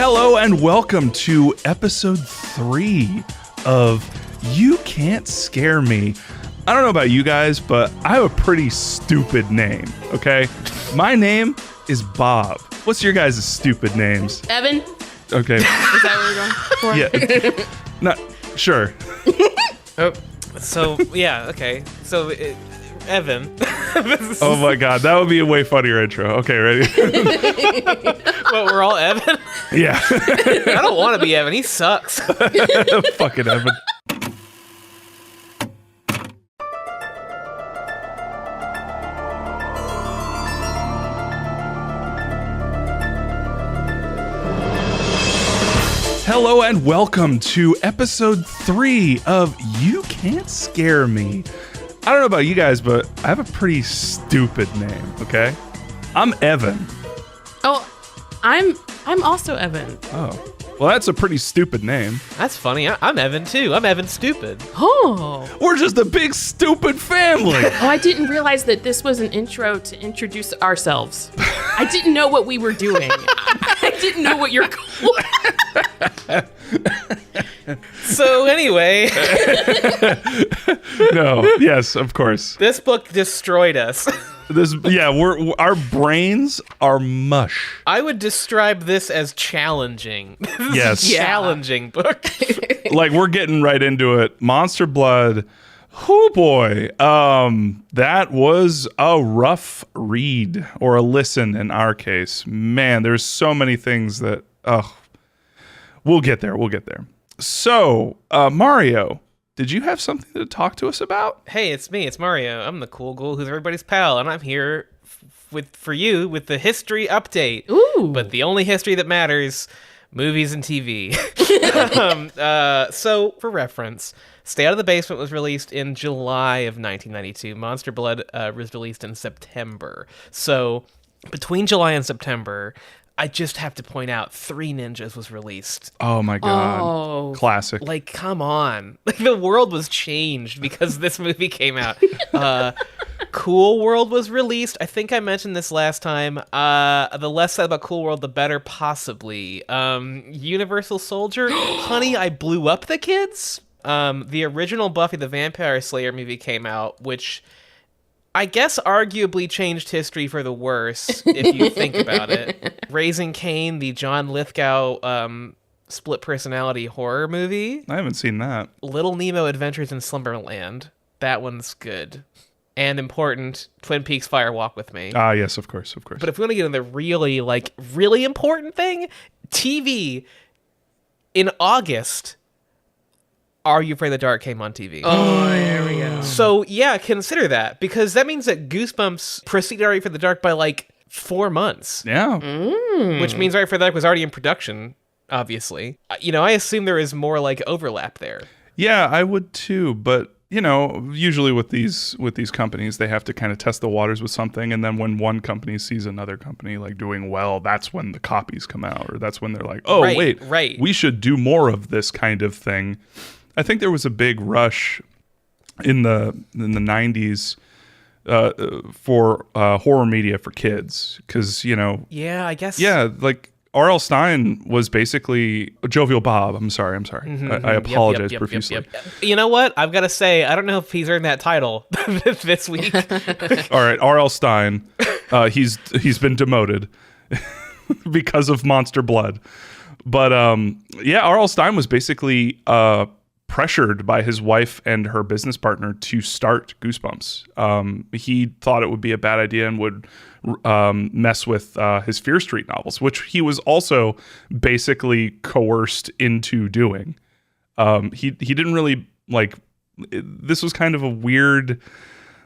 Hello and welcome to episode 3 of You Can't Scare Me. I don't know about you guys, but I have a pretty stupid name, okay? My name is Bob. What's your guys' stupid names? Evan? Okay. Is that what we're going for? Yeah. Not sure. Okay. So, Evan. Oh my god, that would be a way funnier intro. Okay, ready? What, we're all Evan? Yeah. I don't want to be Evan. He sucks. Fucking Evan. Hello and welcome to episode 3 of You Can't Scare Me. I don't know about you guys, but I have a pretty stupid name, okay? I'm Evan. Oh, I'm also Evan. Oh. Well, that's a pretty stupid name. That's funny. I'm Evan, too. I'm Evan Stupid. Oh. We're just a big stupid family. Oh, I didn't realize that this was an intro to introduce ourselves. I didn't know what we were doing. I didn't know what your goal was. So, anyway. No, yes, of course. This book destroyed us. Our brains are mush. I would describe this as challenging. This Yes. is a challenging book. Like, we're getting right into it. Monster Blood. Oh boy. That was a rough read, or a listen in our case. Man, there's so many things that, we'll get there. So, Mario, did you have something to talk to us about? Hey, it's me. It's Mario. I'm the cool ghoul who's everybody's pal, and I'm here for you with the history update. Ooh. But the only history that matters, movies and TV. So, for reference, Stay Out of the Basement was released in July of 1992. Monster Blood was released in September. So, between July and September, I just have to point out, Three Ninjas was released. Oh my god. Oh. Classic. Like, come on. Like, the world was changed because this movie came out. Cool World was released. I think I mentioned this last time. The less said about Cool World, the better, possibly. Universal Soldier. Honey, I Blew Up the Kids. The original Buffy the Vampire Slayer movie came out, which I guess arguably changed history for the worse, if you think about it. Raising Cain, the John Lithgow split personality horror movie. I haven't seen that. Little Nemo Adventures in Slumberland. That one's good. And important, Twin Peaks Fire Walk with Me. Ah, yes, of course. But if we want to get into the really important thing, TV, in August, Are You Afraid of the Dark came on TV. Oh, there we go. So, yeah, consider that, because that means that Goosebumps preceded Are You Afraid of the Dark by, 4 months. Yeah. Which means Are You Afraid of the Dark was already in production, obviously. I assume there is more, overlap there. Yeah, I would too, but usually with these companies, they have to kind of test the waters with something, and then when one company sees another company doing well, that's when the copies come out, or that's when they're like, oh, right. We should do more of this kind of thing. I think there was a big rush in the 90s for horror media for kids, because Yeah, I guess. Yeah, R.L. Stine was basically Jovial Bob. I'm sorry. I apologize profusely. Yep. You know what? I've got to say, I don't know if he's earned that title this week. All right, R.L. Stine. He's been demoted because of Monster Blood. But R.L. Stine was basically pressured by his wife and her business partner to start Goosebumps. He thought it would be a bad idea and would mess with his Fear Street novels, which he was also basically coerced into doing. He didn't really this was kind of a weird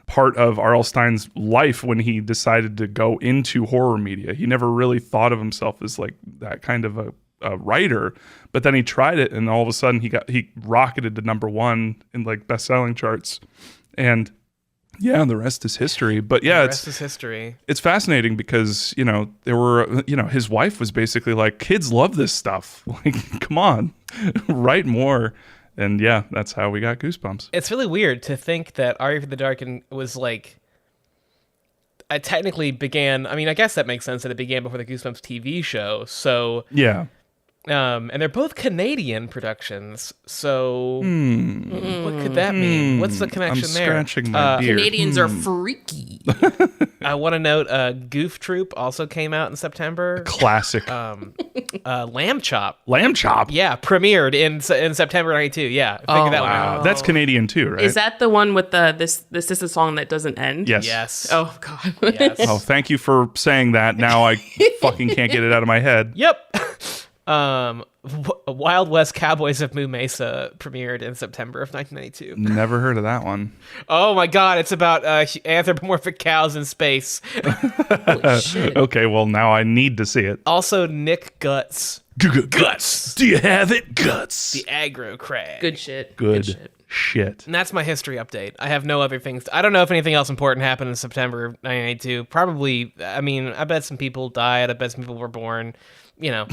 part of R.L. Stine's life when he decided to go into horror media. He never really thought of himself as that kind of a writer, but then he tried it, and all of a sudden he rocketed to #1 in best-selling charts, and the rest is history. But the rest is history. It's fascinating because there were his wife was basically like, kids love this stuff, come on, write more. And that's how we got Goosebumps. It's really weird to think that Are You Afraid of the Dark was it technically began, I guess that makes sense that it began before the Goosebumps TV show. So yeah, And they're both Canadian productions. So what could that mean? What's the connection I'm there? scratching my beard. Canadians are freaky. I want to note Goof Troop also came out in September. Classic. Lamb Chop. Lamb Chop. Yeah, premiered in September 92. Yeah, figure that one out. Wow. That's Canadian too, right? Is that the one with this is a song that doesn't end? Yes. Yes. Oh God. Yes. Oh, thank you for saying that. Now I fucking can't get it out of my head. Yep. Wild West Cowboys of Moo Mesa premiered in September of 1992. Never heard of that one. Oh my god, it's about anthropomorphic cows in space. Holy shit. Okay, well now I need to see it. Also, Nick Guts, Guts. Do you have it? Guts. the aggro crag. Good shit. Good shit. shit. And that's my history update. I have no other things. I don't know if anything else important happened in September of 1992. Probably, I mean, I bet some people died. I bet some people were born. You know.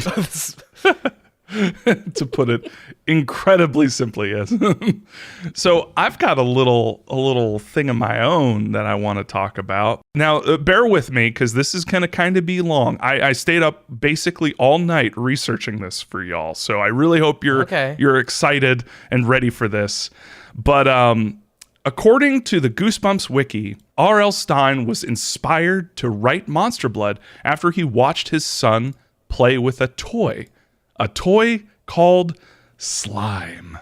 To put it incredibly simply, yes. So I've got a little thing of my own that I want to talk about. Now, bear with me because this is going to kind of be long. I stayed up basically all night researching this for y'all, so I really hope you're excited and ready for this. But according to the Goosebumps wiki, R.L. Stine was inspired to write Monster Blood after he watched his son play with a toy called slime.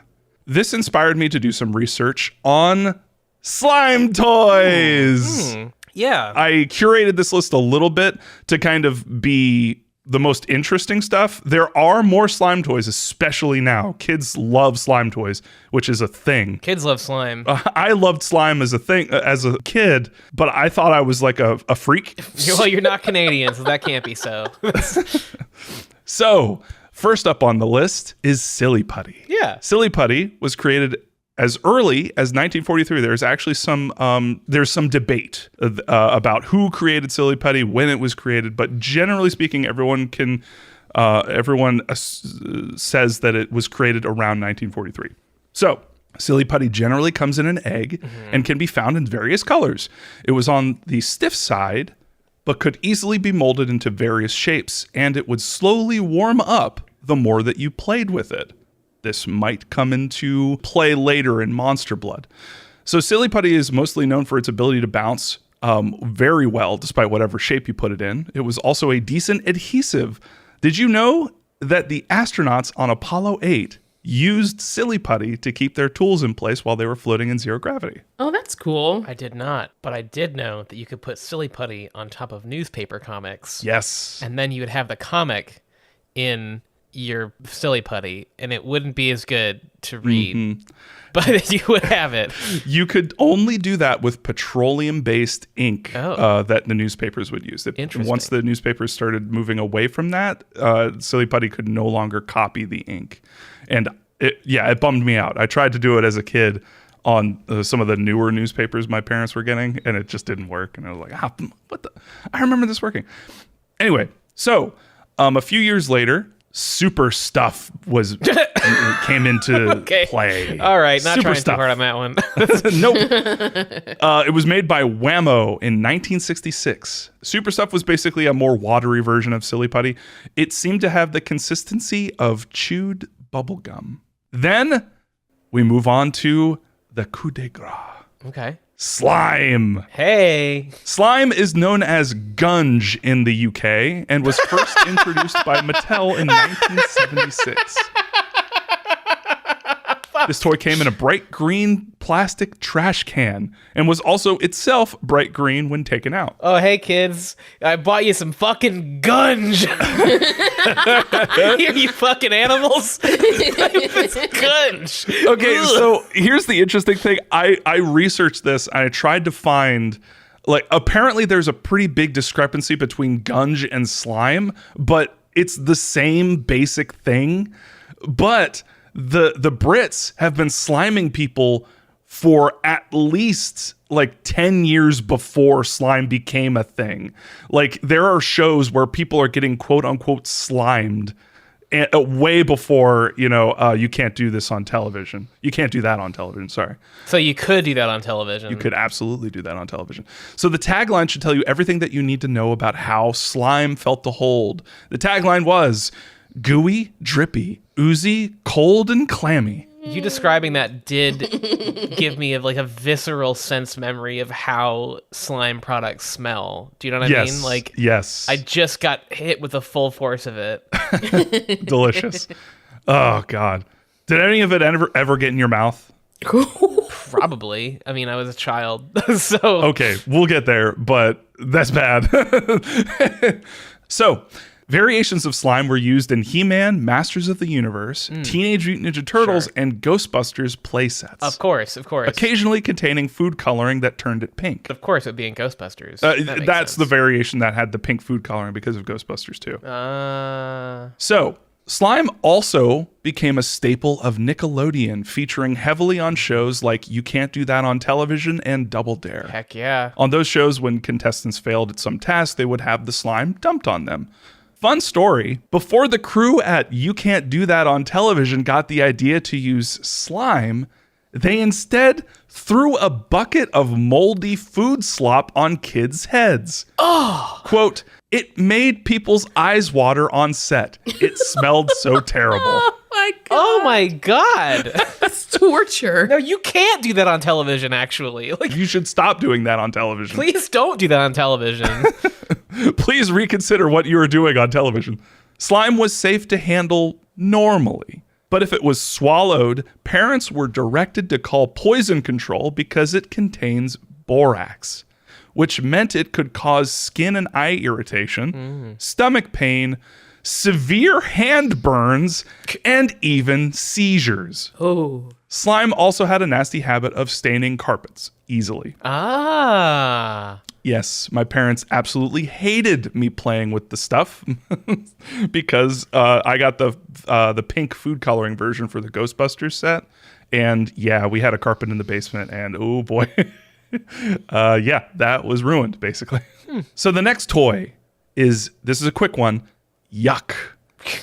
This inspired me to do some research on slime toys. Yeah. I curated this list a little bit to kind of be the most interesting stuff. There are more slime toys, especially now. Kids love slime toys, which is a thing. Kids love slime. I loved slime as a thing as a kid, but I thought I was like a freak. Well, you're not Canadian, so that can't be so. So, first up on the list is Silly Putty. Yeah. Silly Putty was created as early as 1943. There's actually some debate about who created Silly Putty, when it was created, but generally speaking, everyone says that it was created around 1943. So, Silly Putty generally comes in an egg and can be found in various colors. It was on the stiff side, but could easily be molded into various shapes, and it would slowly warm up the more that you played with it. This might come into play later in Monster Blood. So Silly Putty is mostly known for its ability to bounce very well, despite whatever shape you put it in. It was also a decent adhesive. Did you know that the astronauts on Apollo 8 used Silly Putty to keep their tools in place while they were floating in zero gravity? Oh, that's cool. I did not, but I did know that you could put Silly Putty on top of newspaper comics. Yes. And then you would have the comic in your Silly Putty, and it wouldn't be as good to read, but you would have it. You could only do that with petroleum-based ink Oh. that the newspapers would use. Interesting. Once the newspapers started moving away from that, Silly Putty could no longer copy the ink. And it bummed me out. I tried to do it as a kid on some of the newer newspapers my parents were getting, and it just didn't work. And I was like, what the? I remember this working. Anyway, so a few years later, Super Stuff came into play. All right, not Super trying Stuff. too hard on that one. Nope. It was made by Whammo in 1966. Super Stuff was basically a more watery version of Silly Putty. It seemed to have the consistency of chewed bubble gum. Then we move on to the coup de grace. Okay. Slime. Hey. Slime is known as gunge in the UK and was first introduced by Mattel in 1976. This toy came in a bright green plastic trash can and was also itself bright green when taken out. Oh, hey, kids. I bought you some fucking gunge. Here, you fucking animals. It's gunge. Okay, Ugh. so here's the interesting thing. I researched this and I tried to find, like, apparently there's a pretty big discrepancy between gunge and slime, but it's the same basic thing. But the Brits have been sliming people for at least like 10 years before slime became a thing. Like, there are shows where people are getting quote unquote slimed way before, you can't do this on television. You can't do that on television, sorry. So you could do that on television. You could absolutely do that on television. So the tagline should tell you everything that you need to know about how slime felt to hold. The tagline was, gooey, drippy, oozy, cold, and clammy. You describing that did give me a visceral sense memory of how slime products smell. Do you know what I mean? Like, yes. I just got hit with the full force of it. Delicious. Oh, God. Did any of it ever get in your mouth? Probably. I mean, I was a child, so... Okay, we'll get there, but that's bad. So, variations of slime were used in He-Man, Masters of the Universe, Teenage Mutant Ninja Turtles, and Ghostbusters playsets. Of course. Occasionally containing food coloring that turned it pink. Of course, it being Ghostbusters. That's the variation that had the pink food coloring because of Ghostbusters too. So, slime also became a staple of Nickelodeon, featuring heavily on shows like You Can't Do That on Television and Double Dare. Heck yeah. On those shows, when contestants failed at some task, they would have the slime dumped on them. Fun story, before the crew at You Can't Do That on Television got the idea to use slime, they instead threw a bucket of moldy food slop on kids' heads. Oh! Quote, it made people's eyes water on set. It smelled so terrible. Oh my God. That's torture. No, you can't do that on television, actually. You should stop doing that on television. Please don't do that on television. Please reconsider what you are doing on television. Slime was safe to handle normally, but if it was swallowed, parents were directed to call poison control because it contains borax, which meant it could cause skin and eye irritation, stomach pain, severe hand burns, and even seizures. Oh. Slime also had a nasty habit of staining carpets easily. Ah. Yes, my parents absolutely hated me playing with the stuff because I got the pink food coloring version for the Ghostbusters set. And yeah, we had a carpet in the basement and oh boy. Yeah, that was ruined basically. So the next toy this is a quick one, Yuck.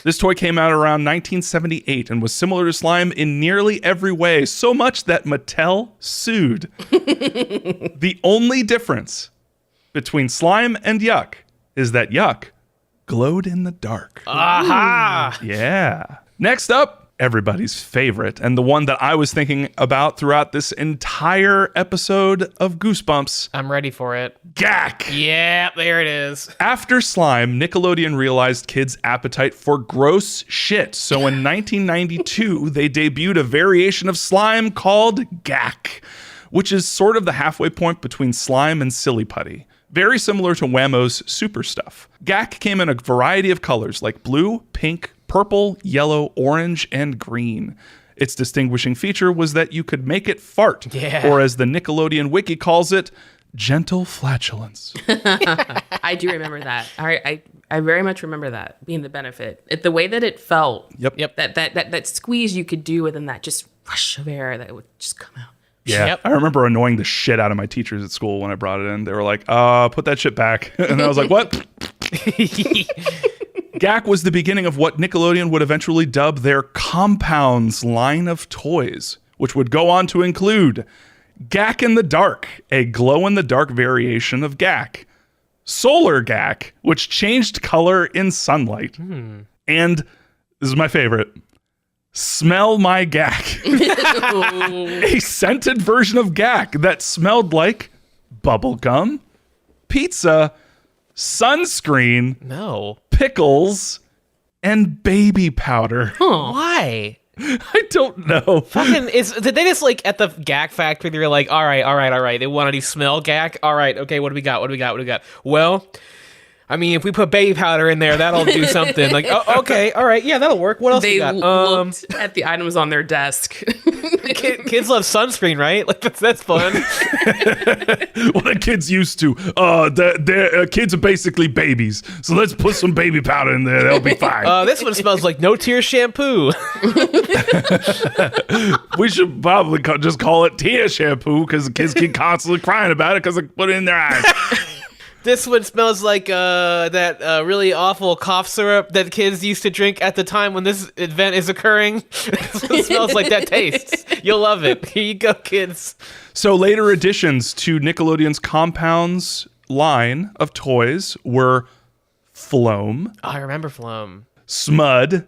This toy came out around 1978 and was similar to slime in nearly every way, so much that Mattel sued. The only difference between slime and Yuck is that Yuck glowed in the dark. Aha! Yeah. Next up, everybody's favorite, and the one that I was thinking about throughout this entire episode of Goosebumps. I'm ready for it. Gak! Yeah, there it is. After Slime, Nickelodeon realized kids' appetite for gross shit. So in 1992, they debuted a variation of Slime called Gak, which is sort of the halfway point between Slime and Silly Putty. Very similar to Whammo's Super Stuff. Gak came in a variety of colors like blue, pink, purple, yellow, orange, and green. Its distinguishing feature was that you could make it fart, or as the Nickelodeon wiki calls it, gentle flatulence. I do remember that. I very much remember that being the benefit. The way that it felt. Yep. That squeeze you could do within that just rush of air that would just come out. Yeah. Yep. I remember annoying the shit out of my teachers at school when I brought it in. They were like, put that shit back. And I was like, what? Gak was the beginning of what Nickelodeon would eventually dub their Compounds line of toys, which would go on to include Gak in the Dark, a glow-in-the-dark variation of Gak. Solar Gak, which changed color in sunlight. And, this is my favorite, Smell My Gak. A scented version of Gak that smelled like bubblegum, pizza, sunscreen, No. pickles, and baby powder. Why? I don't know. Fucking did they just at the Gak factory they were like, all right, they wanted to smell Gak? All right, okay, what do we got? Well, I mean, if we put baby powder in there, that'll do something. Like, oh, okay, all right, yeah, that'll work. What else They we got? looked at the items on their desk. Kids love sunscreen, right? Like that's fun. Well, the kids used to. Kids are basically babies, so let's put some baby powder in there. They'll be fine. This one smells like no tear shampoo. We should probably just call it tear shampoo because the kids keep constantly crying about it because they put it in their eyes. This one smells like that really awful cough syrup that kids used to drink at the time when this event is occurring. It smells like that tastes. You'll love it. Here you go, kids. So later additions to Nickelodeon's Compounds line of toys were Floam, Oh, I remember Floam. Smud,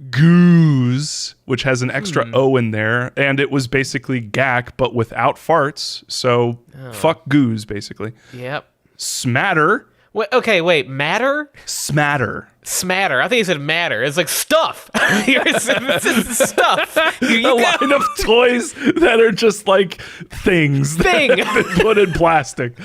Goose, which has an extra O in there, and it was basically Gak, but without farts. So fuck Goose, basically. Yep. Smatter. Wait. Matter? Smatter. Smatter. I think you said matter. It's like stuff. It's stuff. A line of toys that are just like things Thing. that have been put in plastic.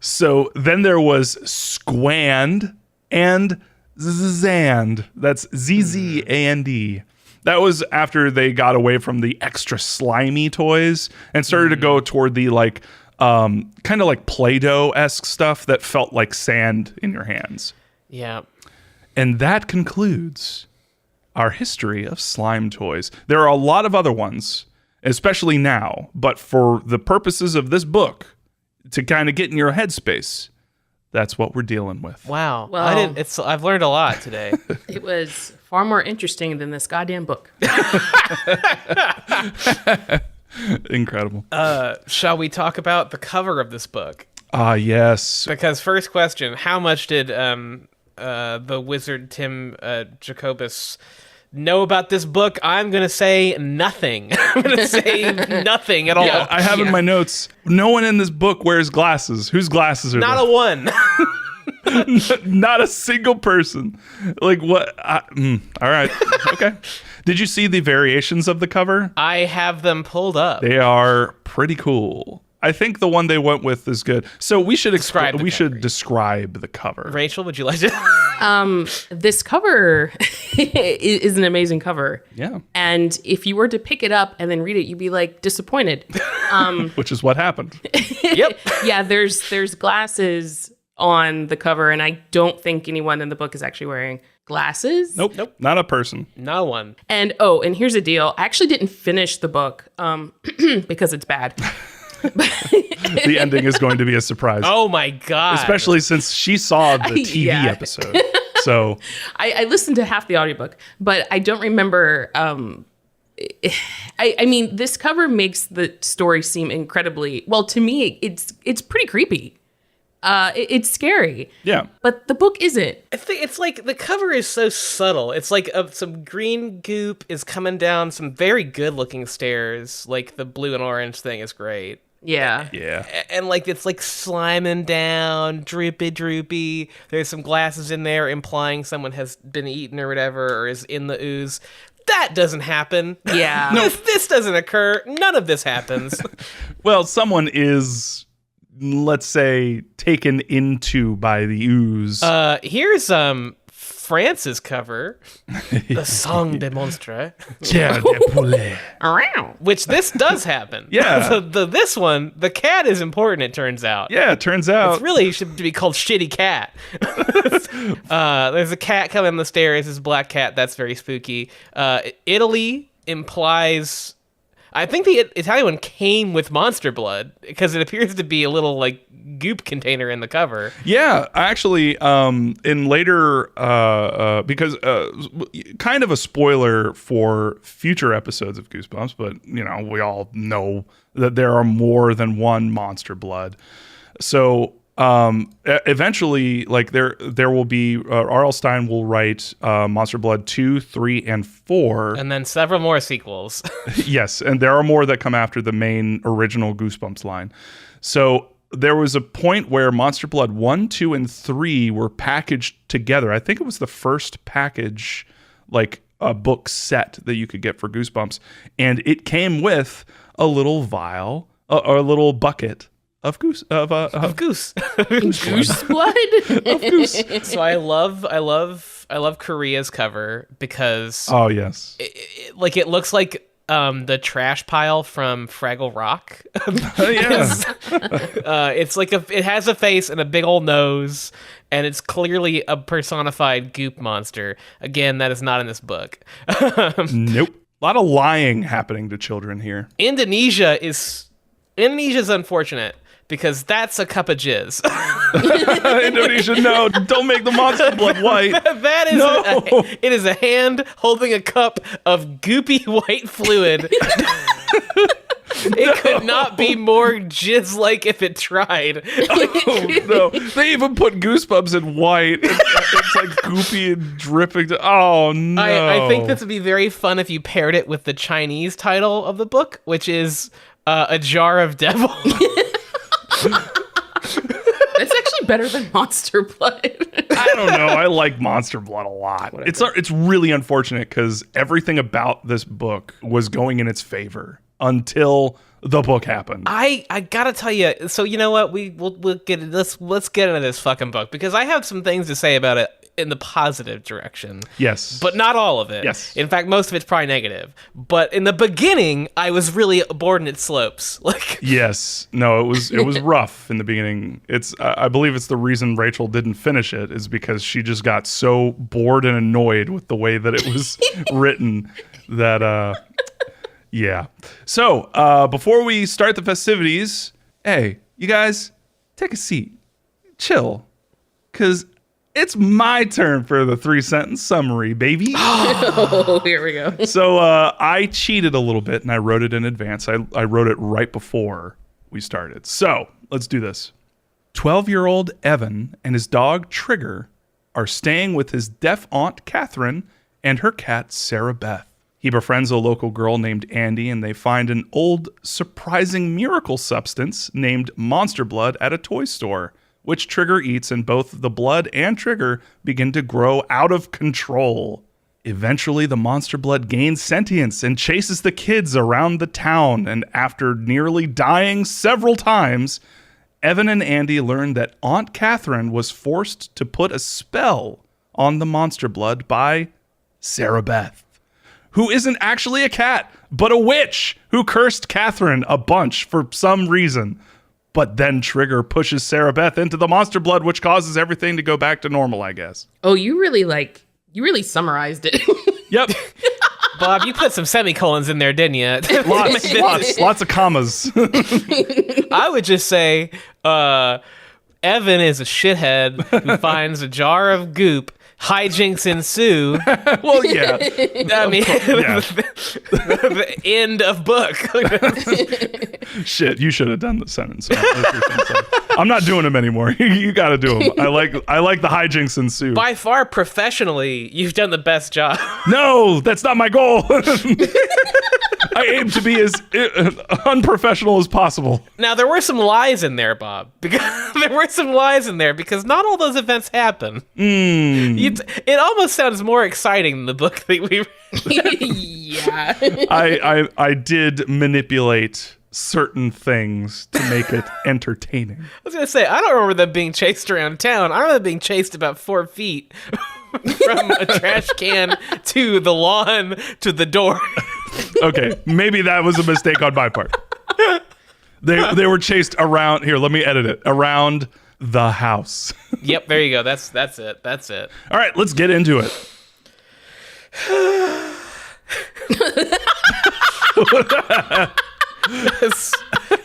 So then there was Squand and Zand. That's ZZAND. That was after they got away from the extra slimy toys and started to go toward the like kind of like Play-Doh-esque stuff that felt like sand in your hands. Yeah. And that concludes our history of slime toys. There are a lot of other ones, especially now, but for the purposes of this book, to kind of get in your headspace, that's what we're dealing with. Wow. Well- I've learned a lot today. It was far more interesting than this goddamn book. Incredible. Shall we talk about the cover of this book? Yes. Because first question, how much did the wizard Tim Jacobus know about this book? I'm going to say nothing. I'm going to say nothing at all. Yeah, I have in my notes, no one in this book wears glasses. Whose glasses are Not they? a one. Not a single person. Like what? All right. Okay. Did you see the variations of the cover? I have them pulled up. They are pretty cool. I think the one they went with is good. So we should Describe the cover. describe the cover. Rachel, would you like to? This cover is an amazing cover. Yeah. And if you were to pick it up and then read it, you'd be like disappointed. Which is what happened. Yep. Yeah, there's glasses on the cover, and I don't think anyone in the book is actually wearing glasses. Nope. Not a person. No one. And and here's the deal. I actually didn't finish the book because it's bad. The ending is going to be a surprise. Oh my God. Especially since she saw the TV Yeah. episode. So I listened to half the audiobook, but I don't remember. I mean, this cover makes the story seem incredibly well. To me, it's pretty creepy. It's scary. yeah. But the book isn't. I think it's like the cover is so subtle. It's like some green goop is coming down some very good looking stairs. Like the blue and orange thing is great. Yeah. Yeah. And like it's like sliming down, droopy. There's some glasses in there implying someone has been eaten or whatever, or is in the ooze. That doesn't happen. Yeah. This doesn't occur. None of this happens. Well, someone is, let's say, taken into by the ooze. Here's France's cover, the Song de Monstre, Tiens de poulet. Around. which this does happen. Yeah. So this one, the cat is important, it turns out. Yeah, it turns out. It really should be called Shitty Cat. There's a cat coming the stairs. This black cat. That's very spooky. Italy implies... I think the Italian one came with monster blood because it appears to be a little like goop container in the cover. Yeah, actually, in later, because kind of a spoiler for future episodes of Goosebumps, but we all know that there are more than one monster blood. So eventually, like there will be R.L. Stine will write Monster Blood 2, 3, and 4. And then several more sequels. Yes, and there are more that come after the main original Goosebumps line. So there was a point where Monster Blood 1, 2, and 3 were packaged together. I think it was the first package, like a book set that you could get for Goosebumps. And it came with a little vial, or a little bucket of goose. Goose. Goose blood? Of goose. So I love Korea's cover because Oh, yes. it looks like the trash pile from Fraggle Rock. Yeah. It's like it has a face and a big old nose, and it's clearly a personified goop monster. Again, that is not in this book. Nope. A lot of lying happening to children here. Indonesia's unfortunate because that's a cup of jizz. Indonesia, no, don't make the monster blood white. That is No. it is a hand holding a cup of goopy white fluid. It could not be more jizz-like if it tried. No, they even put Goosebumps in white and It's like goopy and dripping. Oh no! I think this would be very fun if you paired it with the Chinese title of the book, which is A Jar of Devil. That's actually better than Monster Blood. I don't know. I like Monster Blood a lot. It's really unfortunate because everything about this book was going in its favor until the book happened. I gotta tell you. So you know what? We'll get let's get into this fucking book because I have some things to say about it in the positive direction. Yes. But not all of it. Yes. In fact, most of it's probably negative. But in the beginning, I was really bored in its slopes. Like, yes. No, it was rough in the beginning. It's I believe it's the reason Rachel didn't finish it is because she just got so bored and annoyed with the way that it was written that yeah. So, before we start the festivities, hey, you guys, take a seat. Chill. 'Cause it's my turn for the 3-sentence summary, baby. Oh, here we go. So I cheated a little bit and I wrote it in advance. I wrote it right before we started. So let's do this. 12-year-old Evan and his dog Trigger are staying with his deaf aunt Catherine and her cat Sarah Beth. He befriends a local girl named Andy and they find an old, surprising miracle substance named Monster Blood at a toy store, which Trigger eats, and both the blood and Trigger begin to grow out of control. Eventually, the Monster Blood gains sentience and chases the kids around the town, and after nearly dying several times, Evan and Andy learn that Aunt Catherine was forced to put a spell on the Monster Blood by Sarah Beth, who isn't actually a cat, but a witch who cursed Catherine a bunch for some reason. But then Trigger pushes Sarah Beth into the Monster Blood, which causes everything to go back to normal, I guess. Oh, you really summarized it. Yep. Bob, you put some semicolons in there, didn't you? Lots of commas. I would just say Evan is a shithead who finds a jar of goop. Hijinks ensue. Well, yeah. I mean, Yeah. the end of book. Shit, you should have done the sentence. I'm not doing them anymore. You got to do them. I like the hijinks ensue. By far, professionally, you've done the best job. No, that's not my goal. I aim to be as unprofessional as possible. Now, there were some lies in there, Bob. Because not all those events happen. It almost sounds more exciting than the book that we read. Yeah. I did manipulate certain things to make it entertaining. I was going to say, I don't remember them being chased around town. I remember them being chased about 4 feet from a trash can to the lawn to the door. Okay, maybe that was a mistake on my part. They were chased around. Here, let me edit it. Around the house. Yep, there you go. That's it. All right, let's get into it.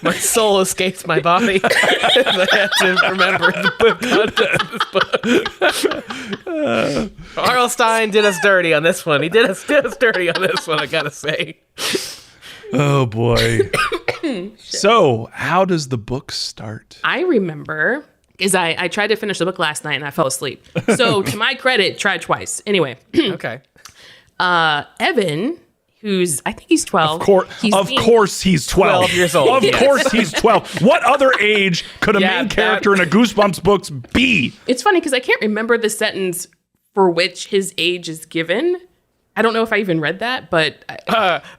My soul escapes my body. I have to remember the book content of this book. R.L. Stine did us dirty on this one. He did us dirty on this one, I gotta say. Oh, boy. So, how does the book start? I remember, because I tried to finish the book last night and I fell asleep. So to my credit, tried twice. Anyway, Okay. Evan, who's, I think he's 12. Of course he's 12. 12 years old. Of course he's 12. What other age could a main character in a Goosebumps books be? It's funny because I can't remember the sentence for which his age is given. I don't know if I even read that, but...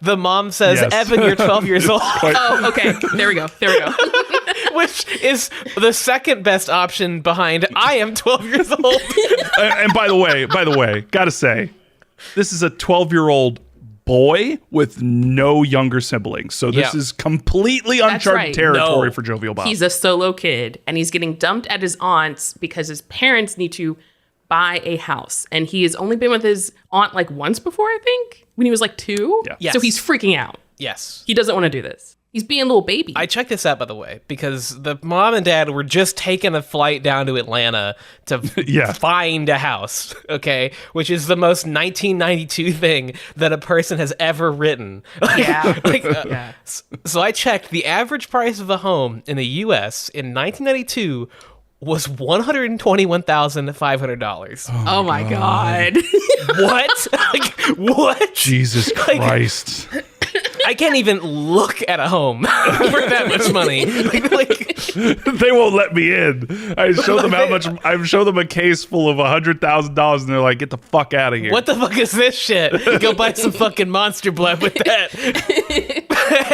The mom says, Yes. Evan, you're 12 years old. Oh, okay. There we go. Which is the second best option behind I am 12 years old. And by the way, gotta say, this is a 12-year-old boy with no younger siblings. So this is completely uncharted territory for Jovial Bob. He's a solo kid, and he's getting dumped at his aunt's because his parents need to buy a house. And he has only been with his aunt like once before, I think, when he was like 2. Yeah. Yes. So he's freaking out. Yes. He doesn't want to do this. He's being a little baby. I checked this out, by the way, because the mom and dad were just taking a flight down to Atlanta to find a house, okay? Which is the most 1992 thing that a person has ever written. Yeah. So I checked the average price of a home in the U.S. in 1992 was $121,500. Oh my God. What? Like, what? Jesus Christ. I can't even look at a home for that much money. Like, They won't let me in. I show them how much. I show them a case full of $100,000, and they're like, "Get the fuck out of here!" what the fuck is this shit? Go buy some fucking Monster Blood with that.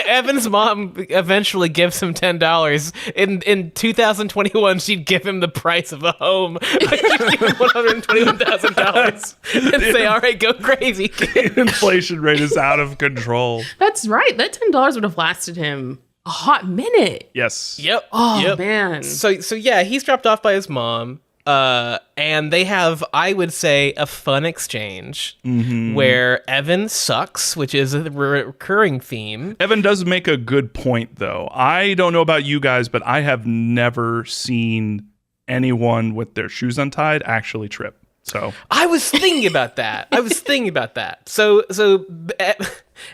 Evan's mom eventually gives him $10. In 2021, she'd give him the price of a home. She'd give him $121,000 and say, "All right, go crazy, kid." Inflation rate is out of control. That's right. That $10 would have lasted him a hot minute. Yes. Yep. Oh, yep. man. So yeah, he's dropped off by his mom. And they have, I would say, a fun exchange where Evan sucks, which is a recurring theme. Evan does make a good point, though. I don't know about you guys, but I have never seen anyone with their shoes untied actually trip. So I was thinking about that. So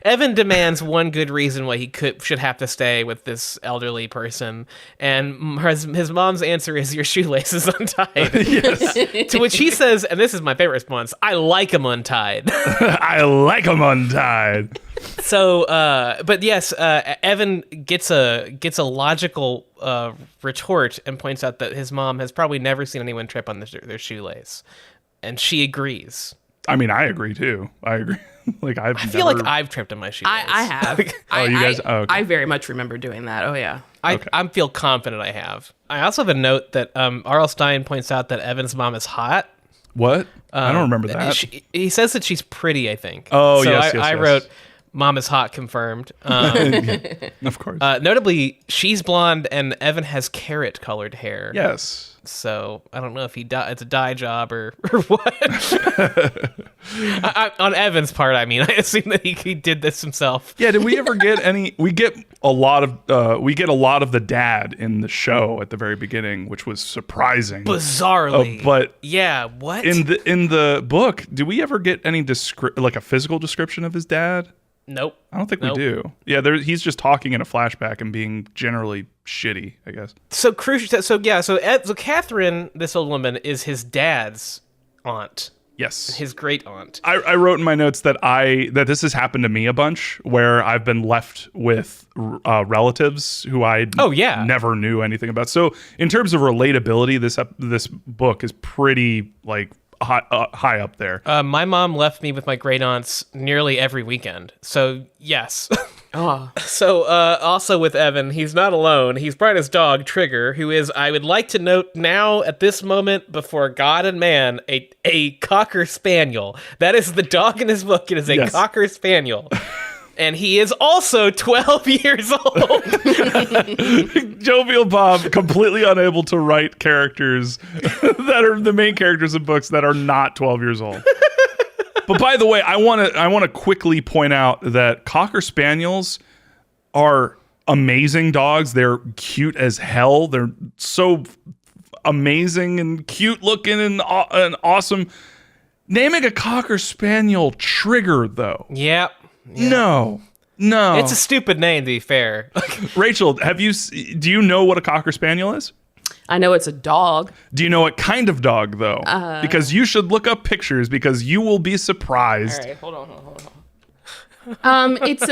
Evan demands one good reason why he should have to stay with this elderly person, and his mom's answer is, "Your shoelace is untied." yes, To which he says, and this is my favorite response, "I like him untied." I like them untied. So, but yes, Evan gets a logical retort and points out that his mom has probably never seen anyone trip on their shoelace, and she agrees. I mean, I agree too. I agree. Like I feel like I've tripped on my shoelace. I have. Oh, you guys? Oh, okay. I very much remember doing that. Oh, yeah. I feel confident I have. I also have a note that R.L. Stein points out that Evan's mom is hot. What? I don't remember that. He says that she's pretty, I think. Oh, so yes, I yes. wrote, "Mom is hot," confirmed. Of course. Notably, she's blonde and Evan has carrot-colored hair. yes. So I don't know if it's a dye job or what. On Evan's part, I mean, I assume that he did this himself. Yeah. Did we ever get any? We get a lot of the dad in the show at the very beginning, which was surprising. Bizarrely, but yeah, what in the book, do we ever get any like a physical description of his dad? Nope. I don't think Nope. we do. Yeah, he's just talking in a flashback and being generally shitty, I guess. So crucial. So Catherine, this old woman, is his dad's aunt, Yes. his great aunt. I wrote in my notes that this has happened to me a bunch, where I've been left with relatives who I never knew anything about. So in terms of relatability, this book is pretty like high up there. My mom left me with my great aunts nearly every weekend. So yes. Oh. So also with Evan, he's not alone. He's brought his dog Trigger, who is, I would like to note now at this moment before God and man, a Cocker Spaniel. That is the dog in his book. It is a Cocker Spaniel. And he is also 12 years old. Jovial Bob, completely unable to write characters that are the main characters in books that are not 12 years old. But by the way, I want to quickly point out that Cocker Spaniels are amazing dogs. They're cute as hell. They're so amazing and cute looking and awesome. Naming a Cocker Spaniel Trigger, though. Yep. No. It's a stupid name, to be fair. Rachel, do you know what a Cocker Spaniel is? I know it's a dog. Do you know what kind of dog, though? Because you should look up pictures, because you will be surprised. All right, hold on. It's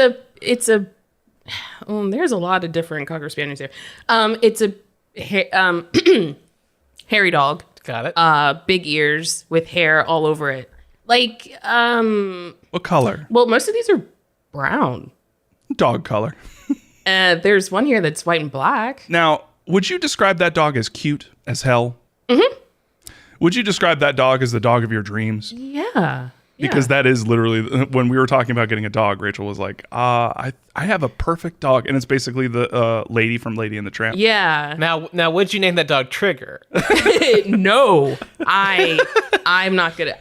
a. There's a lot of different Cocker Spaniels here. It's a hairy dog. Got it. Big ears with hair all over it. Like, What color? well, most of these are brown. Dog color. There's one here that's white and black. Now, would you describe that dog as cute as hell? Mm-hmm. Would you describe that dog as the dog of your dreams? Yeah. Because that is literally, when we were talking about getting a dog, Rachel was like, I have a perfect dog. And it's basically the lady from Lady and the Tramp. Yeah. Now, would you name that dog Trigger? No, I'm not gonna.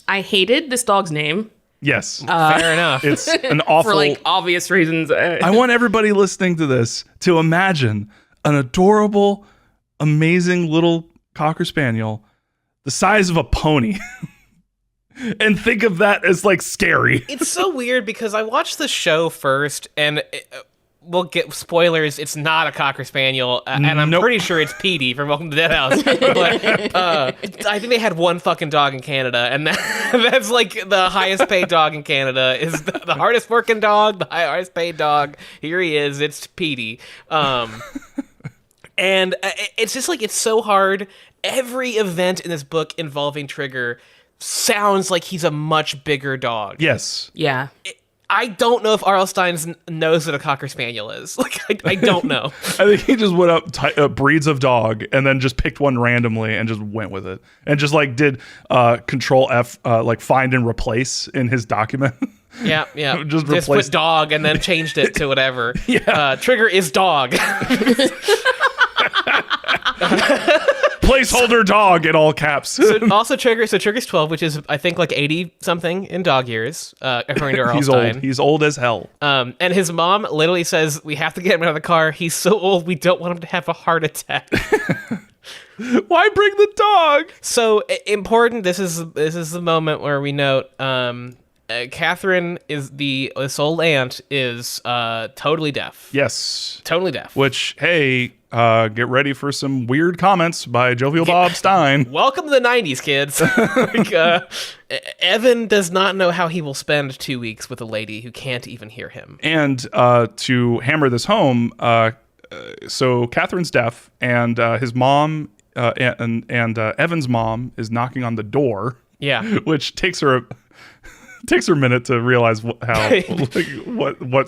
I hated this dog's name Yes. Fair enough. It's an awful... for like obvious reasons. I want everybody listening to this to imagine an adorable, amazing little Cocker Spaniel the size of a pony. And think of that as like scary. It's so weird because I watched the show first, and we'll get spoilers. It's not a Cocker Spaniel, and I'm Nope. pretty sure it's Petey from Welcome to the Dead House. But I think they had one fucking dog in Canada, and that's like the highest paid dog in Canada is the hardest working dog, the hardest paid dog. Here he is. It's Petey. And it's just like, it's so hard. Every event in this book involving Trigger sounds like he's a much bigger dog. Yes. Yeah. I don't know if R.L. Stine knows what a Cocker Spaniel is. Like, I don't know. I think he just went up breeds of dog and then just picked one randomly and just went with it and just like did Control F like find and replace in his document. Yeah. Just put replaced- dog and then changed it to whatever. Yeah. Trigger is dog. Placeholder dog in all caps. Also, Trigger's 12, which is I think like 80 something in dog years, according to R.L. He's Stine. old. He's old as hell. And his mom literally says, "We have to get him out of the car. He's so old, we don't want him to have a heart attack." Why bring the dog? So important. This is the moment where we note Catherine is this old aunt is totally deaf. Yes. Totally deaf. Which, hey, get ready for some weird comments by Jovial Bob Stein. Welcome to the 90s, kids. Evan does not know how he will spend 2 weeks with a lady who can't even hear him. And to hammer this home, so Catherine's deaf, and his mom and Evan's mom is knocking on the door. Yeah. Which takes her a minute to realize what's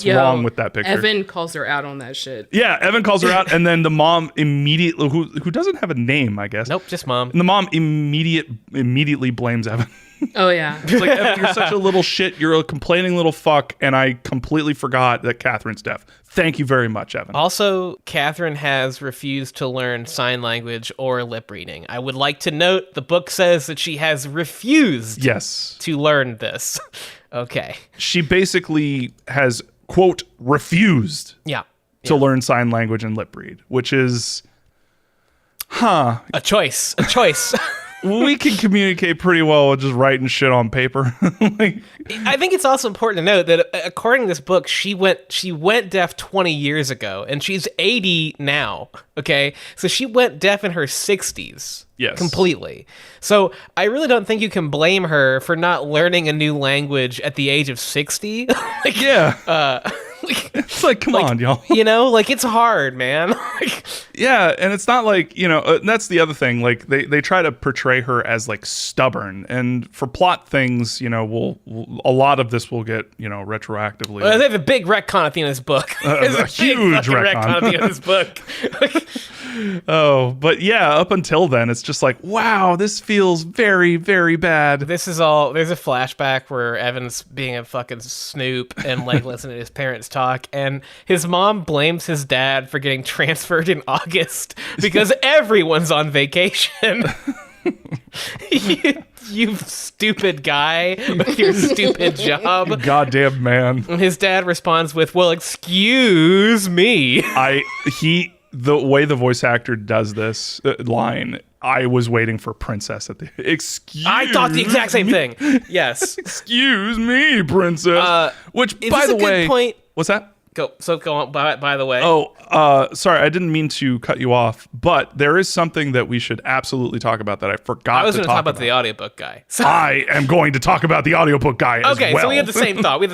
wrong with that picture. Evan calls her out on that shit. Yeah, Evan calls her out, and then the mom immediately, who doesn't have a name, I guess. Nope, just mom. And the mom immediately blames Evan. Oh, yeah. It's like, Evan, you're such a little shit. You're a complaining little fuck, and I completely forgot that Catherine's deaf. Thank you very much, Evan. Also, Catherine has refused to learn sign language or lip reading. I would like to note the book says that she has refused Yes. to learn this. Okay. She basically has, quote, refused Yeah. to learn sign language and lip read, which is, A choice. we can communicate pretty well with just writing shit on paper. Like, I think it's also important to note that according to this book, she went deaf 20 years ago, and she's 80 now. Okay, so she went deaf in her 60s. Yes. Completely. So I really don't think you can blame her for not learning a new language at the age of 60. Like, yeah. It's like, come on, y'all. You know, like, it's hard, man. Yeah, and it's not like, that's the other thing. Like, they try to portray her as, like, stubborn. And for plot things, a lot of this will get, retroactively. They have a big retcon at the end of this book. There's a huge retcon at the end of this book. Oh, but yeah, up until then, it's just like, wow, this feels very, very bad. This is all, there's a flashback where Evan's being a fucking snoop and like listening to his parents talk, and his mom blames his dad for getting transferred in August because everyone's on vacation. You stupid guy with your stupid job. Goddamn man. And his dad responds with, "Well, excuse me." The way the voice actor does this line, I was waiting for Princess at the excuse. I thought the exact same thing. Yes. Excuse me, Princess. Which, Is by this the a way, good point? what's that? Go on. By the way. Oh, sorry, I didn't mean to cut you off, but there is something that we should absolutely talk about that I forgot I was to going to talk talk about the audiobook guy. So, I am going to talk about the audiobook guy as okay, well. so we have the same thought. We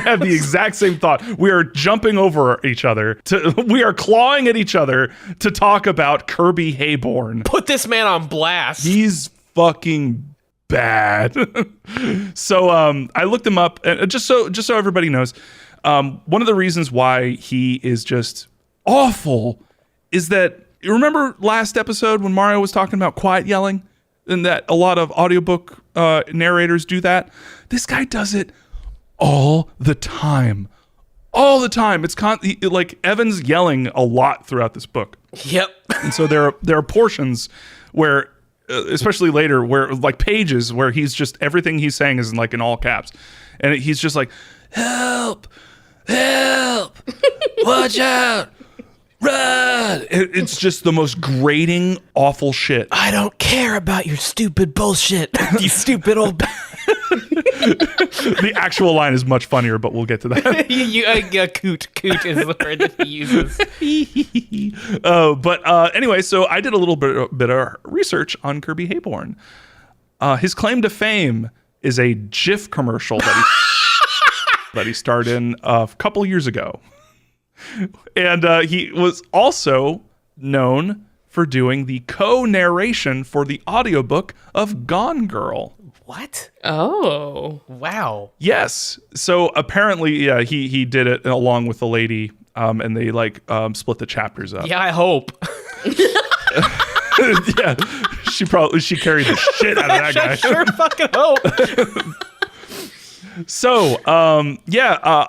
have the exact same thought. We are jumping over each other. We are clawing at each other to talk about Kirby Hayborn. Put this man on blast. He's fucking bad. So I looked him up, and just so everybody knows, one of the reasons why he is just awful is that, you remember last episode when Mario was talking about quiet yelling, and that a lot of audiobook narrators do that? This guy does it all the time. All the time. It's like Evan's yelling a lot throughout this book. Yep. And so there are portions where, especially later, where like pages where he's just, everything he's saying is like in all caps, and he's just like, help, watch out, run. It's just the most grating, awful shit. I don't care about your stupid bullshit. You stupid old. The actual line is much funnier, but we'll get to that. Coot is the word that he uses. But anyway, so I did a little bit of research on Kirby Hayborn. His claim to fame is a Jif commercial that he starred in a couple years ago. And he was also known for doing the co-narration for the audiobook of Gone Girl. What? Oh. Wow. Yes. So apparently, yeah, he did it along with the lady, and they split the chapters up. Yeah, I hope. Yeah, she carried the shit out of that guy. I sure fucking hope. So,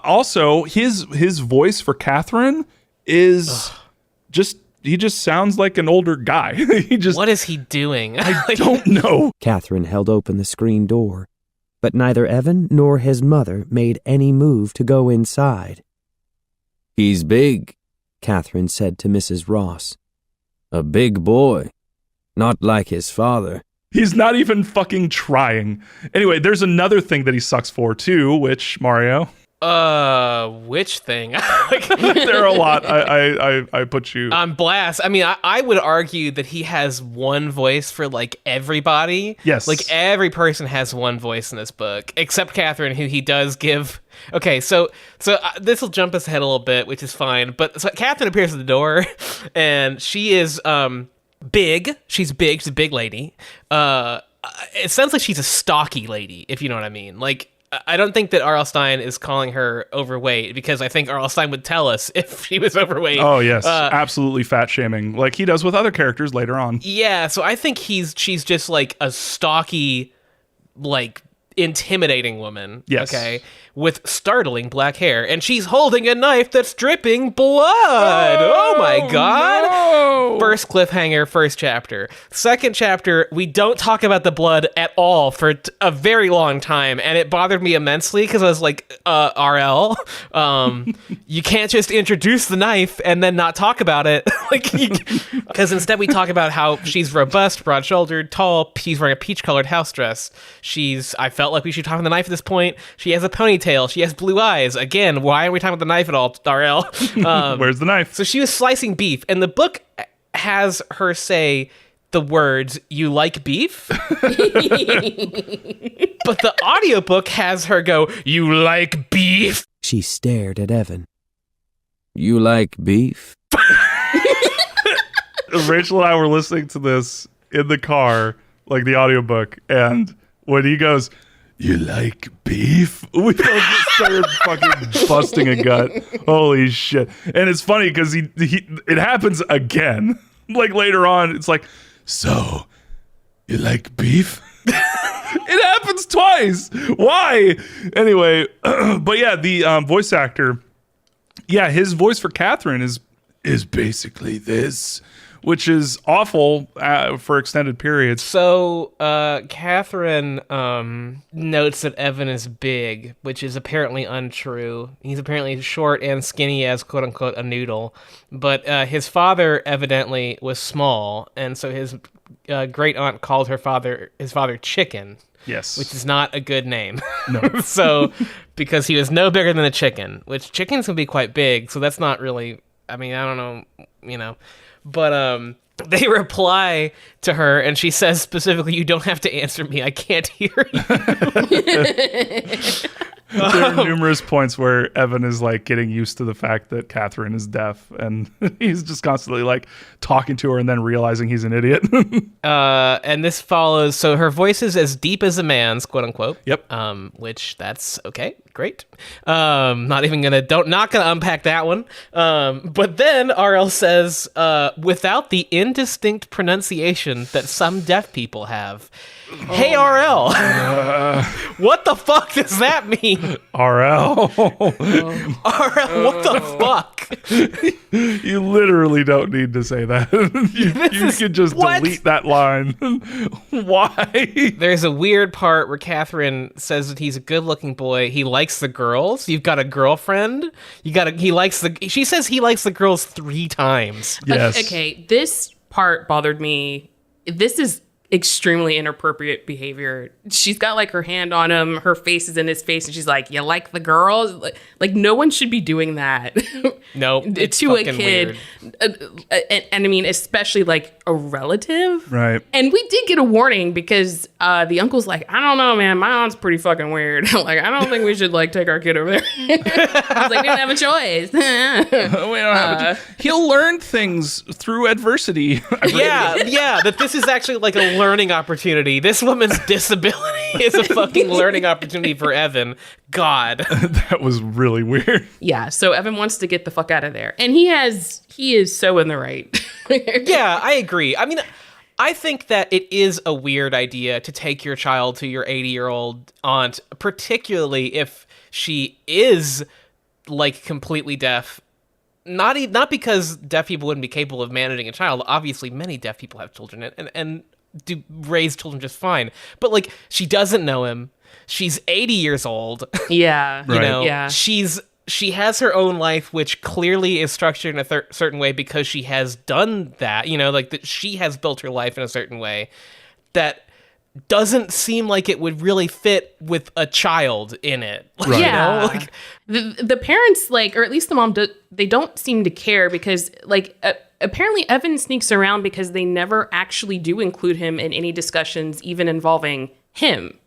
also his voice for Catherine is he just sounds like an older guy. What is he doing? I don't know. Catherine held open the screen door, but neither Evan nor his mother made any move to go inside. "He's big," Catherine said to Mrs. Ross. "A big boy. Not like his father." He's not even fucking trying. Anyway, there's another thing that he sucks for too, which, Mario? Which thing? There are a lot. I put you on blast. I mean, I would argue that he has one voice for like everybody. Yes. Like every person has one voice in this book, except Catherine, who he does give. Okay, so this will jump us ahead a little bit, which is fine. But so Catherine appears at the door, and she is big. She's big. She's a big lady. It sounds like she's a stocky lady, if you know what I mean. Like, I don't think that R.L. Stein is calling her overweight, because I think R.L. Stein would tell us if she was overweight. Oh, yes. Absolutely fat shaming, like he does with other characters later on. Yeah, so I think she's just like a stocky, like intimidating woman. Yes. Okay. With startling black hair, and she's holding a knife that's dripping blood. Oh my god. No. First cliffhanger, first chapter. Second chapter, we don't talk about the blood at all for a very long time, and it bothered me immensely because I was like, RL, you can't just introduce the knife and then not talk about it. Because instead we talk about how she's robust, broad-shouldered, tall, she's wearing a peach-colored house dress. I felt like we should talk about the knife at this point. She has a ponytail. She has blue eyes. Again, why are we talking about the knife at all, RL? Where's the knife? So she was slicing beef, and the book has her say the words, "You like beef?" But the audiobook has her go, "You like beef?" She stared at Evan. "You like beef?" Rachel and I were listening to this in the car, like the audiobook, and when he goes, "You like beef?" we both just started fucking busting a gut. Holy shit. And it's funny because it happens again. Like later on, it's like, "So, you like beef?" It happens twice. Why? Anyway, but yeah, the voice actor, yeah, his voice for Catherine is basically this, which is awful for extended periods. So, Catherine notes that Evan is big, which is apparently untrue. He's apparently short and skinny as quote-unquote a noodle. But his father evidently was small, and so his great-aunt called his father Chicken. Yes. Which is not a good name. No. So, because he was no bigger than a chicken, which chickens can be quite big, so that's not really, I mean, I don't know, you know. But they reply to her, and she says specifically, "You don't have to answer me. I can't hear you." There are numerous points where Evan is like getting used to the fact that Catherine is deaf, and he's just constantly like talking to her and then realizing he's an idiot. And this follows, so her voice is as deep as a man's, quote unquote. Yep. Which that's okay, great. Not gonna unpack that one. But then RL says, without the indistinct pronunciation that some deaf people have. Hey, RL. What the fuck does that mean? RL. RL, what the fuck? You literally don't need to say that. You could just delete that line. Why? There's a weird part where Catherine says that he's a good-looking boy. He likes the girls. You've got a girlfriend. She says he likes the girls 3 times. Yes. Okay, this part bothered me. This is extremely inappropriate behavior. She's got like her hand on him, her face is in his face, and she's like, "You like the girls?" Like no one should be doing that. Nope. It's to a fucking kid. And I mean, especially like a relative. Right. And we did get a warning because the uncle's like, "I don't know, man. My aunt's pretty fucking weird. Like, I don't think we should like take our kid over there." I was like, "We don't have a choice." We don't have he'll learn things through adversity. Yeah, that this is actually like a learning opportunity. This woman's disability is a fucking learning opportunity for Evan. God. That was really weird. Yeah, so Evan wants to get the fuck out of there. And he is so in the right. Yeah, I agree. I mean, I think that it is a weird idea to take your child to your 80-year-old aunt, particularly if she is like completely deaf. Not because deaf people wouldn't be capable of managing a child. Obviously, many deaf people have children and do raise children just fine. But like, she doesn't know him. She's 80 years old. Yeah. You know, Yeah. she has her own life, which clearly is structured in a certain way because she has done that. You know, like that she has built her life in a certain way that doesn't seem like it would really fit with a child in it. Like, Right. Yeah. You know? Like, The parents, like, or at least the mom, they don't seem to care because, like, apparently Evan sneaks around because they never actually do include him in any discussions, even involving him.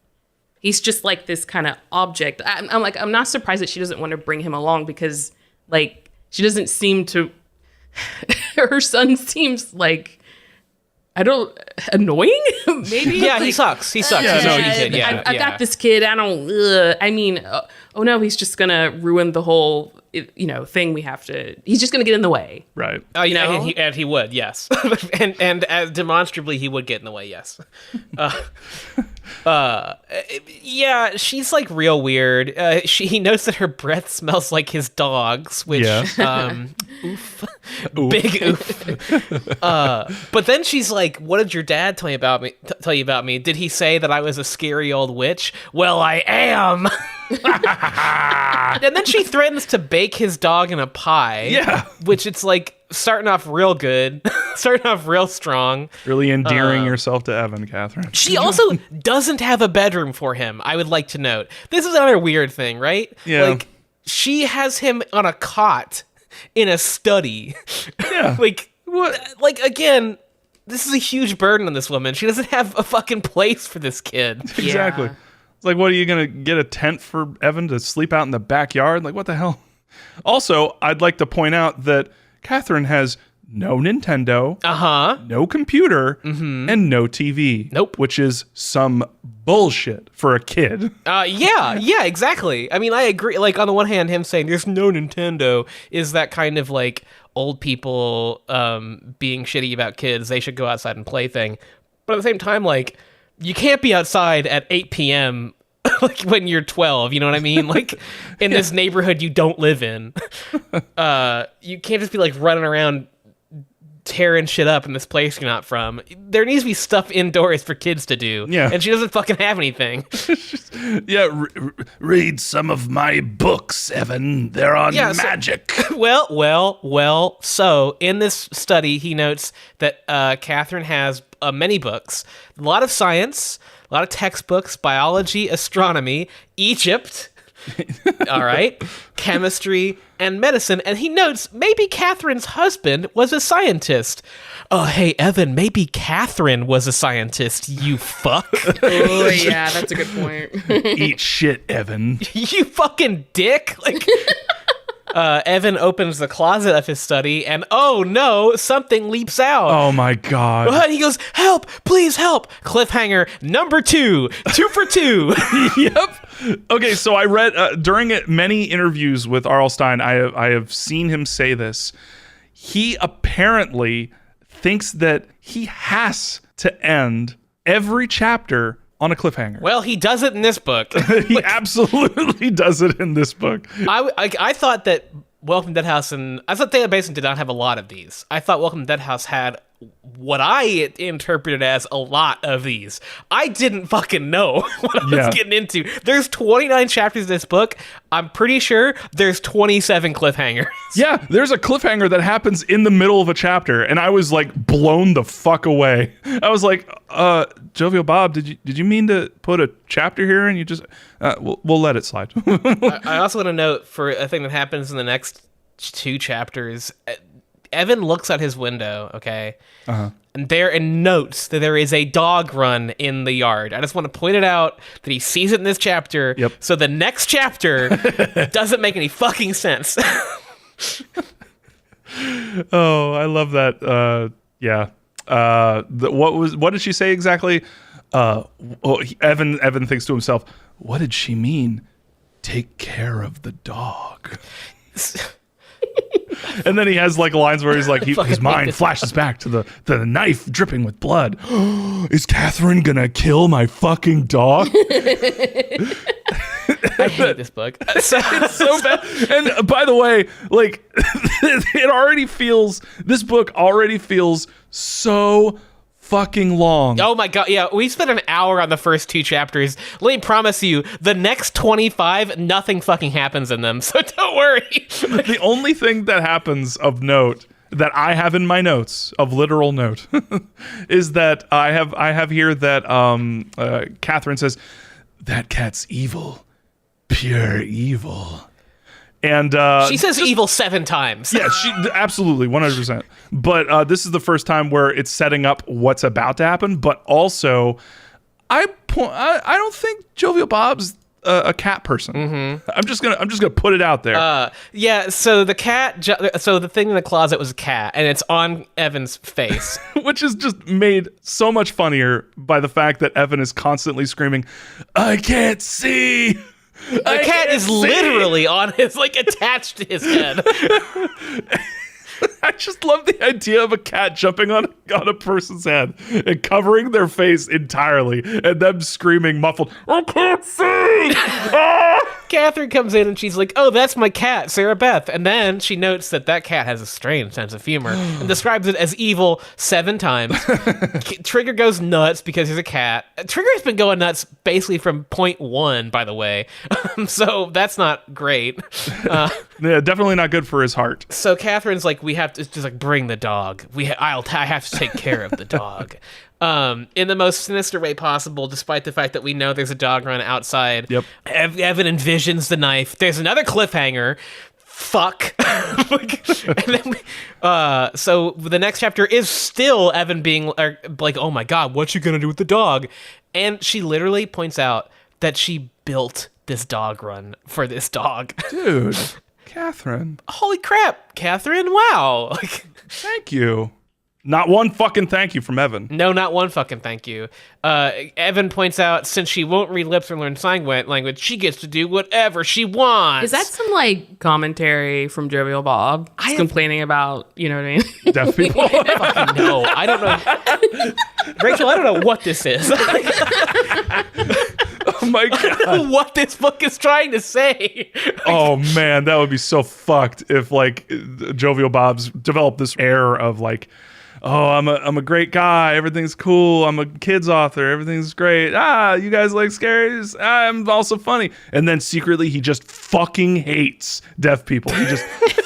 He's just like this kind of object. I'm not surprised that she doesn't want to bring him along because, like, she doesn't seem to. Her son seems like. Annoying? Maybe? yeah, Like, he sucks. He sucks. Yeah, He's a no, shitty he's- kid. Yeah, I've got this kid. I don't. I mean, oh no, he's just gonna ruin the whole, thing. We have to. He's just gonna get in the way. Right. You know? And he would, yes, and as demonstrably he would get in the way, yes. Yeah, she's like real weird. He notes that her breath smells like his dog's, which, Yeah. oof, big oof. But then she's like, "What did your dad tell you about me? Did he say that I was a scary old witch? Well, I am." And then she threatens to bake his dog in a pie. Yeah. Which it's like starting off real good, starting off real strong. Really endearing yourself to Evan, Catherine. She also doesn't have a bedroom for him, I would like to note. This is another weird thing, right? Yeah. Like, she has him on a cot in a study. Yeah. Like, what? Like, again, this is a huge burden on this woman. She doesn't have a fucking place for this kid. Exactly. Yeah. It's like, what are you going to get a tent for Evan to sleep out in the backyard? Like, what the hell? Also, I'd like to point out that Catherine has no Nintendo, no computer, and no TV. Nope. Which is some bullshit for a kid. Yeah, exactly. I mean, I agree. Like, on the one hand, him saying there's no Nintendo is that kind of like old people being shitty about kids. They should go outside and play thing. But at the same time, like, you can't be outside at 8 p.m. like when you're 12, you know what I mean? Like in this neighborhood you don't live in. You can't just be like running around tearing shit up in this place you're not from. There needs to be stuff indoors for kids to do. Yeah. And she doesn't fucking have anything. Yeah, read some of my books, Evan. They're on Yeah, so- magic. Well. So in this study, he notes that Catherine has many books, a lot of science, a lot of textbooks, biology, astronomy, Egypt, all right, chemistry, and medicine. And he notes maybe Catherine's husband was a scientist. Oh, hey, Evan, maybe Catherine was a scientist, you fuck. Oh yeah, that's a good point. Eat shit, Evan. You fucking dick. Like, Evan opens the closet of his study, and oh no, something leaps out. Oh my god. And he goes, "Help, please help." Cliffhanger number 2 for 2. Yep. Okay, so I read during many interviews with R.L. Stine, I have seen him say this. He apparently thinks that he has to end every chapter on a cliffhanger. Well, he does it in this book. He absolutely does it in this book. I thought that Welcome to Dead House I thought Data Basin did not have a lot of these. I thought Welcome to Dead House had what I interpreted as a lot of these. I didn't fucking know what I was getting into. There's 29 chapters in this book. I'm pretty sure there's 27 cliffhangers. Yeah, there's a cliffhanger that happens in the middle of a chapter, and I was like blown the fuck away. I was like, Jovial Bob, did you mean to put a chapter here? And you just we'll let it slide. I also want to note for a thing that happens in the next 2 chapters. Evan looks out his window, okay? And there notes that there is a dog run in the yard. I just want to point it out that he sees it in this chapter. Yep. So the next chapter doesn't make any fucking sense. Oh, I love that. Yeah. What did she say exactly? Evan thinks to himself, what did she mean? Take care of the dog. And then he has like lines where he's like, his mind flashes back to the knife dripping with blood. Is Catherine gonna kill my fucking dog? I hate this book. It's so bad. And by the way, like this book already feels so fucking long. Oh my god, yeah, we spent an hour on the first 2 chapters. Let me promise you, the next 25, nothing fucking happens in them, so don't worry. The only thing that happens of note that I have in my notes, of literal note, is that I have here that Catherine says, that cat's evil. Pure evil. And she says evil 7 times. Yeah, she absolutely 100%. But this is the first time where it's setting up what's about to happen. But also, I don't think Jovial Bob's a cat person. Mm-hmm. I'm just gonna put it out there. Yeah. So the cat. So the thing in the closet was a cat, and it's on Evan's face, which is just made so much funnier by the fact that Evan is constantly screaming, "I can't see." The cat is literally on his, like, attached to his head. I just love the idea of a cat jumping on a person's head and covering their face entirely and them screaming muffled, I can't see! Catherine comes in and she's like, oh, that's my cat, Sarah Beth. And then she notes that cat has a strange sense of humor and describes it as evil 7 times. Trigger goes nuts because he's a cat. Trigger's been going nuts basically from point 1, by the way. So that's not great. Yeah, definitely not good for his heart. So Catherine's like, we have to just like bring the dog. I have to take care of the dog. In the most sinister way possible, despite the fact that we know there's a dog run outside. Yep. Evan envisions the knife. There's another cliffhanger. Fuck. So the next chapter is still Evan being like, oh my god, what you gonna do with the dog? And she literally points out that she built this dog run for this dog. Dude, Catherine. Holy crap, Catherine, wow. Thank you. Not one fucking thank you from Evan. No, not one fucking thank you. Evan points out, since she won't read lips or learn sign language, she gets to do whatever she wants. Is that some, like, commentary from Jovial Bob? Complaining about, you know what I mean? Deaf people? Fucking no. I don't know. Rachel, I don't know what this is. Oh my god. I don't know what this book is trying to say. Oh man, that would be so fucked if, like, Jovial Bob's developed this air of, like, oh, I'm a great guy. Everything's cool. I'm a kids author. Everything's great. You guys like scaries? I'm also funny. And then secretly, he just fucking hates deaf people. He just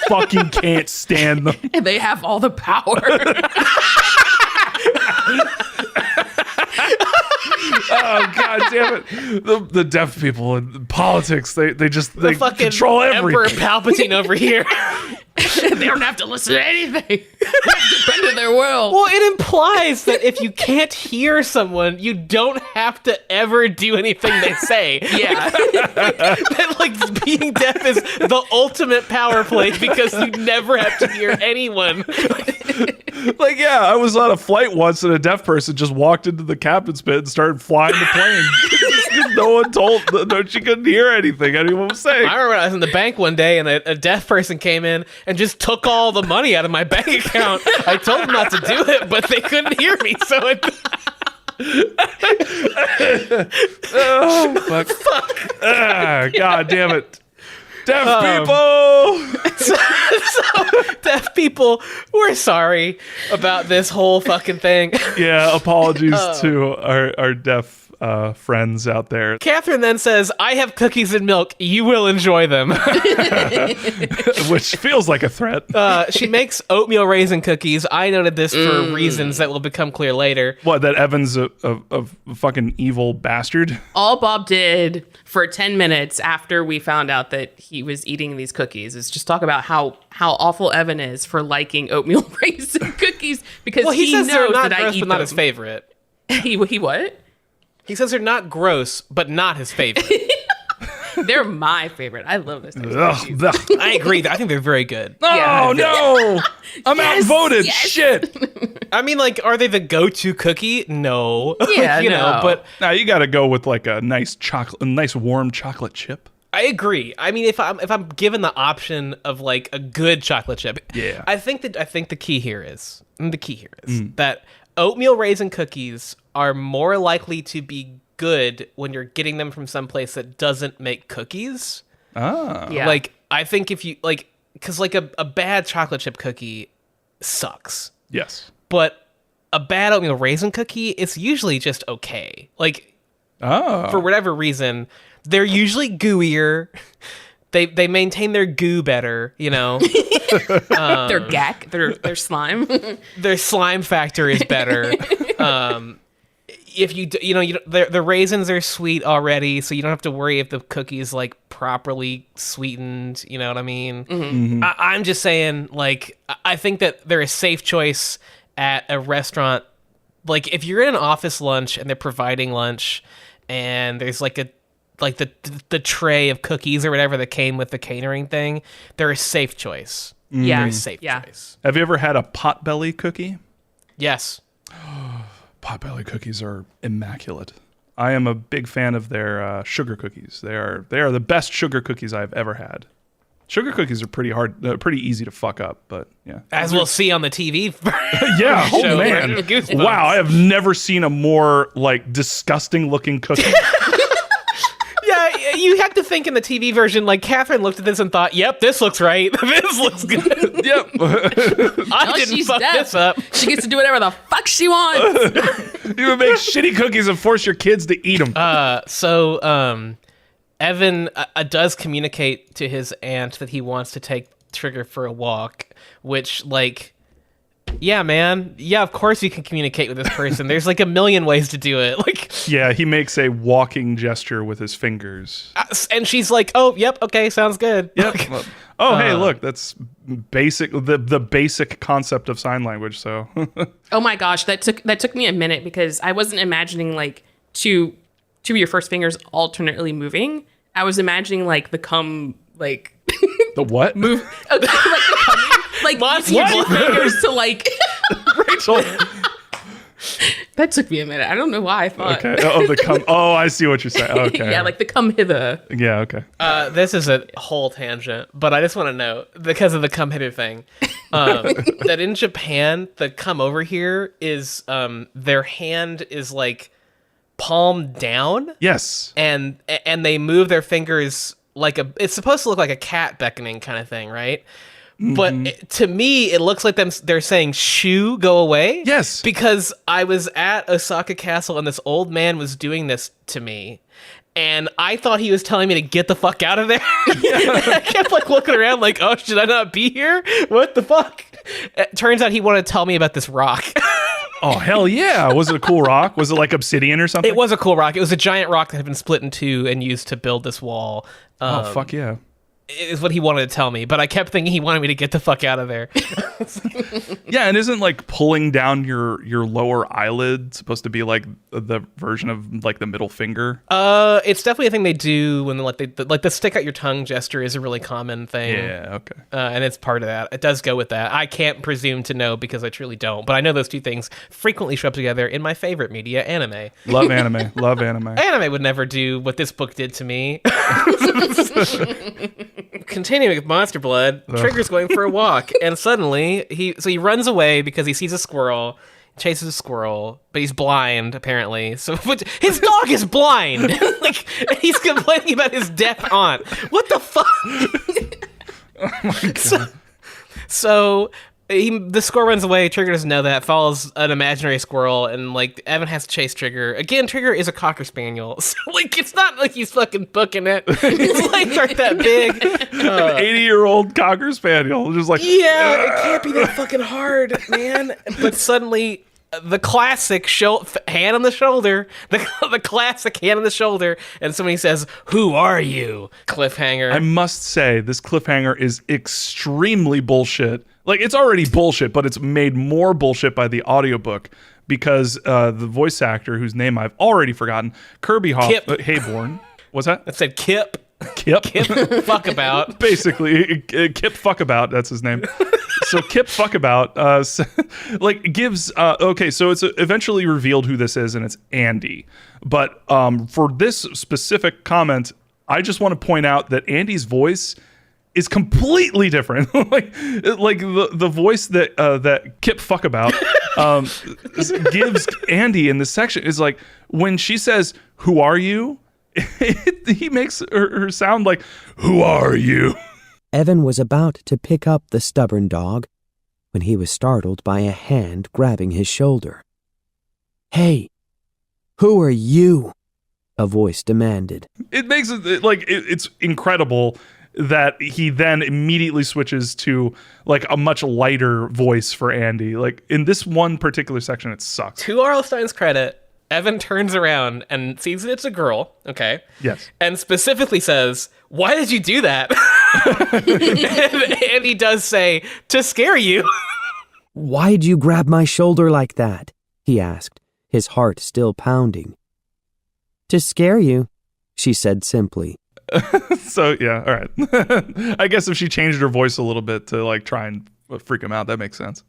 fucking can't stand them. And they have all the power. Oh god damn it! The deaf people in politics, they fucking control everything. Emperor Palpatine over here. They don't have to listen to anything. They have to bend to their will. Well, it implies that if you can't hear someone, you don't have to ever do anything they say. Yeah. That, like, being deaf is the ultimate power play because you never have to hear anyone. Like, yeah, I was on a flight once and a deaf person just walked into the captain's pit and started flying the plane. Because no one she couldn't hear anything anyone was saying. I remember I was in the bank one day and a deaf person came in and just took all the money out of my bank account. I told them not to do it, but they couldn't hear me, so it... Oh, fuck. God damn it. Deaf people! So deaf people, we're sorry about this whole fucking thing. Yeah, apologies to our deaf friends out there. Catherine then says, I have cookies and milk. You will enjoy them. Which feels like a threat. She makes oatmeal raisin cookies. I noted this for reasons that will become clear later. What, that Evan's a fucking evil bastard? All Bob did for 10 minutes after we found out that he was eating these cookies is just talk about how awful Evan is for liking oatmeal raisin cookies because He says they're knows not that gross, I eat but not them. his favorite. He what? He says they're not gross, but not his favorite. They're my favorite. I love this. Ugh, ugh. I agree. I think they're very good. Oh, no! I'm outvoted. yes. Shit. I mean, like, are they the go-to cookie? No. Yeah, you know, no. but Now you got to go with like a nice warm chocolate chip. I agree. I mean, if I'm given the option of like a good chocolate chip, Yeah. I think the key here is that oatmeal raisin cookies are more likely to be good when you're getting them from someplace that doesn't make cookies. Ah. Yeah. Like, I think if you like, because like a bad chocolate chip cookie sucks, Yes. but a bad oatmeal raisin cookie, it's usually just okay. Like, Oh. for whatever reason, they're usually gooier. They maintain their goo better, you know. their gack, their slime. Their slime factor is better. If the raisins are sweet already, so you don't have to worry if the cookie is like properly sweetened. You know what I mean? I'm just saying, like, I think that they're a safe choice at a restaurant. Like, if you're in an office lunch and they're providing lunch, and there's like the tray of cookies or whatever that came with the catering thing, they're a safe choice. Yeah. They're a safe Yeah. choice. Have you ever had a potbelly cookie? Yes. Potbelly cookies are immaculate. I am a big fan of their sugar cookies. They are the best sugar cookies I've ever had. Sugar cookies are pretty easy to fuck up, but yeah. As we'll see on the TV. Yeah, oh Show man. Goosebumps. Wow, I have never seen a more like disgusting looking cookie. Yeah, you have to think in the TV version, like, Catherine looked at this and thought, yep, this looks right. This looks good. Yep. I Oh, didn't she's fuck deaf. this up. She gets to do whatever the fuck she wants. You would make shitty cookies and force your kids to eat them. So Evan does communicate to his aunt that he wants to take Trigger for a walk, which, like, yeah, man. Yeah, of course you can communicate with this person. There's like a million ways to do it. Like, Yeah, he makes a walking gesture with his fingers. and she's like, "Oh, yep, okay, sounds good." Yep. Oh, hey, look, that's basic. The basic concept of sign language. So, Oh my gosh, that took me a minute because I wasn't imagining like two of your first fingers alternately moving. I was imagining like the cum like the what? move like the coming like What? using your fingers to like. Rachel. That took me a minute. I don't know why I thought. Okay. Oh, the come. Oh, I see what you're saying. Okay. Yeah, like the come hither. Yeah. Okay. This is a whole tangent, but I just want to note, because of the come hither thing, that in Japan, the come over here is their hand is like palm down, Yes. and they move their fingers like it's supposed to look like a cat beckoning kind of thing, right? But to me, it looks like they're saying "shoo, go away." Yes. Because I was at Osaka Castle and this old man was doing this to me, and I thought he was telling me to get the fuck out of there. I kept like looking around, like, "Oh, should I not be here? What the fuck?" It turns out he wanted to tell me about this rock. Oh, hell yeah. Was it a cool rock? Was it like obsidian or something? It was a cool rock. It was a giant rock that had been split in two and used to build this wall. Oh, fuck yeah. Is what he wanted to tell me, but I kept thinking he wanted me to get the fuck out of there. Yeah, and isn't like pulling down your lower eyelid supposed to be like the version of like the middle finger? It's definitely a thing they do when like the stick out your tongue gesture is a really common thing. Yeah, okay. And it's part of that. It does go with that. I can't presume to know because I truly don't, but I know those two things frequently show up together in my favorite media, anime. Love anime. Love anime. Anime would never do what this book did to me. Continuing with Monster Blood, Trigger's going for a walk, and suddenly he runs away because he sees a squirrel, chases a squirrel, but he's blind apparently. So his dog is blind. Like, he's complaining about his deaf aunt. What the fuck? Oh my God. So The squirrel runs away. Trigger doesn't know that. Follows an imaginary squirrel, and like Evan has to chase Trigger. Again, Trigger is a cocker spaniel, so like it's not like he's fucking booking it. His legs aren't that big. An 80-year-old cocker spaniel, just like Yeah, it can't be that fucking hard, man. But suddenly, the classic hand on the shoulder, the classic hand on the shoulder, and somebody says, "Who are you?" Cliffhanger. I must say, this cliffhanger is extremely bullshit. Like, it's already bullshit, but it's made more bullshit by the audiobook because the voice actor, whose name I've already forgotten, Kirby Hayborn. What's that? It said Kip. Kip? Kip Fuckabout. Basically, Kip Fuckabout, that's his name. So Kip Fuckabout, gives... okay, so it's eventually revealed who this is, and it's Andy. But for this specific comment, I just want to point out that Andy's voice is completely different. like the voice that Kip Fuckabout gives Andy in this section is like, when she says, "Who are you?" he makes her sound like, "Who are you?" Evan was about to pick up the stubborn dog when he was startled by a hand grabbing his shoulder. "Hey, who are you?" a voice demanded. It makes it like it's incredible that he then immediately switches to like a much lighter voice for Andy. Like in this one particular section, it sucks. To R.L. Stine's credit, Evan turns around and sees that it's a girl, okay? Yes. And specifically says, "Why did you do that?" and he does say, "To scare you." "Why'd you grab my shoulder like that?" he asked, his heart still pounding. "To scare you," she said simply. So yeah, all right. I guess if she changed her voice a little bit to like try and freak him out, that makes sense.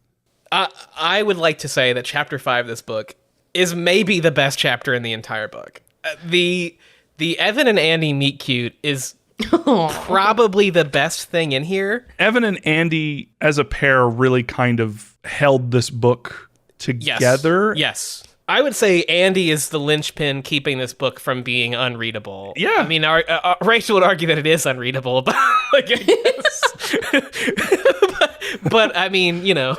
I would like to say that chapter 5 of this book is maybe the best chapter in the entire book. The Evan and Andy meet cute is probably the best thing in here. Evan and Andy as a pair really kind of held this book together. Yes. I would say Andy is the linchpin keeping this book from being unreadable. Yeah. I mean, Rachel would argue that it is unreadable, but, but I mean, you know,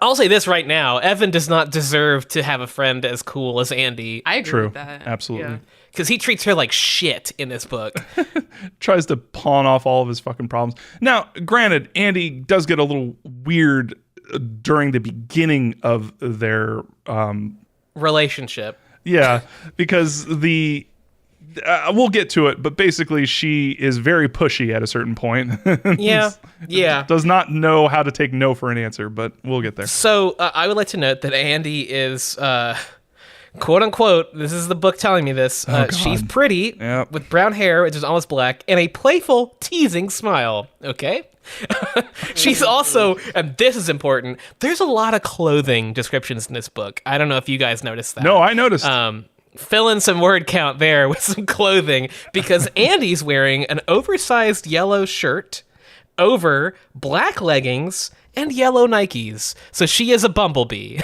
I'll say this right now. Evan does not deserve to have a friend as cool as Andy. I agree True. with that. Absolutely. Yeah. Because he treats her like shit in this book. Tries to pawn off all of his fucking problems. Now, granted, Andy does get a little weird during the beginning of their... relationship. Yeah, because we'll get to it, but basically she is very pushy at a certain point. Yeah. Does not know how to take no for an answer, but we'll get there. So I would like to note that Andy is, quote unquote, this is the book telling me this, she's pretty, Yep. with brown hair, which is almost black, and a playful, teasing smile, okay? She's also, and this is important, there's a lot of clothing descriptions in this book. I don't know if you guys noticed that. No, I noticed. Fill in some word count there with some clothing, because Andy's wearing an oversized yellow shirt over black leggings and yellow Nikes. So she is a bumblebee.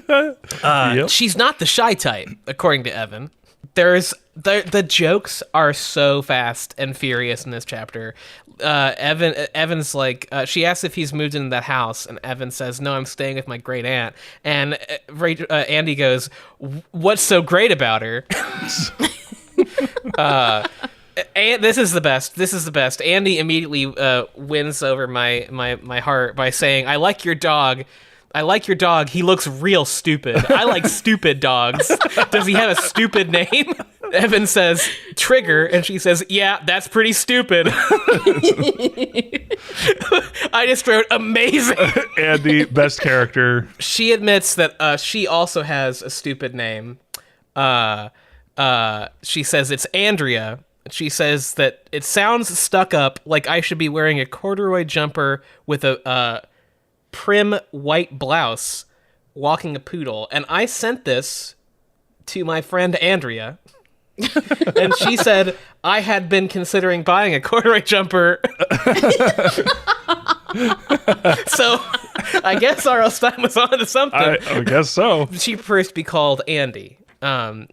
Yep. She's not the shy type, according to Evan. The jokes are so fast and furious in this chapter. Evan's like, she asks if he's moved into that house, and Evan says, "No, I'm staying with my great aunt." And Andy goes, "What's so great about her?" And this is the best. This is the best. Andy immediately wins over my heart by saying, "I like your dog. I like your dog. He looks real stupid. I like stupid dogs. Does he have a stupid name?" Evan says, "Trigger," and she says, "Yeah, that's pretty stupid." I just wrote amazing. Andy, best character. She admits that she also has a stupid name. She says it's Andrea. She says that it sounds stuck up, like I should be wearing a corduroy jumper with a prim white blouse, walking a poodle. And I sent this to my friend Andrea. And she said I had been considering buying a corduroy jumper. So I guess R.L. Stine was on to something. I guess so. She prefers to be called Andy.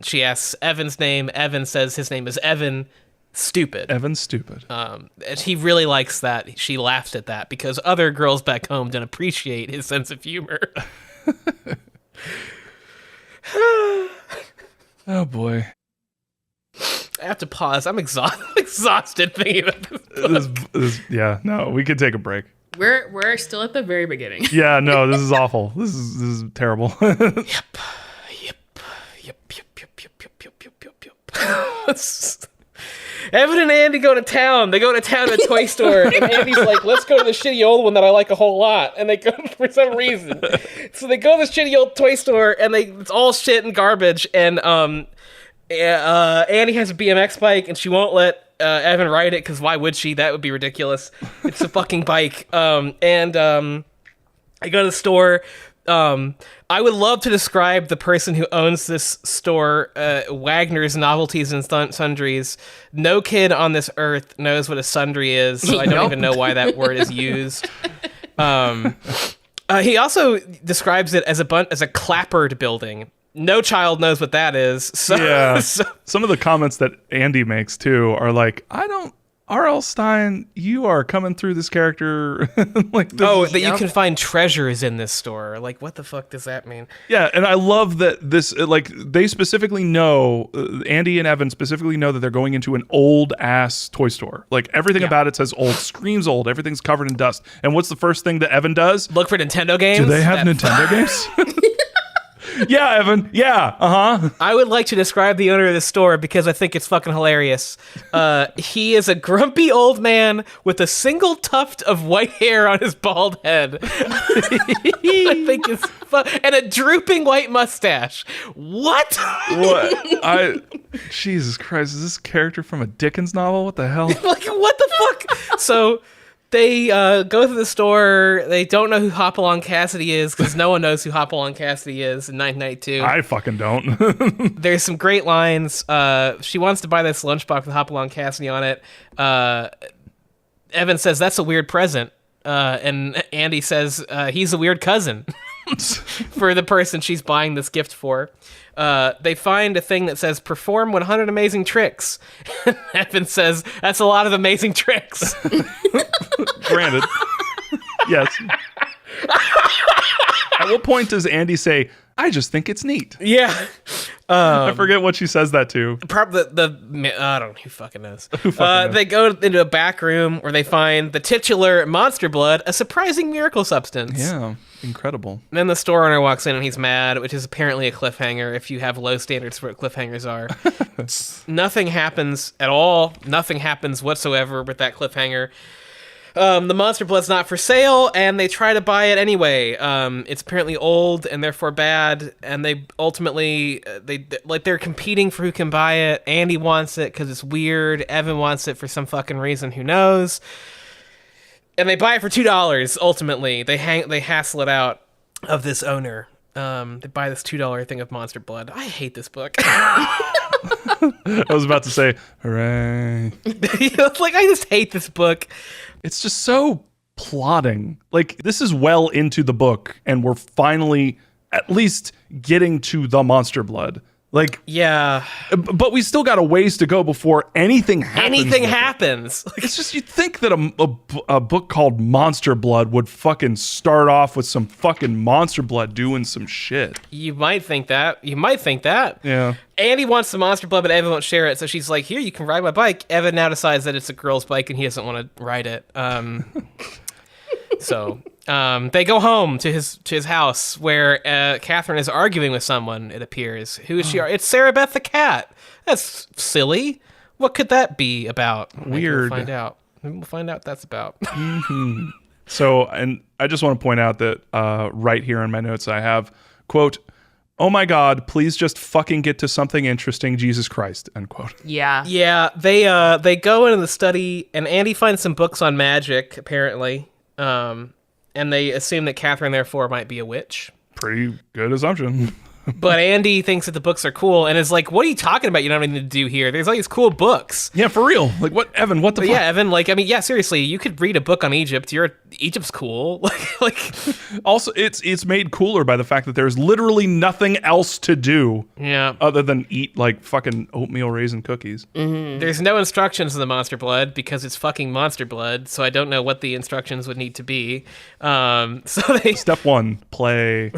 She asks Evan's name. Evan says his name is Evan. stupid. Evan's stupid. And he really likes that. She laughs at that because other girls back home don't appreciate his sense of humor. Oh boy. I have to pause. I'm exhausted thinking about this. Yeah, no, we could take a break. We're still at the very beginning. Yeah, no, this is awful. This is terrible. Yep. Evan and Andy go to town. They go to town to a toy store, and Andy's like, "Let's go to the shitty old one that I like a whole lot." And they go for some reason. So they go to this shitty old toy store, and it's all shit and garbage. And Andy has a BMX bike, and she won't let Evan ride it because why would she? That would be ridiculous. It's a fucking bike. I go to the store. I would love to describe the person who owns this store, Wagner's Novelties and Sundries. No kid on this earth knows what a sundry is, so I don't even know why that word is used. He also describes it as a clapboard building. No child knows what that is. So, Yeah. Some of the comments that Andy makes too are like, R.L. Stein, you are coming through this character like this. That you can find treasures in this store. Like, what the fuck does that mean? Yeah, and I love that this, like, they specifically know, Andy and Evan specifically know that they're going into an old-ass toy store. Like, everything about it says old, screams old, everything's covered in dust. And what's the first thing that Evan does? Look for Nintendo games? Do they have Nintendo games? Yeah, Evan. Yeah. I would like to describe the owner of the store because I think it's fucking hilarious. He is a grumpy old man with a single tuft of white hair on his bald head. I think it's and a drooping white mustache. What? Jesus Christ, is this character from a Dickens novel? What the hell? Like, what the fuck? So they go to the store. They don't know who Hopalong Cassidy is because no one knows who Hopalong Cassidy is in 1992. I fucking don't. There's some great lines. She wants to buy this lunchbox with Hopalong Cassidy on it. Evan says, "That's a weird present." And Andy says, "He's a weird cousin." For the person she's buying this gift for. They find a thing that says perform 100 amazing tricks. Evan says, "That's a lot of amazing tricks." Granted. Yes. At what point does Andy say, "I just think it's neat"? Yeah. I forget what she says that to. Probably I don't know, who fucking knows. They go into a back room where they find the titular monster blood, a surprising miracle substance. Yeah, incredible. And then the store owner walks in and he's mad, which is apparently a cliffhanger if you have low standards for what cliffhangers are. Nothing happens at all. Nothing happens whatsoever with that cliffhanger. The monster blood's not for sale, and they try to buy it anyway. It's apparently old and therefore bad, and they ultimately they're competing for who can buy it. Andy wants it because it's weird. Evan wants it for some fucking reason. Who knows? And they buy it for $2. Ultimately, they hassle it out of this owner. They buy this $2 thing of monster blood. I hate this book. I was about to say, hooray. Like, I just hate this book. It's just so plotting. Like, this is well into the book, and we're finally at least getting to the monster blood. Like, yeah. But we still got a ways to go before anything happens. Like, it's just, you'd think that a book called Monster Blood would fucking start off with some fucking monster blood doing some shit. You might think that. Yeah. Andy wants the monster blood, but Evan won't share it. So she's like, "Here, you can ride my bike." Evan now decides that it's a girl's bike and he doesn't want to ride it. So they go home to his house where Catherine is arguing with someone, it appears. Who is she? It's Sarah Beth the cat. That's silly. What could that be about? Weird. We'll find out. We'll find out what that's about. Mm-hmm. So, and I just want to point out that right here in my notes I have, quote, "Oh my God, please just fucking get to something interesting, Jesus Christ," end quote. Yeah. Yeah, they go into the study, and Andy finds some books on magic, apparently. And they assume that Catherine, therefore, might be a witch. Pretty good assumption. But Andy thinks that the books are cool and is like, what are you talking about? You don't have anything to do here. There's all these cool books. Yeah, for real. Like, what, Evan, what the fuck? Yeah, Evan, like, I mean, yeah, seriously, you could read a book on Egypt. Egypt's cool. like, Also, it's made cooler by the fact that there's literally nothing else to do yeah. other than eat, like, fucking oatmeal raisin cookies. There's no instructions in the Monster Blood because it's fucking Monster Blood, so I don't know what the instructions would need to be. So they... Step 1, play.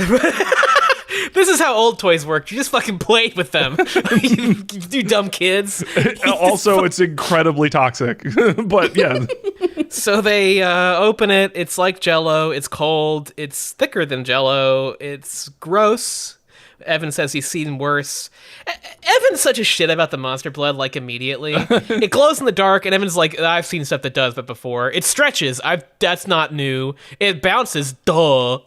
This is how old toys work. You just fucking played with them. you do dumb kids. Also, it's incredibly toxic. But yeah. So they open it. It's like Jell-O. It's cold. It's thicker than Jell-O. It's gross. Evan says he's seen worse. Evan's such a shit about the Monster Blood, like, immediately. It glows in the dark, and Evan's like, I've seen stuff that does that before. It stretches. That's not new. It bounces. Duh.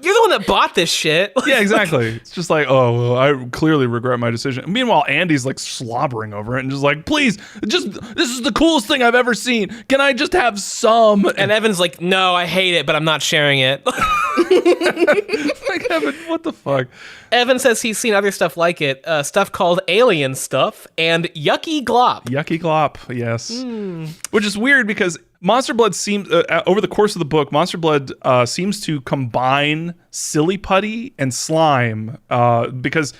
You're the one that bought this shit. Yeah, exactly. It's just like, oh, well, I clearly regret my decision. Meanwhile, Andy's like slobbering over it and just like, please, this is the coolest thing I've ever seen. Can I just have some? And Evan's like, no, I hate it, but I'm not sharing it. Like, Evan, what the fuck? Evan says he's seen other stuff like it, stuff called alien stuff and yucky glop. Yucky glop, yes. Which is weird because Monster Blood seems, over the course of the book, Monster Blood seems to combine silly putty and slime because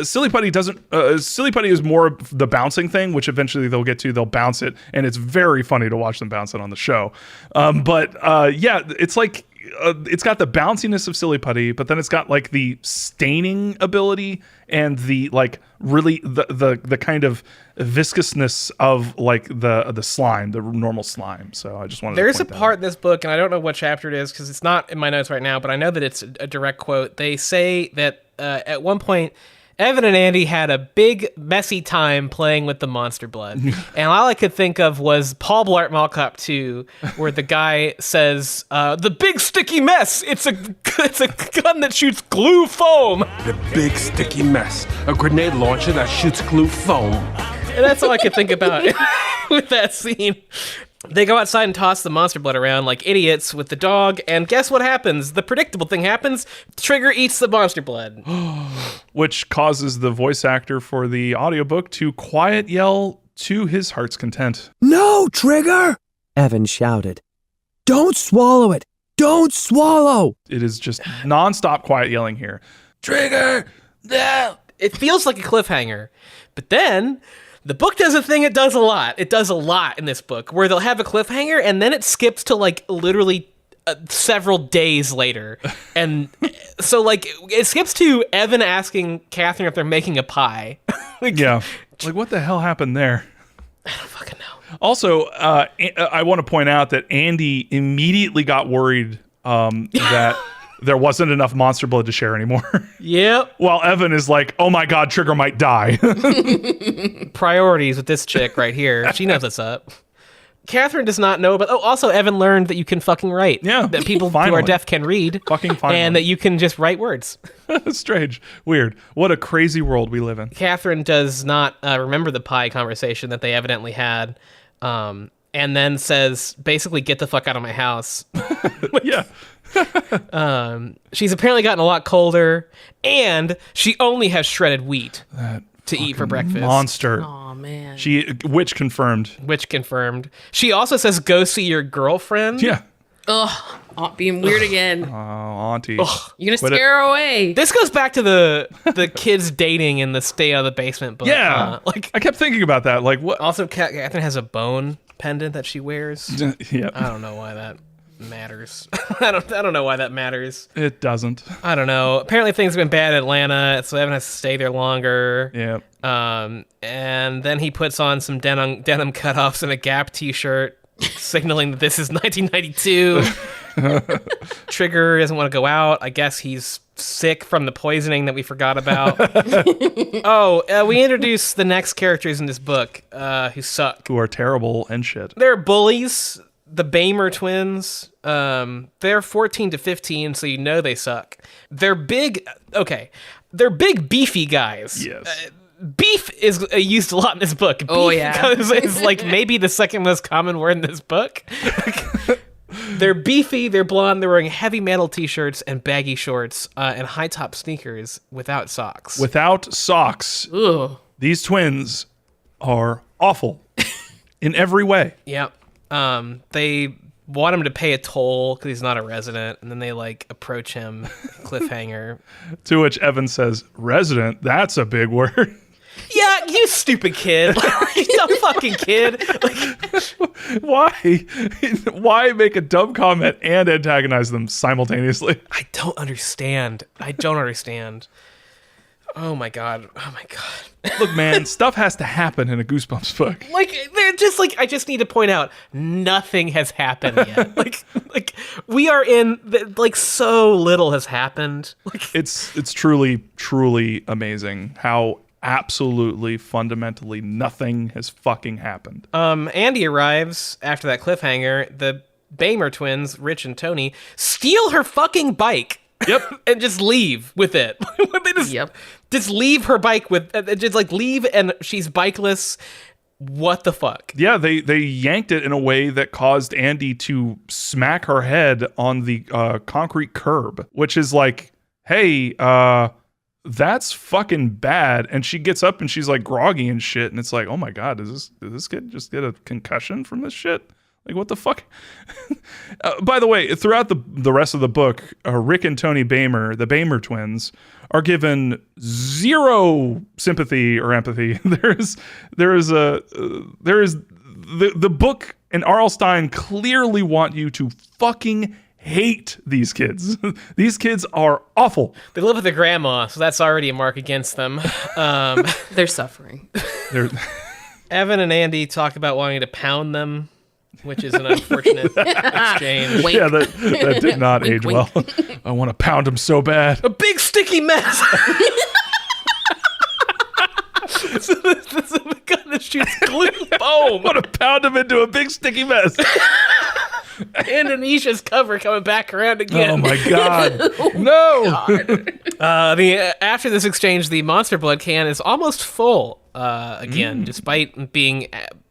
silly putty doesn't. Silly putty is more of the bouncing thing, which eventually they'll get to. They'll bounce it, and it's very funny to watch them bounce it on the show. But yeah, it's like. It's got the bounciness of silly putty, but then it's got like the staining ability and the like really the kind of viscousness of like the slime, the normal slime. So I just wanted. There's to a part in this book, and I don't know what chapter it is because it's not in my notes right now, but I know that it's a direct quote. They say that at one point, Evan and Andy had a big, messy time playing with the Monster Blood. And all I could think of was Paul Blart Mall Cop 2, where the guy says, the big sticky mess, it's a gun that shoots glue foam. The big sticky mess, a grenade launcher that shoots glue foam. And that's all I could think about with that scene. They go outside and toss the Monster Blood around like idiots with the dog, and guess what happens? The predictable thing happens. Trigger eats the Monster Blood. Which causes the voice actor for the audiobook to quiet yell to his heart's content. No, Trigger! Evan shouted. Don't swallow it! Don't swallow! It is just nonstop quiet yelling here. Trigger! No! It feels like a cliffhanger. But then... the book does a thing it does a lot. It does a lot in this book where they'll have a cliffhanger and then it skips to like literally several days later. And so like it skips to Evan asking Catherine if they're making a pie. Yeah. Like what the hell happened there? I don't fucking know. Also, I want to point out that Andy immediately got worried that there wasn't enough Monster Blood to share anymore. Yep. While Evan is like, oh my God, Trigger might die. Priorities with this chick right here. She knows what's up. Catherine does not know, but also Evan learned that you can fucking write. Yeah. That people who Finally. are deaf can read. Fucking finally. And that you can just write words. Strange. Weird. What a crazy world we live in. Catherine does not remember the pie conversation that they evidently had. And then says, basically, get the fuck out of my house. Yeah. She's apparently gotten a lot colder, and she only has shredded wheat to eat for breakfast. Monster. Oh man. Which confirmed. Which confirmed. She also says, go see your girlfriend. Yeah. Ugh. Aunt being weird again. Oh, Auntie. You're gonna Quit it. scare her away. This goes back to the kids dating in the Stay Out of the Basement book. Yeah. Like, I kept thinking about that. Like, what? also, Catherine has a bone pendant that she wears. Yeah. I don't know why that matters. I don't know why that matters. It doesn't. I don't know. Apparently things have been bad in Atlanta, so Evan has to stay there longer. Yeah. And then he puts on some denim cutoffs and a Gap t-shirt, signaling that this is 1992. Trigger doesn't want to go out. I guess he's sick from the poisoning that we forgot about. We introduce the next characters in this book who suck. Who are terrible and shit. They're bullies. The Bamer twins, they're 14 to 15, so you know they suck. They're big, they're big beefy guys. Yes. Beef is used a lot in this book. Beef Oh, yeah. is like maybe the second most common word in this book. They're beefy, they're blonde, they're wearing heavy metal t-shirts and baggy shorts and high-top sneakers without socks. Without socks, Ugh. these twins are awful in every way. Yep. They want him to pay a toll because he's not a resident, and then they like approach him, cliffhanger. To which Evan says, "Resident? That's a big word." Yeah, you stupid kid. You dumb fucking kid. Like, Why make a dumb comment and antagonize them simultaneously? I don't understand. Oh my god. Look, man, stuff has to happen in a Goosebumps book. Like, they're just like, I just need to point out, nothing has happened yet. like we are in like so little has happened. Like, It's truly amazing how absolutely fundamentally nothing has fucking happened. Andy arrives after that cliffhanger. The Bamer twins, Rich and Tony, steal her fucking bike. Yep. And just leave with it. They just leave her bike with, just like leave and she's bikeless. What the fuck? Yeah, they yanked it in a way that caused Andy to smack her head on the concrete curb, which is like, hey, that's fucking bad. And she gets up and she's like groggy and shit. And it's like, oh my God, did this kid just get a concussion from this shit? Like, what the fuck? By the way, throughout the rest of the book, Rick and Tony Bamer, the Bamer twins, are given zero sympathy or empathy. The book and R.L. Stine clearly want you to fucking hate these kids. These kids are awful. They live with their grandma, so that's already a mark against them. They're suffering. Evan and Andy talk about wanting to pound them, which is an unfortunate exchange. Wink. Yeah, that did not age wink. well. I want to pound him so bad. A big sticky mess. So this is a gun that shoots glue foam. I want to pound him into a big sticky mess. And Anisha's cover coming back around again. Oh my God. No. After this exchange, the monster blood can is almost full again, despite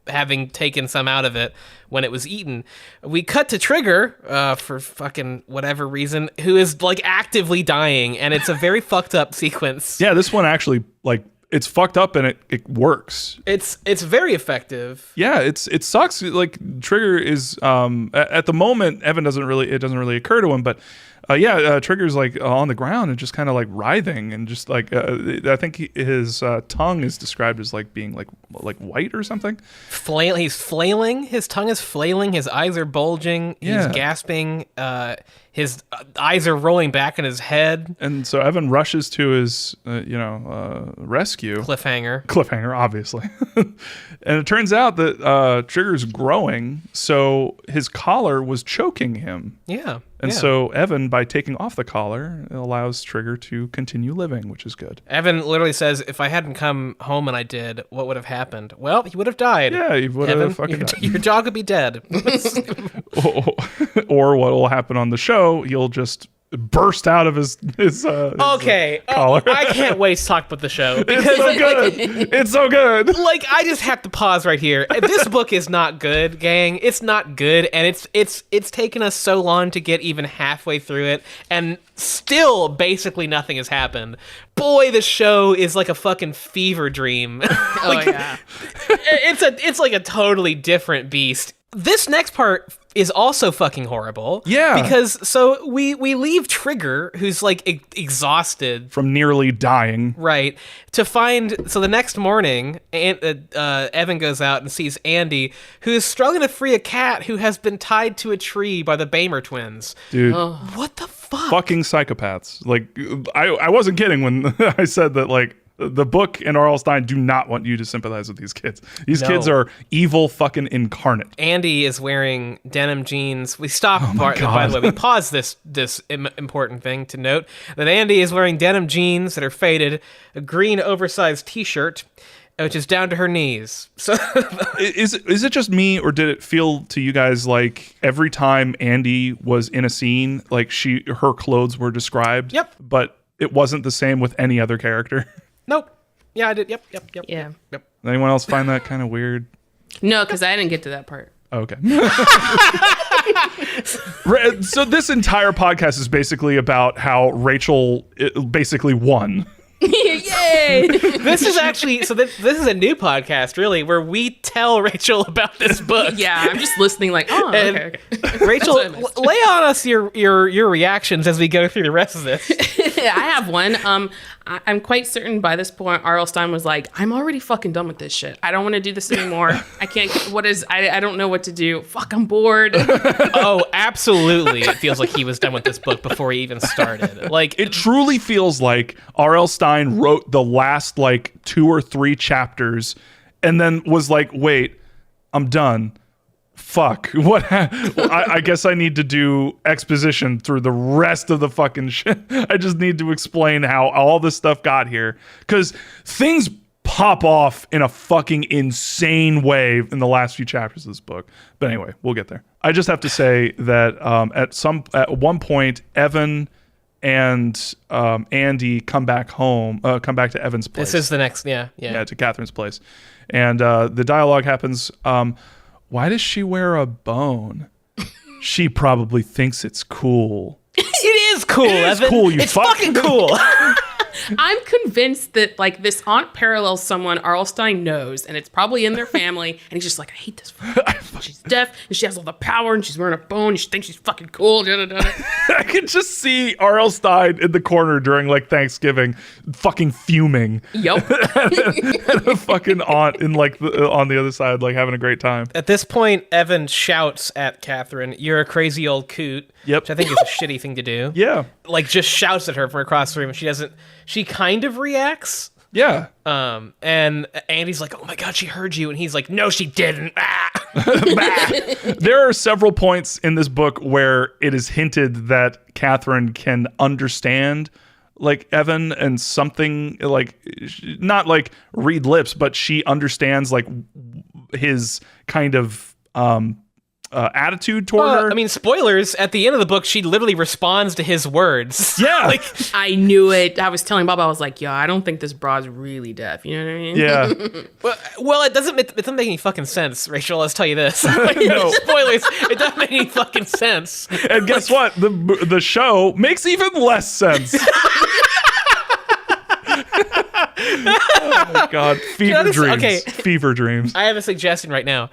having taken some out of it when it was eaten. We cut to Trigger for fucking whatever reason, who is like actively dying, and it's a very fucked up sequence. Yeah, this one actually, like, it's fucked up and it works. It's very effective. Yeah, it sucks. Like, Trigger is at the moment, it doesn't really occur to him, but Trigger's like on the ground and just kind of like writhing and just like I think his tongue is described as like being like white or something. He's flailing. His tongue is flailing. His eyes are bulging. Yeah. He's gasping. His eyes are rolling back in his head. And so Evan rushes to his rescue. Cliffhanger, obviously. And it turns out that Trigger's growing, so his collar was choking him. Yeah. And so Evan, by taking off the collar, allows Trigger to continue living, which is good. Evan literally says, if I hadn't come home and I did, what would have happened? Well, he would have died. Yeah, he would have fucking died. Your dog would be dead. Or what will happen on the show, he'll just burst out of his collar. I can't wait to talk about the show. Because It's so good. It's so good. like, I just have to pause right here. This book is not good, gang. It's not good, and it's taken us so long to get even halfway through it, and still basically nothing has happened. Boy, this show is like a fucking fever dream. Yeah. It's like a totally different beast. This next part is also fucking horrible. Yeah. Because so we leave Trigger, who's like exhausted, From nearly dying. right, to find. So the next morning, Evan goes out and sees Andy, who is struggling to free a cat who has been tied to a tree by the Bamer twins. Dude. What the fuck? Fucking psychopaths. Like, I wasn't kidding when I said that, like, the book and R.L. Stine do not want you to sympathize with these kids. These kids are evil fucking incarnate. Andy is wearing denim jeans. We stop, by the way, we pause this important thing to note that Andy is wearing denim jeans that are faded, a green oversized t-shirt, which is down to her knees. So Is it just me, or did it feel to you guys like every time Andy was in a scene, like her clothes were described? Yep. But it wasn't the same with any other character? Nope. Yeah, I did. Yep. Yeah. Yep. Anyone else find that kind of weird? No, because I didn't get to that part. Okay. So this entire podcast is basically about how Rachel basically won. Yay! This is actually this is a new podcast, really, where we tell Rachel about this book. Yeah, I'm just listening like, oh, And okay. Rachel, That's what I missed. lay on us your reactions as we go through the rest of this. I have one. I'm quite certain by this point, R.L. Stine was like, I'm already fucking done with this shit. I don't want to do this anymore. I can't, I don't know what to do. Fuck, I'm bored. Oh, absolutely. It feels like he was done with this book before he even started. Like, It truly feels like R.L. Stine wrote the last like 2 or 3 chapters and then was like, wait, I'm done. Fuck. What? I guess I need to do exposition through the rest of the fucking shit. I just need to explain how all this stuff got here. Because things pop off in a fucking insane way in the last few chapters of this book. But anyway, we'll get there. I just have to say that at one point, Evan and Andy come back to Evan's place. this is the next, yeah. To Catherine's place. And the dialogue happens, why does she wear a bone? She probably thinks it's cool. It is cool, Evan. cool, you It's fuck. fucking cool. I'm convinced that like this aunt parallels someone R.L. Stine knows, and it's probably in their family. And he's just like, I hate this. She's deaf, and she has all the power, and she's wearing a bone. And she thinks she's fucking cool. Da, da, da. I can just see R.L. Stine in the corner during like Thanksgiving, fucking fuming. Yup. And a fucking aunt in like on the other side, like having a great time. At this point, Evan shouts at Catherine, "You're a crazy old coot." Yep. Which I think is a shitty thing to do. Yeah. Like, just shouts at her from across the room. She doesn't. She kind of reacts. Yeah. And Andy's like, "Oh my god, she heard you," and he's like, "No, she didn't." There are several points in this book where it is hinted that Catherine can understand like Evan and something like not like read lips, but she understands like his kind of attitude toward her. I mean, spoilers. At the end of the book, she literally responds to his words. Yeah. like, I knew it. I was telling Bob, I was like, yo, I don't think this bra's really deaf. You know what I mean? Yeah. well, it doesn't make any fucking sense, Rachel. Let's tell you this. No. Spoilers. It doesn't make any fucking sense. And guess what? The show makes even less sense. Oh my god. Fever dreams. Okay. Fever dreams. I have a suggestion right now.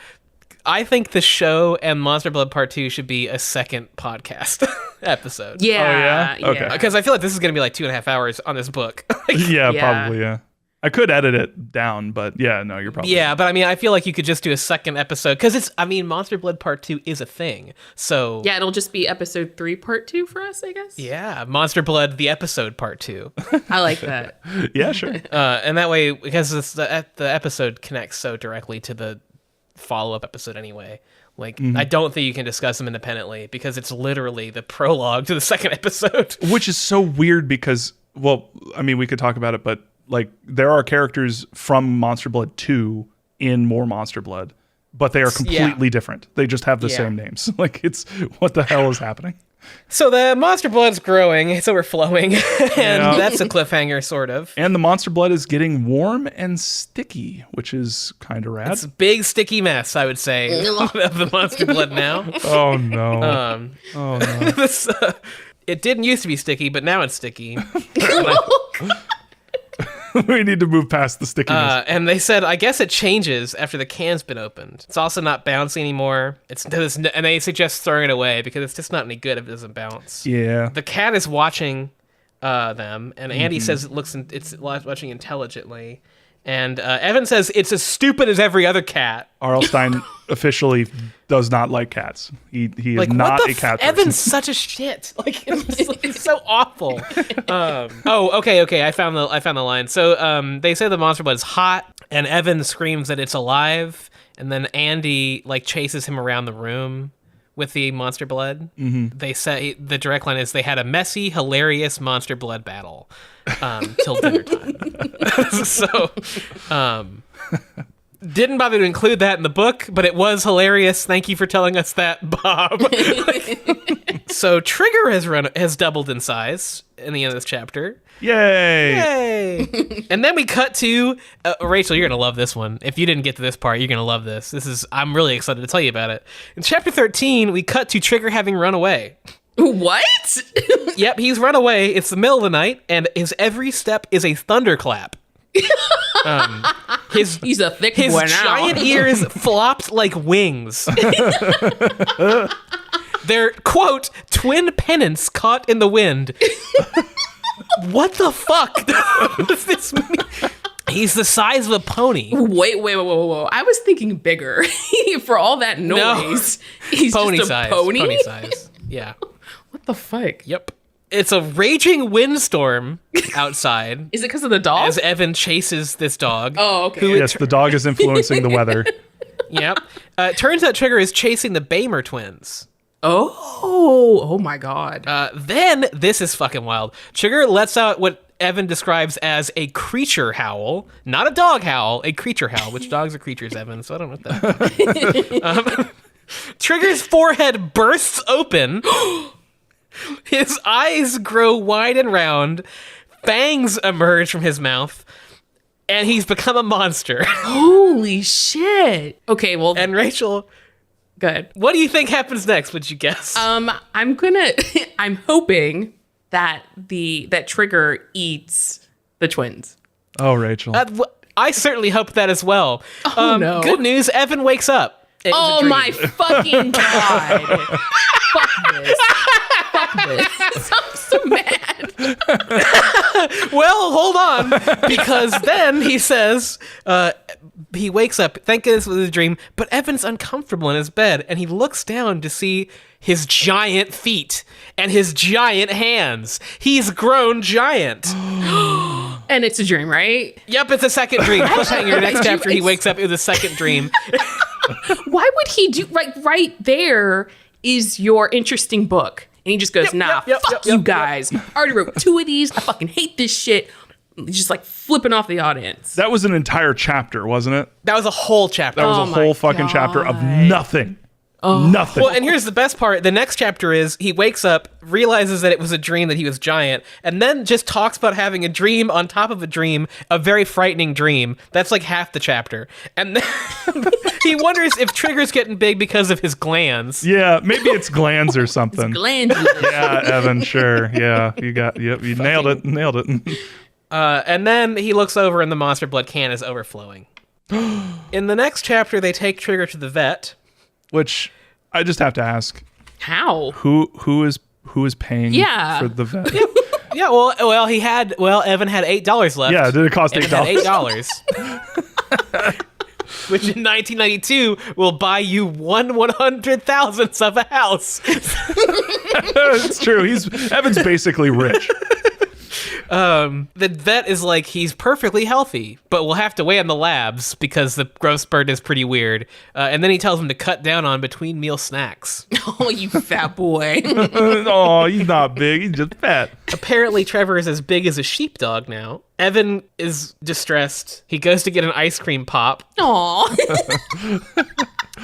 I think the show and Monster Blood Part 2 should be a second podcast episode. Yeah. Oh, yeah? Okay. Because I feel like this is going to be like 2.5 hours on this book. Yeah, Yeah. probably, yeah. I could edit it down, but yeah, no, you're probably Yeah, but I mean, I feel like you could just do a second episode because Monster Blood Part 2 is a thing. So Yeah, it'll just be episode 3, part 2 for us, I guess. yeah, Monster Blood, the episode Part 2. I like that. Yeah, sure. And that way, because the episode connects so directly to the follow-up episode anyway. Like, I don't think you can discuss them independently because it's literally the prologue to the second episode. Which is so weird because, well, I mean, we could talk about it, but like there are characters from Monster Blood 2 in More Monster Blood, but they are completely different. They just have the Yeah. same names. Like, it's what the hell is happening? So the Monster Blood's growing, it's overflowing, and Yeah. that's a cliffhanger, sort of. And the Monster Blood is getting warm and sticky, which is kind of rad. It's a big sticky mess, I would say, of the Monster Blood now. Oh no. Oh no. This, it didn't used to be sticky, but now it's sticky. We need to move past the stickiness. And they said, I guess it changes after the can's been opened. It's also not bouncy anymore. And they suggest throwing it away because it's just not any good if it doesn't bounce. Yeah. The cat is watching them, and Andy says it's watching intelligently. And Evan says it's as stupid as every other cat. R.L. Stine officially does not like cats. He is Like, not what a the cat person. Evan's such a shit. Like, it's so awful. Okay. I found the line. So they say the Monster Blood is hot, and Evan screams that it's alive, and then Andy like chases him around the room with the Monster Blood. Mm-hmm. They say the direct line is they had a messy, hilarious Monster Blood battle till dinner time. So didn't bother to include that in the book, but it was hilarious. Thank you for telling us that, Bob. So Trigger has doubled in size in the end of this chapter. Yay! Yay! And then we cut to Rachel. You're gonna love this one. If you didn't get to this part, you're gonna love this. I'm really excited to tell you about it. In chapter 13, we cut to Trigger having run away. What? Yep, he's run away. It's the middle of the night, and his every step is a thunderclap. He's a thick His boy now. giant ears flopped like wings. They're, quote, twin pennants caught in the wind. What the fuck does this mean? He's the size of a pony. Wait. I was thinking bigger. For all that noise, he's Pony just a size. pony? Pony size. Yeah. What the fuck? Yep. It's a raging windstorm outside Is it because of the dog? as Evan chases this dog. Oh, okay. Yes, the dog is influencing the weather. Yep. Turns out Trigger is chasing the Bamer twins. Oh my god. Then, this is fucking wild. Trigger lets out what Evan describes as a creature howl. Not a dog howl, a creature howl, which dogs are creatures, Evan, so I don't know what that. Trigger's forehead bursts open. His eyes grow wide and round. Fangs emerge from his mouth. And he's become a monster. Holy shit. Okay, well, And Rachel, good. what do you think happens next? Would you guess? I'm hoping that that Trigger eats the twins. Oh, Rachel. I certainly hope that as well. No. Good news, Evan wakes up. It was a Oh dream. my fucking god. Fuck this. Fuck this. I'm so mad. Well, hold on, because then he says, he wakes up, thank goodness it was a dream, but Evan's uncomfortable in his bed, and he looks down to see his giant feet and his giant hands. He's grown giant. And it's a dream, right? Yep, it's a second dream. Cliffhanger, next chapter, he wakes up, it was a second dream. Why would he do right there is your interesting book. And he just goes, fuck you guys. I already wrote 2 of these. I fucking hate this shit. He's just like flipping off the audience. That was an entire chapter, wasn't it? That was a whole chapter. That was Oh a my whole fucking chapter of nothing. Nothing. Well, and here's the best part. The next chapter is he wakes up, realizes that it was a dream, that he was giant, and then just talks about having a dream on top of a dream, a very frightening dream. That's like half the chapter. And then he wonders if Trigger's getting big because of his glands. Yeah, maybe it's glands or something. Glandular. Yeah, Evan, sure. Yeah, you nailed it. Nailed it. And then he looks over and the monster blood can is overflowing. In the next chapter, they take Trigger to the vet. Which I just have to ask, How? who is paying Yeah. for the vet? Yeah, well, Evan had $8 left. Yeah, did it cost Evan $8? had $8. Which in 1992 will buy you 1/100,000th of a house. It's true. Evan's basically rich. The vet is like, he's perfectly healthy, but we'll have to weigh in the labs because the growth spurt is pretty weird. And then he tells him to cut down on between meal snacks. Oh, you fat boy. Oh, he's not big. He's just fat. Apparently, Trevor is as big as a sheepdog now. Evan is distressed. He goes to get an ice cream pop. Aw.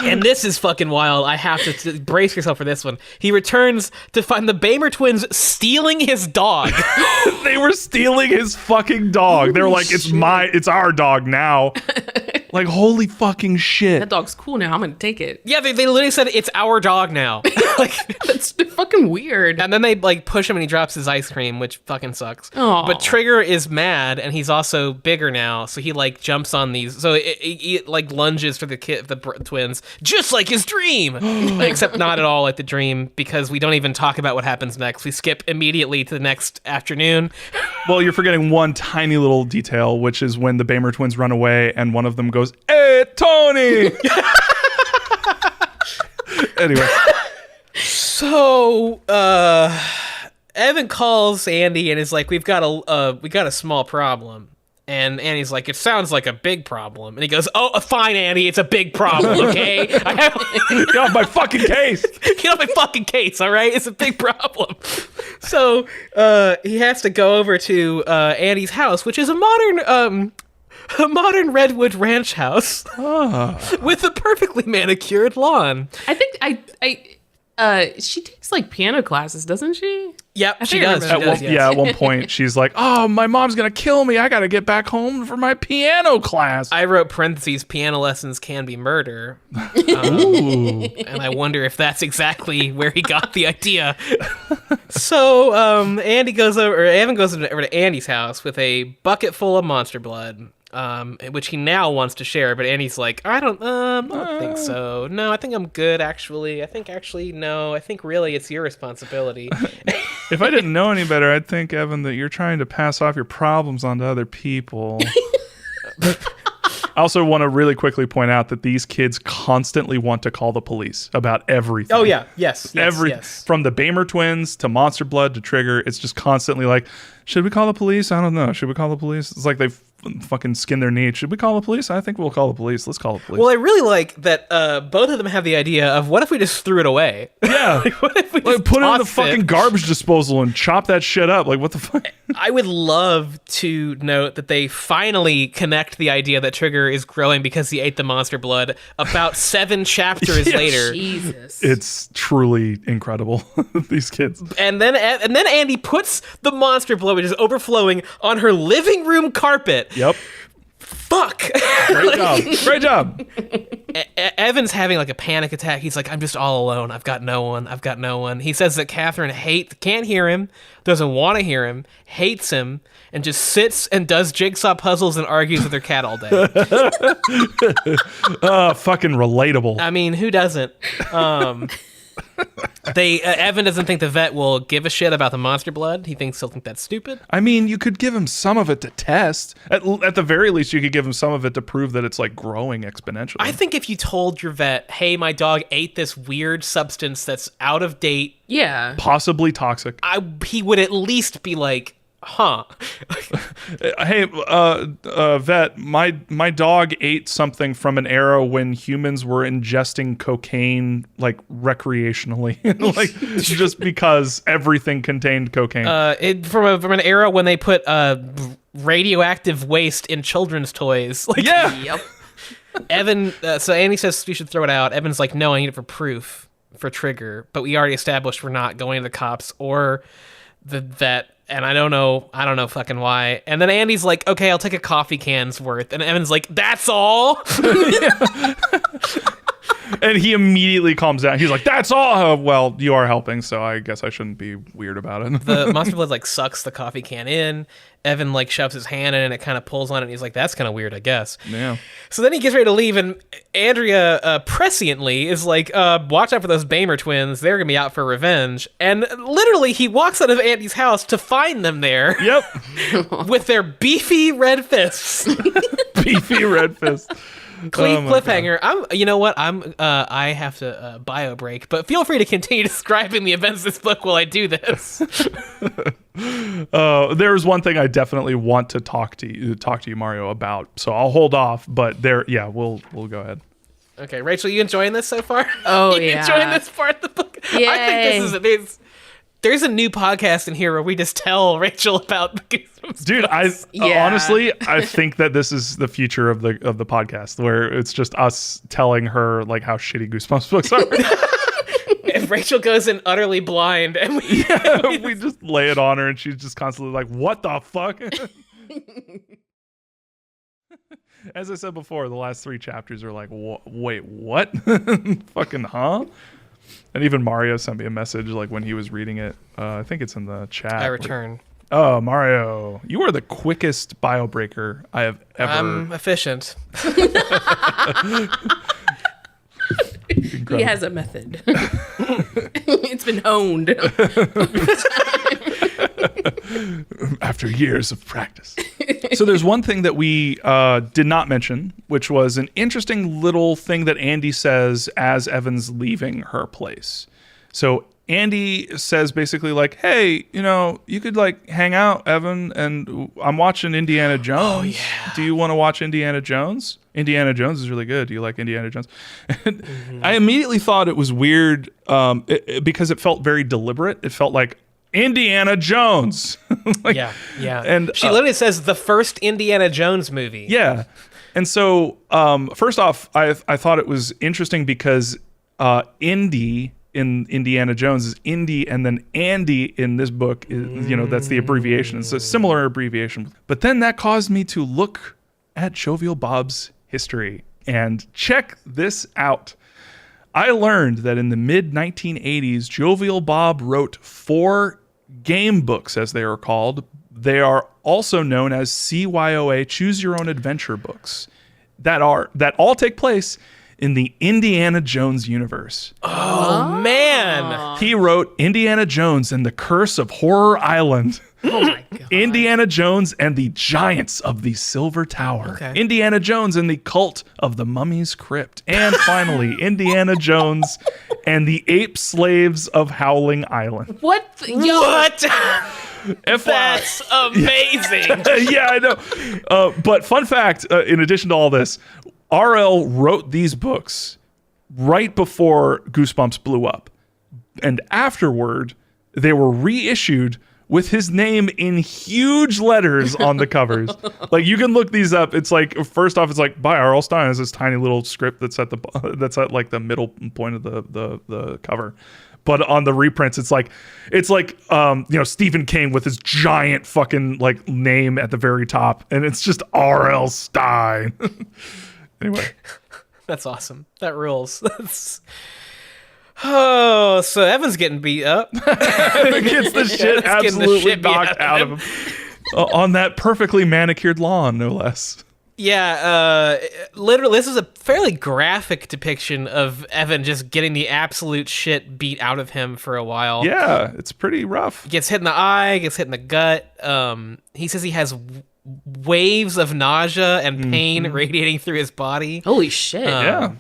And this is fucking wild. I have to brace yourself for this one. He returns to find the Bamer twins stealing his dog. They were stealing his fucking dog. They were like, it's our dog now. Like, holy fucking shit. That dog's cool now. I'm going to take it. Yeah, they literally said, it's our dog now. That's fucking weird. And then they like push him and he drops his ice cream, which fucking sucks. Aw. But Trigger is mad and he's also bigger now, so he like jumps on these. So he like lunges for the twins, just like his dream, except not at all like the dream, because we don't even talk about what happens next. We skip immediately to the next afternoon. Well, you're forgetting one tiny little detail, which is when the Bamer twins run away and one of them goes, "Hey, Tony!" Anyway. So, Evan calls Andy and is like, "We got a small problem." And Andy's like, "It sounds like a big problem." And he goes, "Oh, fine, Andy, it's a big problem, okay? Get off my fucking case! Get off my fucking case, all right? It's a big problem." So he has to go over to Andy's house, which is a modern redwood ranch house with a perfectly manicured lawn. I think She takes like piano classes, doesn't she? Yep, I she think I does. She remember does, that. yes. Yeah, at one point she's like, "Oh, my mom's gonna kill me. I gotta get back home for my piano class." I wrote parentheses, piano lessons can be murder. Ooh. And I wonder if that's exactly where he got the idea. So, Evan goes over to Andy's house with a bucket full of monster blood, which he now wants to share, but Andy's like, I don't think so. No, I think I'm good, actually. No, I think really it's your responsibility. If I didn't know any better, I'd think, Evan, that you're trying to pass off your problems onto other people. I also want to really quickly point out that these kids constantly want to call the police about everything. Oh, yeah. Yes. From the Bamer twins to Monster Blood to Trigger, it's just constantly like, should we call the police? I don't know. Should we call the police? It's like they've fucking skinned their knee. Should we call the police? I think we'll call the police. Let's call the police. Well, I really like that both of them have the idea of what if we just threw it away? Yeah. What if we Like, just put it in the tossed fucking garbage disposal and chop that shit up. Like, what the fuck? I would love to note that they finally connect the idea that Trigger is growing because he ate the monster blood about 7 chapters later. Jesus. It's truly incredible. These kids. And then Andy puts the monster blood, which is overflowing, on her living room carpet. Yep. Fuck. Great job. Great job. Evan's having like a panic attack. He's like, I'm just all alone. I've got no one. He says that Catherine can't hear him, doesn't want to hear him, hates him, and just sits and does jigsaw puzzles and argues with her cat all day. Fucking relatable. I mean, who doesn't? Evan doesn't think the vet will give a shit about the monster blood. He'll think that's stupid. I mean, you could give him some of it to test. At the very least, you could give him some of it to prove that it's like growing exponentially. I think if you told your vet, hey, my dog ate this weird substance that's out of date, Yeah. possibly toxic. he would at least be like, huh. Hey, vet, my dog ate something from an era when humans were ingesting cocaine like recreationally, like just because everything contained cocaine. From an era when they put radioactive waste in children's toys. Like, yeah. Yep. Evan, so Andy says we should throw it out. Evan's like, no, I need it for proof, for Trigger. But we already established we're not going to the cops or the vet. And I don't know fucking why. And then Andy's like, okay, I'll take a coffee can's worth. And Evan's like, that's all? And he immediately calms down. He's like, that's all. Well, you are helping, so I guess I shouldn't be weird about it. The monster blood like sucks the coffee can in. Evan like shoves his hand in and it kind of pulls on it. And he's like, that's kind of weird, I guess. Yeah. So then he gets ready to leave, and Andrea presciently is like, watch out for those Bamer twins. They're going to be out for revenge. And literally, he walks out of Andy's house to find them there. Yep. With their beefy red fists. Beefy red fist. Clean Oh my cliffhanger. I have to bio break, but feel free to continue describing the events of this book while I do this. There's one thing I definitely want to talk to you, Mario, about. So I'll hold off. But we'll go ahead. Okay, Rachel, you enjoying this so far? Oh, you yeah. enjoying this part of the book? Yay. I think there's a new podcast in here where we just tell Rachel about the Goosebumps Dude, books. honestly, I think that this is the future of the podcast, where it's just us telling her like how shitty Goosebumps books are. If Rachel goes in utterly blind and we just lay it on her, and she's just constantly like, "What the fuck?" As I said before, the last 3 chapters are like, "Wait, what? Fucking huh?" And even Mario sent me a message like when he was reading it. I think it's in the chat. I return. Oh, Mario, you are the quickest bio breaker I have ever. I'm efficient. He has a method. It's been honed. After years of practice. So there's one thing that we did not mention, which was an interesting little thing that Andy says as Evan's leaving her place. So Andy says basically like, hey, you could like hang out, Evan, and I'm watching Indiana Jones. Oh, yeah. Do you want to watch Indiana Jones? Indiana Jones is really good. Do you like Indiana Jones? And I immediately thought it was weird because it felt very deliberate. It felt like Indiana Jones. Like, yeah. And she literally says the first Indiana Jones movie. Yeah. And so first off, I thought it was interesting because Indy in Indiana Jones is Indy, and then Andy in this book is, that's the abbreviation. It's a similar abbreviation. But then that caused me to look at Jovial Bob's history and check this out. I learned that in the mid 1980s, Jovial Bob wrote 4 game books, as they are called. They are also known as CYOA, Choose Your Own Adventure books, that all take place in the Indiana Jones universe. Oh, man. He wrote Indiana Jones and the Curse of Horror Island. Oh my god. Indiana Jones and the Giants of the Silver Tower. Okay. Indiana Jones and the Cult of the Mummy's Crypt. And finally, Indiana Jones and the Ape Slaves of Howling Island. What? What? FYI. That's amazing. Yeah, I know. But fun fact, in addition to all this, RL wrote these books right before Goosebumps blew up. And afterward, they were reissued with his name in huge letters on the covers. Like, you can look these up. It's like, first off, it's like by R.L. Stine. It's this tiny little script that's at like the middle point of the cover. But on the reprints, it's like Stephen King with his giant fucking like name at the very top, and it's just R.L. Stine. Anyway, That's awesome. That rules. Oh, so Evan's getting beat up. gets the shit absolutely knocked out of him on that perfectly manicured lawn, no less. Yeah, literally, this is a fairly graphic depiction of Evan just getting the absolute shit beat out of him for a while. Yeah, it's pretty rough. Gets hit in the eye, gets hit in the gut. He says he has waves of nausea and pain radiating through his body. Holy shit. Yeah.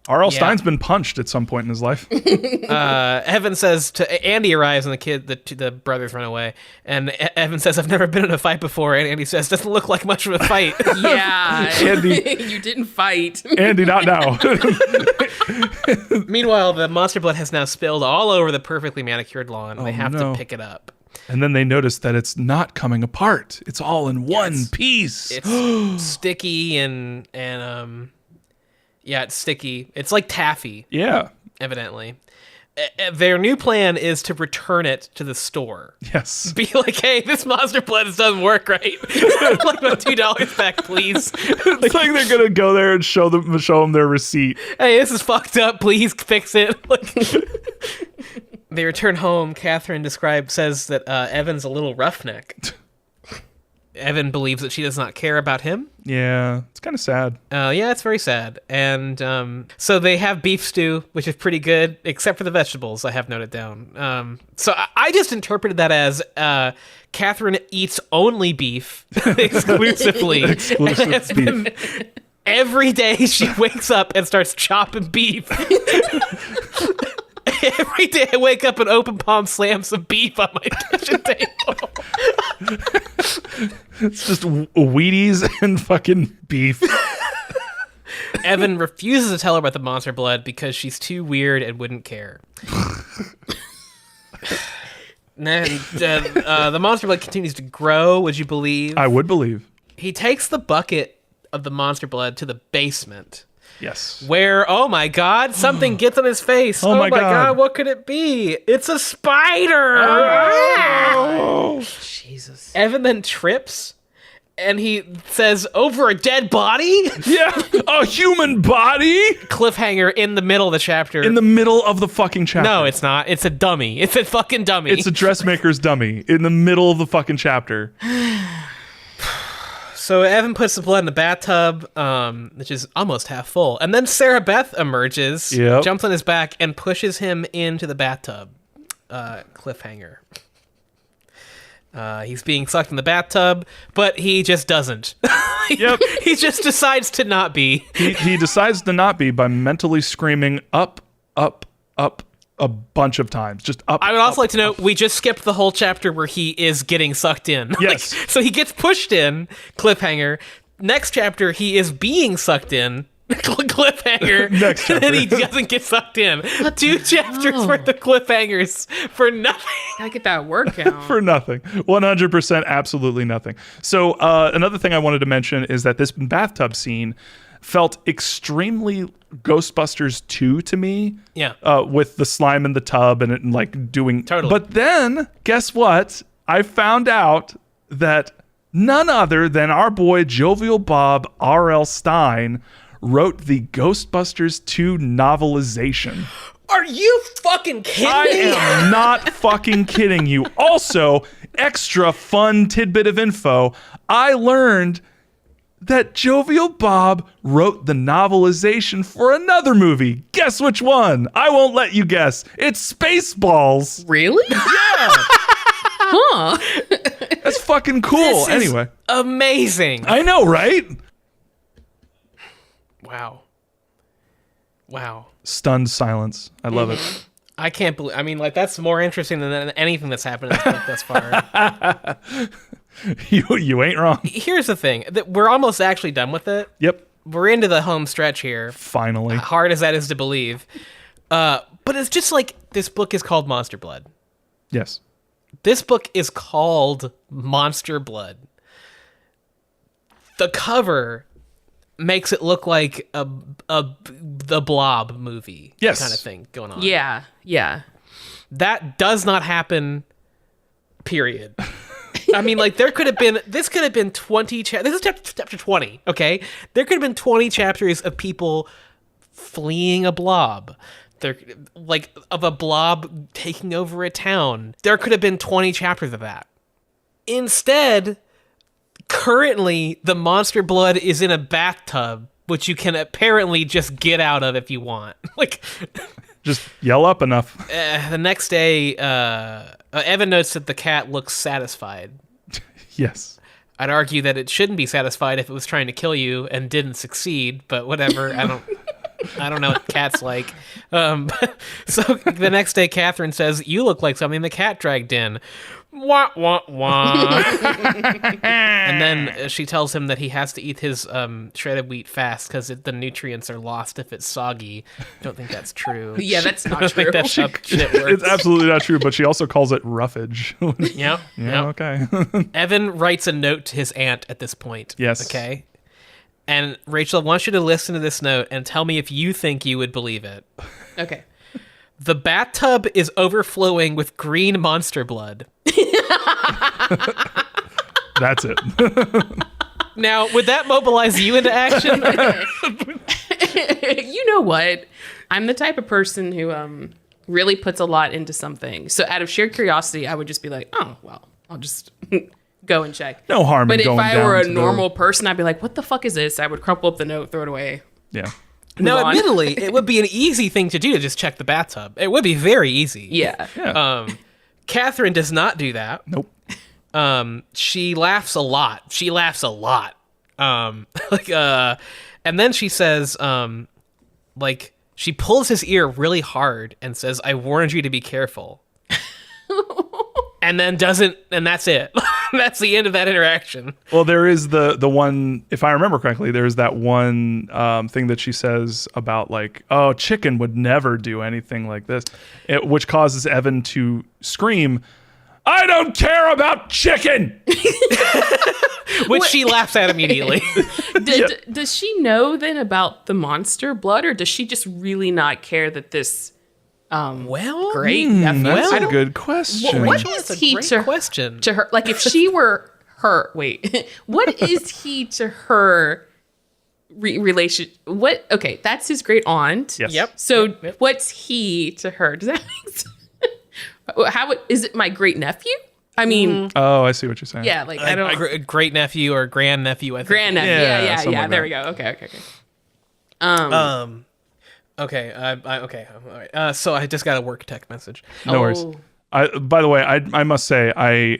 R.L. Stine's been punched at some point in his life. Evan says to Andy arrives and the brothers run away, and Evan says, "I've never been in a fight before," and Andy says, "Doesn't look like much of a fight." Yeah. Andy- You didn't fight. Andy, not now. Meanwhile, the monster blood has now spilled all over the perfectly manicured lawn. They have no. to pick it up. And then they notice that it's not coming apart. It's all in one piece. It's sticky and yeah, it's sticky. It's like taffy, Yeah. evidently. Their new plan is to return it to the store. Yes. Be like, hey, this monster blood doesn't work right. Like, my $2 back, please. It's like they're gonna go there and show them their receipt. Hey, this is fucked up. Please fix it. Like, they return home. Catherine says that Evan's a little roughneck. Evan believes that she does not care about him. Yeah, it's kind of sad. Yeah, it's very sad. And so they have beef stew, which is pretty good, except for the vegetables, I have noted down. So I just interpreted that as Catherine eats only beef exclusively. Exclusive beef. Every day she wakes up and starts chopping beef. Every day I wake up and open palm slam some beef on my kitchen table. It's just Wheaties and fucking beef. Evan refuses to tell her about the monster blood because she's too weird and wouldn't care. And the monster blood continues to grow, would you believe? I would believe. He takes the bucket of the monster blood to the basement. Yes. Where, oh my god, something gets on his face. Oh my God. What could it be? It's a spider! Oh. Jesus. Evan then trips, and he says, over a dead body? Yeah, a human body Cliffhanger in the middle of the chapter. in the middle of the fucking chapter. No, it's not. It's a dummy. It's a fucking dummy. It's a dressmaker's dummy in the middle of the fucking chapter. So Evan puts the blood in the bathtub, which is almost half full. And then Sarah Beth emerges, Yep. jumps on his back, and pushes him into the bathtub. Cliffhanger. He's being sucked in the bathtub, but he just doesn't. Yep. He just decides to not be. He decides to not be by mentally screaming up, up, up a bunch of times. Just up. I would also up, like to note, we just skipped the whole chapter where he is getting sucked in. Yes. So he gets pushed in, cliffhanger. Next chapter, he is being sucked in, cliffhanger. Next chapter. And then he doesn't get sucked in. 2 chapters worth of cliffhangers for nothing. Gotta get that workout. for nothing. 100% absolutely nothing. So another thing I wanted to mention is that this bathtub scene, felt extremely Ghostbusters 2 to me. Yeah. With the slime in the tub and it like doing. Totally. But then, guess what? I found out that none other than our boy Jovial Bob R.L. Stein wrote the Ghostbusters 2 novelization. Are you fucking kidding I me? am not fucking kidding you. Also, extra fun tidbit of info. I learned that Jovial Bob wrote the novelization for another movie. Guess which one? I won't let you guess. It's Spaceballs. Really? Yeah. Huh. That's fucking cool. This is Anyway. amazing. I know, right? Wow. Stunned silence. I love it. I can't believe. I mean, like that's more interesting than anything that's happened in this book thus far. You ain't wrong. Here's the thing: that we're almost actually done with it. Yep. We're into the home stretch here. Finally. Hard as that is to believe, but it's just like this book is called Monster Blood. Yes. This book is called Monster Blood. The cover makes it look like the Blob movie Yes. kind of thing going on. Yeah. Yeah. That does not happen, period. I mean, like, this could have been 20 this is chapter 20, okay? There could have been 20 chapters of people fleeing a blob. There, like, of a blob taking over a town. There could have been 20 chapters of that. Instead, currently, the Monster Blood is in a bathtub, which you can apparently just get out of if you want. Like, Just yell up enough. the next day, Evan notes that the cat looks satisfied. Yes. I'd argue that it shouldn't be satisfied if it was trying to kill you and didn't succeed, but whatever. I don't know what cats like. So the next day, Catherine says, "You look like something the cat dragged in." Wah, wah, wah. And then she tells him that he has to eat his shredded wheat fast because the nutrients are lost if it's soggy. Don't think that's true. Yeah, that's I not don't true. think that's how shit works. It's absolutely not true, but she also calls it roughage. Yep. Yeah, okay. Evan writes a note to his aunt at this point. Yes. Okay. And Rachel, I want you to listen to this note and tell me if you think you would believe it. Okay. The bathtub is overflowing with green monster blood. That's it. Now, would that mobilize you into action? You know what? I'm the type of person who really puts a lot into something. So out of sheer curiosity, I would just be like, oh, well, I'll just go and check. No harm But in if going I down were a to the- normal person, I'd be like, what the fuck is this? I would crumple up the note, throw it away. Yeah. Now, Move on. admittedly, it would be an easy thing to do to just check the bathtub. It would be very easy. Yeah. Catherine does not do that. Nope. She laughs a lot. And then she says, like, she pulls his ear really hard and says, "I warned you to be careful." And then doesn't, and that's it. That's the end of that interaction. Well, there is the one, if I remember correctly, there's that one thing that she says about like, oh, chicken would never do anything like this, which causes Evan to scream, "I don't care about chicken!" Which she laughs at immediately. Does she know then about the monster blood, or does she just really not care that this Well, great nephew? That's I a don't- good question. What That's is a he great to question. to her? Like, if she were her, wait, what is he to her relation? What? Okay, that's his great aunt. Yes. Yep. So what's he to her? Does that make sense? Is it my great nephew? I mean, Oh, I see what you're saying. yeah, like I don't Great nephew or grand nephew, I think. grand nephew. Yeah, Yeah, something like there that. we go. Okay. Okay. Okay. All right. So I just got a work text message. No worries. By the way, I must say I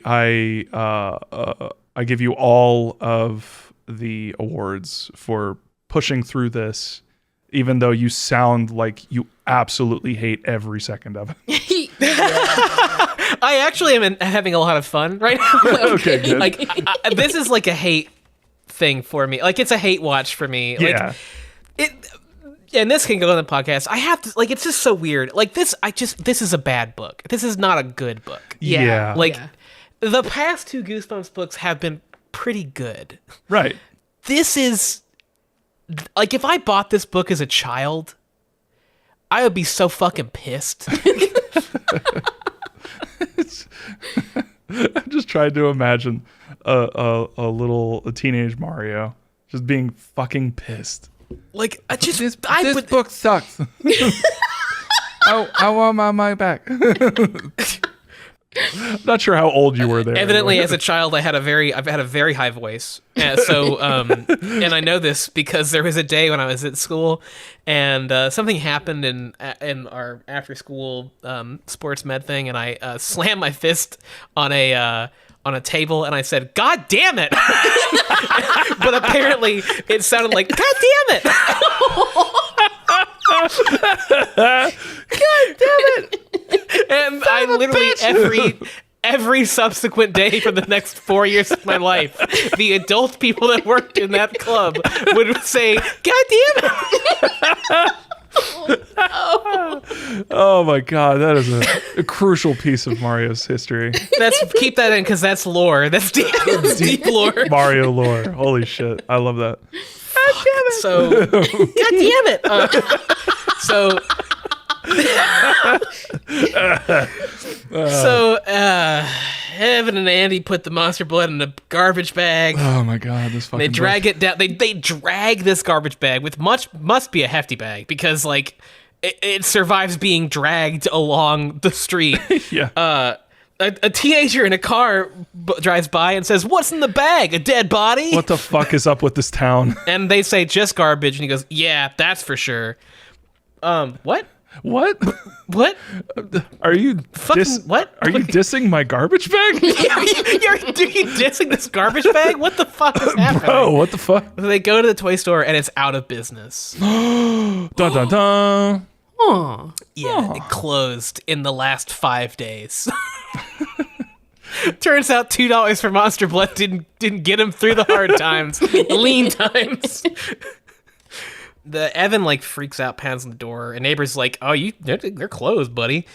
give you all of the awards for pushing through this, even though you sound like you absolutely hate every second of it. I actually am having a lot of fun right now. Okay, good. Like this is like a hate thing for me. Like it's a hate watch for me. Like, Yeah. And this can go on the podcast. I have to, like, it's just so weird. Like this is a bad book. This is not a good book. Yeah. Like the past two Goosebumps books have been pretty good. Right. This is like if I bought this book as a child, I would be so fucking pissed. I'm just trying to imagine a teenage Mario just being fucking pissed. Like I just This would, book sucks. I want my money back. I'm not sure how old you were there. evidently as a child I've had a very high voice. And and I know this because there was a day when I was at school and something happened in our after school sports med thing, and I slammed my fist on a table and I said, "God damn it!" But apparently it sounded like, "God damn it!" God damn it! And I literally every subsequent day for the next 4 years of my life, the adult people that worked in that club would say, "God damn it!" Oh my god, that is a crucial piece of Mario's history. Keep that in because that's lore. That's deep lore. Mario lore. Holy shit, I love that. So, God damn it! Evan and Andy put the monster blood in a garbage bag. Oh my god, this fucking They drag it down. They drag this garbage bag, with must be a hefty bag because like it survives being dragged along the street. Yeah. A teenager in a car drives by and says, "What's in the bag? A dead body?" What the fuck is up with this town? And they say, "Just garbage." And he goes, "Yeah, that's for sure." What? What? What? Are you what? Are you dissing my garbage bag? You're dissing this garbage bag? What the fuck is happening? Bro, what the fuck? They go to the toy store and it's out of business. Dun dun dun. Aw. Yeah, it closed in the last 5 days. Turns out $2 for Monster Blood didn't get him through the hard times, the lean times. The Evan like freaks out, pounds on the door, and neighbor's like, "Oh, they're closed, buddy."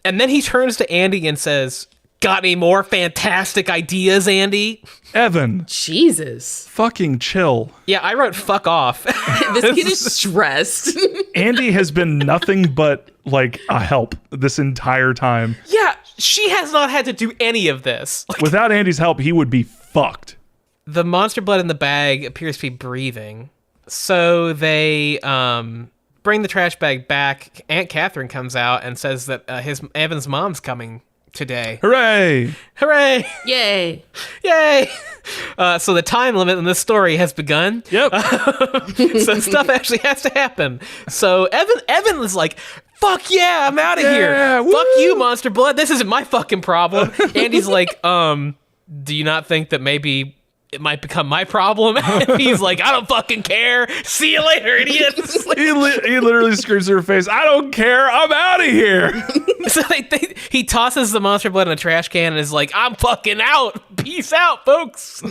And then he turns to Andy and says, "Got any more fantastic ideas, Andy?" Evan, Jesus. fucking chill. Yeah, I wrote "fuck off." This kid is stressed. Andy has been nothing but like a help this entire time. Yeah, she has not had to do any of this. Without Andy's help, he would be fucked. The monster blood in the bag appears to be breathing. So they bring the trash bag back. Aunt Catherine comes out and says that Evan's mom's coming today. Hooray! Hooray! Yay. Yay! So the time limit in this story has begun. Yep. So stuff actually has to happen. So Evan is like, "Fuck yeah, I'm out of here. Yeah, Fuck woo!" you, monster blood. This isn't my fucking problem." Andy's like, "Do you not think that maybe it might become my problem?" And he's like, "I don't fucking care. See you later, idiots." He literally screams in her face, "I don't care. I'm out of here." So he tosses the monster blood in a trash can and is like, "I'm fucking out. Peace out, folks."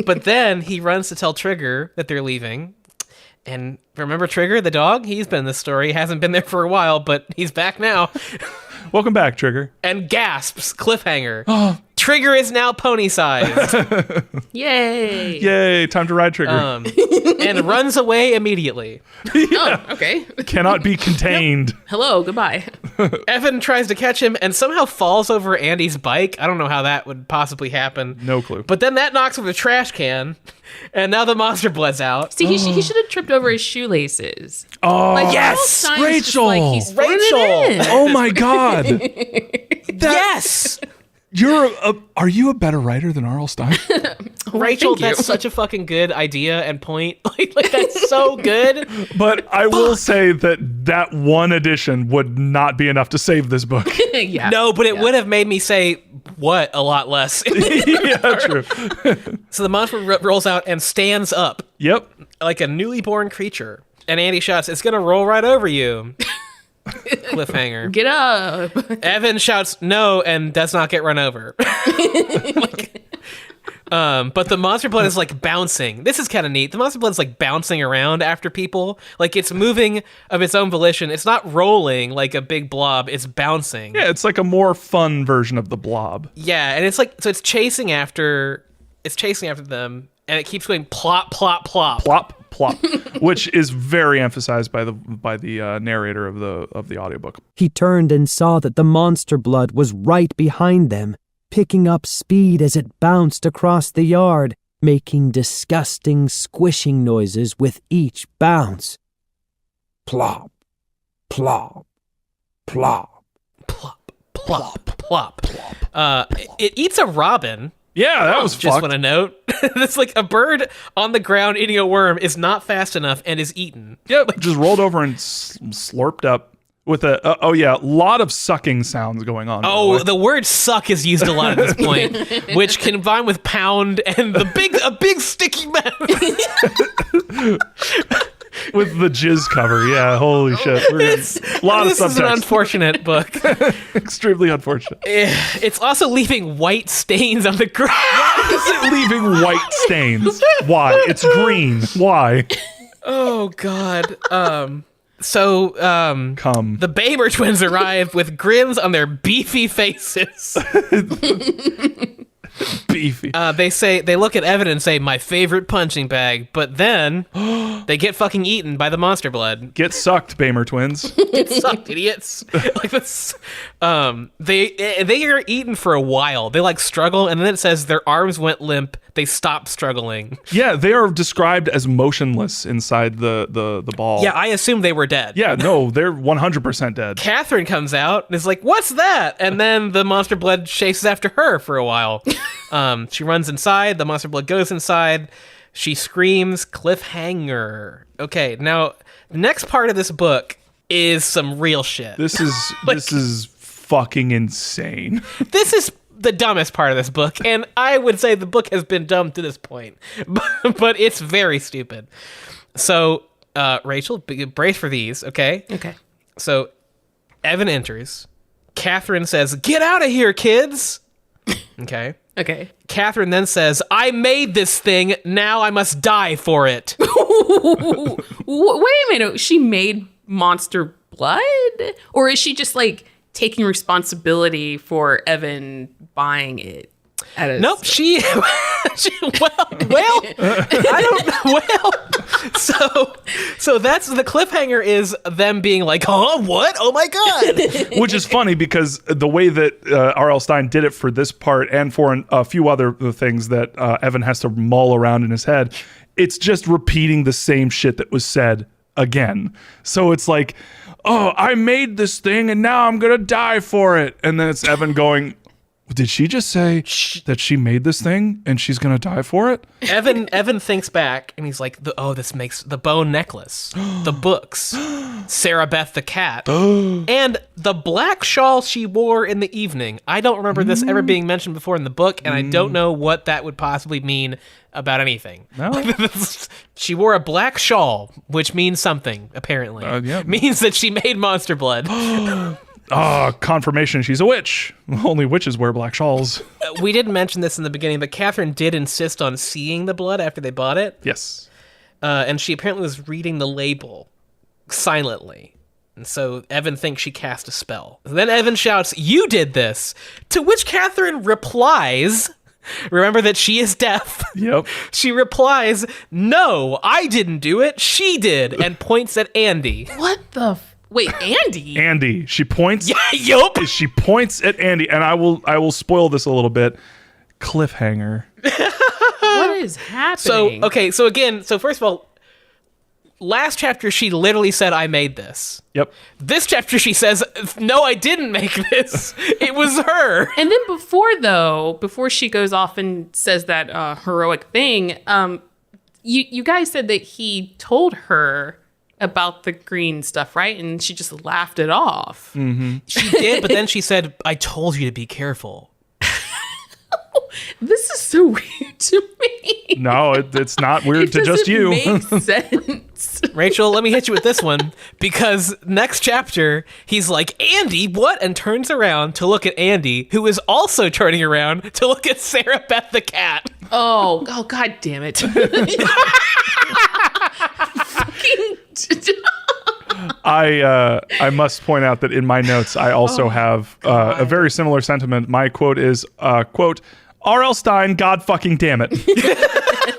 But then he runs to tell Trigger that they're leaving. And remember Trigger, the dog? He's been in this story. He hasn't been there for a while, but he's back now. Welcome back, Trigger. And gasps, cliffhanger. Trigger is now pony-sized. Yay. Yay, time to ride Trigger. And runs away immediately. Oh, okay. Cannot be contained. Hello, goodbye. Evan tries to catch him and somehow falls over Andy's bike. I don't know how that would possibly happen. No clue. But then that knocks over the trash can, and now the monster blood's out. See, he should have tripped over his shoelaces. Oh, Like, yes! all signs just like Rachel! he's phoning Rachel! it in. Oh my god. Yes! Are you a better writer than R.L. Stein? Rachel, thank you. that's such a fucking good idea and point. Like that's so good. But I will say that one addition would not be enough to save this book. Yeah. No, but it would have made me say what a lot less. Yeah, true. So the monster rolls out and stands up Yep. like a newly born creature. And Andy shouts, "It's gonna roll right over you." Cliffhanger. Get up. Evan shouts no and does not get run over. But the monster blood is like bouncing. This is kind of neat. The monster blood is like bouncing around after people. Like it's moving of its own volition. It's not rolling like a big blob. It's bouncing. Yeah, it's like a more fun version of the Blob. Yeah, and it's like so it's chasing after them. and it keeps going plop, plop, plop. Plop, plop, which is very emphasized by the narrator of the audiobook. He turned and saw that the monster blood was right behind them, picking up speed as it bounced across the yard, making disgusting squishing noises with each bounce. Plop, plop, plop. Plop, plop, plop. It eats a robin. Yeah, that was Just fucked. want to note. It's like a bird on the ground eating a worm is not fast enough and is eaten. Yep, just rolled over and slurped up with a lot of sucking sounds going on. Oh, the word "suck" is used a lot at this point, which combined with "pound" and a big sticky mouth. with the jizz cover. Yeah, holy shit. We're getting a lot of This is an subtext. unfortunate book. Extremely unfortunate. It's also leaving white stains on the ground. Is it leaving white stains? Why? It's green. Why? Oh God. So Come. the Baber twins arrive with grins on their beefy faces. Beefy. They look at Evan and say, "My favorite punching bag," but then they get fucking eaten by the monster blood. Get sucked, Bamer twins. Get sucked, idiots. Like this. They are eaten for a while. They like struggle, and then it says their arms went limp. They stopped struggling. Yeah, they are described as motionless inside the ball. Yeah, I assume they were dead. Yeah, no, they're 100% dead. Catherine comes out and is like, "What's that?" And then the monster blood chases after her for a while. She runs inside. The monster blood goes inside. She screams, "Cliffhanger." Okay, now the next part of this book is some real shit. This is fucking insane. This is the dumbest part of this book, and I would say the book has been dumb to this point, but it's very stupid. So, Rachel, brace for these, okay? Okay. So, Evan enters. Catherine says, "Get out of here, kids!" Okay. Okay. Catherine then says, "I made this thing, now I must die for it." Wait a minute. She made monster blood? Or is she just like taking responsibility for Evan buying it? Nope, she well, I don't know. Well, so that's the cliffhanger is them being like, "Oh, what? Oh my god!" Which is funny because the way that R.L. Stine did it for this part and for a few other things that Evan has to mull around in his head, it's just repeating the same shit that was said again. So it's like, "Oh, I made this thing and now I'm gonna die for it," and then it's Evan going, "Did she just say that she made this thing and she's gonna die for it?" Evan thinks back and he's like, "This makes the bone necklace, the books, Sarah Beth the cat, and the black shawl she wore in the evening. I don't remember this ever being mentioned before in the book, and I don't know what that would possibly mean about anything." No. She wore a black shawl, which means something, apparently. Yeah. Means that she made monster blood. Confirmation she's a witch. Only witches wear black shawls. We didn't mention this in the beginning, but Catherine did insist on seeing the blood after they bought it. Yes. And she apparently was reading the label silently. And so Evan thinks she cast a spell. Then Evan shouts, "You did this!" To which Catherine replies, remember that she is deaf. Yep. She replies, "No, I didn't do it. She did," and points at Andy. What the wait, Andy? Andy. She points. Yeah, yup. She points at Andy, and I will spoil this a little bit. Cliffhanger. What is happening? So first of all, last chapter she literally said, "I made this." Yep. This chapter she says, "No, I didn't make this. It was her." And then before she goes off and says that heroic thing, you guys said that he told her about the green stuff, right? And she just laughed it off. She did, but then she said, "I told you to be careful." This is so weird to me. No, it's not weird It to just doesn't you. make sense. Rachel, let me hit you with this one, because next chapter, he's like, "Andy, what?" and turns around to look at Andy, who is also turning around to look at Sarah Beth the cat. Oh, god damn it. I must point out that in my notes, I also have a very similar sentiment. My quote is, quote, "R.L. Stine, God fucking damn it."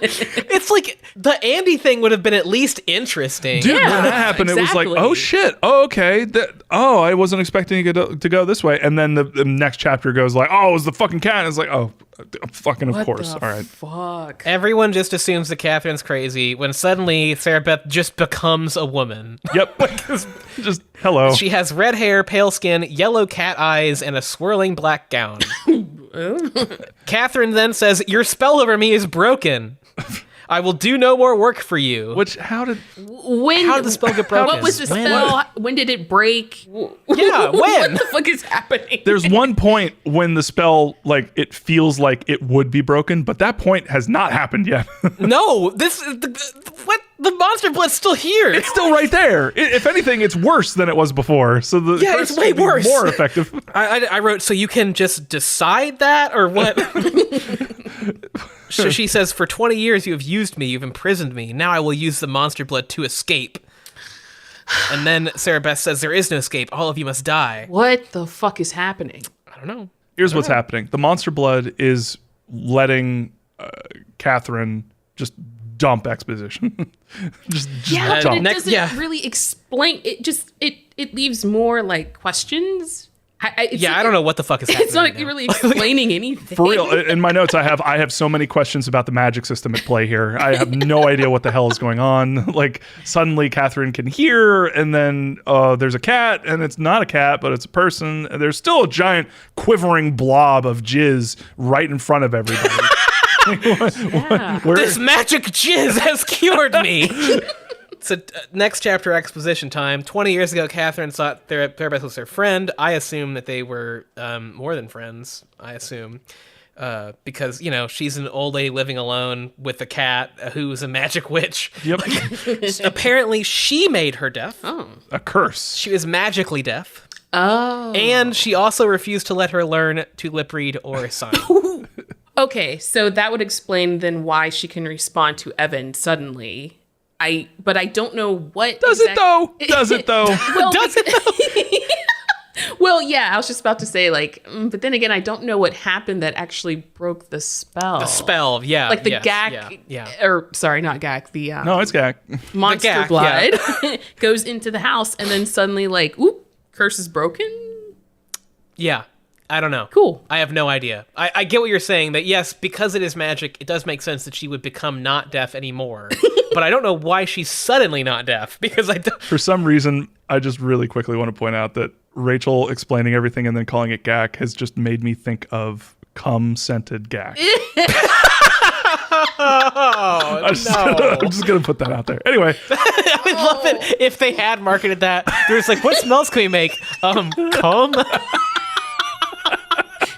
It's like the Andy thing would have been at least interesting. Dude, when that happened, it was like, exactly. oh shit, oh okay, I wasn't expecting it to go this way. And then the next chapter goes like, oh, it was the fucking cat. And it's like, oh, fucking of course. All right. Fuck. Everyone just assumes that Catherine's crazy when suddenly Sarah Beth just becomes a woman. Yep. Just hello. She has red hair, pale skin, yellow cat eyes, and a swirling black gown. Catherine then says, "Your spell over me is broken. I will do no more work for you." How did the spell get broken? What was the spell? When did it break? Yeah, when? What the fuck is happening? there's one point when the spell, like, it feels like it would be broken, but that point has not happened yet. No, what? The monster blood's still here. It's still right there. If anything, it's worse than it was before. So the Yeah, curse it's way could be worse. more effective. I wrote, so you can just decide that, or what? So she says, "For 20 years you have used me, you've imprisoned me. Now I will use the monster blood to escape." And then Sarah Beth says, "There is no escape. All of you must die." What the fuck is happening? I don't know. Here's what's happening. The monster blood is letting Catherine just dump exposition. just Yeah, but dump. it doesn't really explain. It just it leaves more like questions. I don't know what the fuck is happening. It's not right now. really explaining anything. For real, in my notes, I have so many questions about the magic system at play here. I have no idea what the hell is going on. Like, suddenly Catherine can hear, and then there's a cat, and it's not a cat, but it's a person. And there's still a giant quivering blob of jizz right in front of everybody. This magic jizz has cured me. So next chapter exposition time. 20 years ago, Catherine thought Therabeth was her friend. I assume that they were more than friends. I assume. Because, she's an old lady living alone with a cat who's a magic witch. Yep. Apparently, she made her deaf. Oh. A curse. She was magically deaf. Oh. And she also refused to let her learn to lip read or sign. Okay, so that would explain then why she can respond to Evan suddenly. But I don't know what Does it though? Does it though? Well, Does it though? Well, yeah, I was just about to say, like, but then again, I don't know what happened that actually broke the spell. The spell, yeah. Like the yes, gag, yeah. or sorry, not gag, the No, it's gag. monster gag, blood goes into the house, and then suddenly, like, oop, curse is broken? Yeah. I don't know. Cool. I have no idea. I get what you're saying, that yes, because it is magic, it does make sense that she would become not deaf anymore. But I don't know why she's suddenly not deaf, because I don't... For some reason, I just really quickly want to point out that Rachel explaining everything and then calling it gack has just made me think of cum-scented gack. Oh, I'm just going to put that out there. Anyway. I would love it if they had marketed that. They're just like, what smells can we make? Cum?